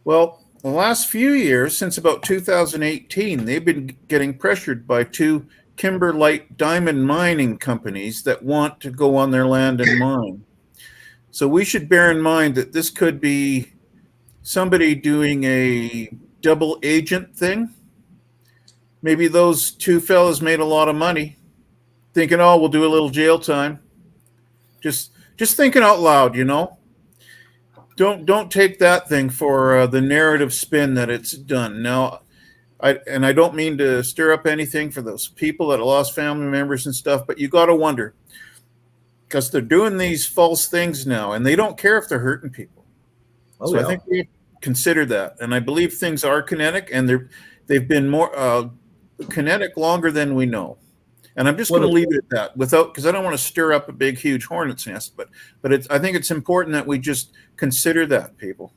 S18: Well, the last few years, since about 2018, they've been getting pressured by two kimberlite diamond mining companies that want to go on their land and mine. So we should bear in mind that this could be somebody doing a double agent thing. Maybe those two fellas made a lot of money, thinking, "Oh, we'll do a little jail time." Just thinking out loud, you know. Don't take that thing for the narrative spin that it's done. Now, I don't mean to stir up anything for those people that have lost family members and stuff, but you got to wonder, because they're doing these false things now, and they don't care if they're hurting people. So I think we have to consider that, and I believe things are kinetic, and they've been more kinetic longer than we know. And I'm just going to leave it at that, because I don't want to stir up a big, huge hornet's nest. But I think it's important that we just consider that, people.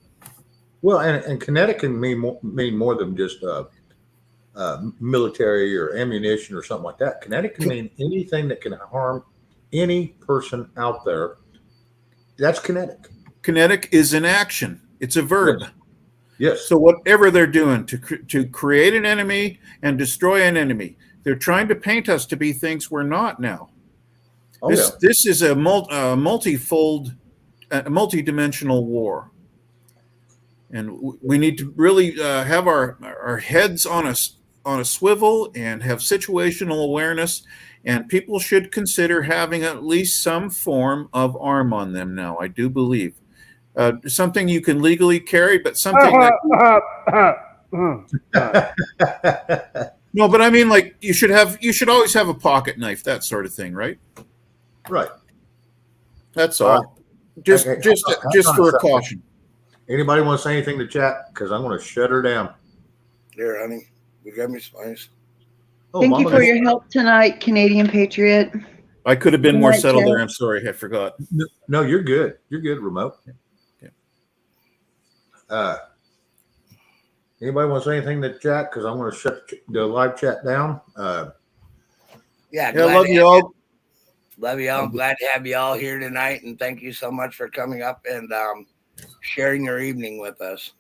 S1: Well, and kinetic can mean more than just military or ammunition or something like that. Kinetic can mean anything that can harm any person out there. That's kinetic.
S18: Kinetic is an action. It's a verb.
S1: Yes.
S18: So whatever they're doing to create an enemy and destroy an enemy, they're trying to paint us to be things we're not now. This is a multifold, multi-dimensional war. And we need to really have our heads on a swivel and have situational awareness. And people should consider having at least some form of arm on them now, I do believe. Something you can legally carry, but something No, but I mean, like, you should always have a pocket knife, that sort of thing, right?
S1: Right.
S18: That's all. Just for a caution.
S1: Anybody want to say anything to chat? Because I'm going to shut her down.
S6: Here, honey, you got me some ice.
S19: Thank you for your help tonight, Canadian Patriot.
S18: I could have been more subtle there. I'm sorry, I forgot.
S1: No, you're good. You're good, remote. Anybody want to say anything to chat? Because I'm going to shut the live chat down.
S6: Yeah,
S18: love you all.
S6: Love you all. I'm glad to have you all here tonight, and thank you so much for coming up and sharing your evening with us.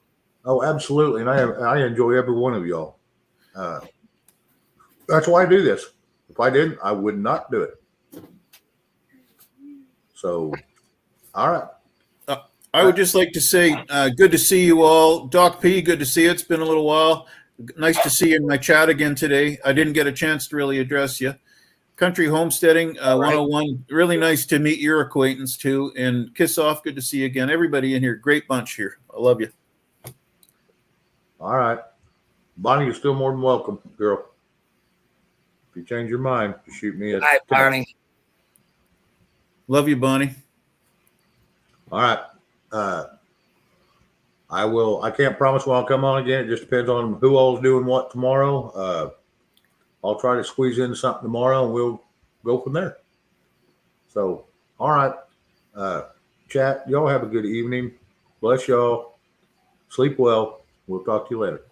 S1: Oh, absolutely, and I enjoy every one of y'all. That's why I do this. If I didn't, I would not do it. So, all right.
S18: I would just like to say, good to see you all. Doc P, good to see you. It's been a little while. Nice to see you in my chat again today. I didn't get a chance to really address you. Country Homesteading 101, really nice to meet your acquaintance too. And Kiss Off, good to see you again. Everybody in here, great bunch here. I love you.
S1: All right. Bonnie, you're still more than welcome, girl. If you change your mind, shoot me.
S6: Hi, Bonnie.
S18: Love you, Bonnie.
S1: All right. I can't promise when I'll come on again. It just depends on who all's doing what tomorrow. I'll try to squeeze in something tomorrow and we'll go from there. So, all right. Chat, y'all have a good evening. Bless y'all. Sleep well. We'll talk to you later.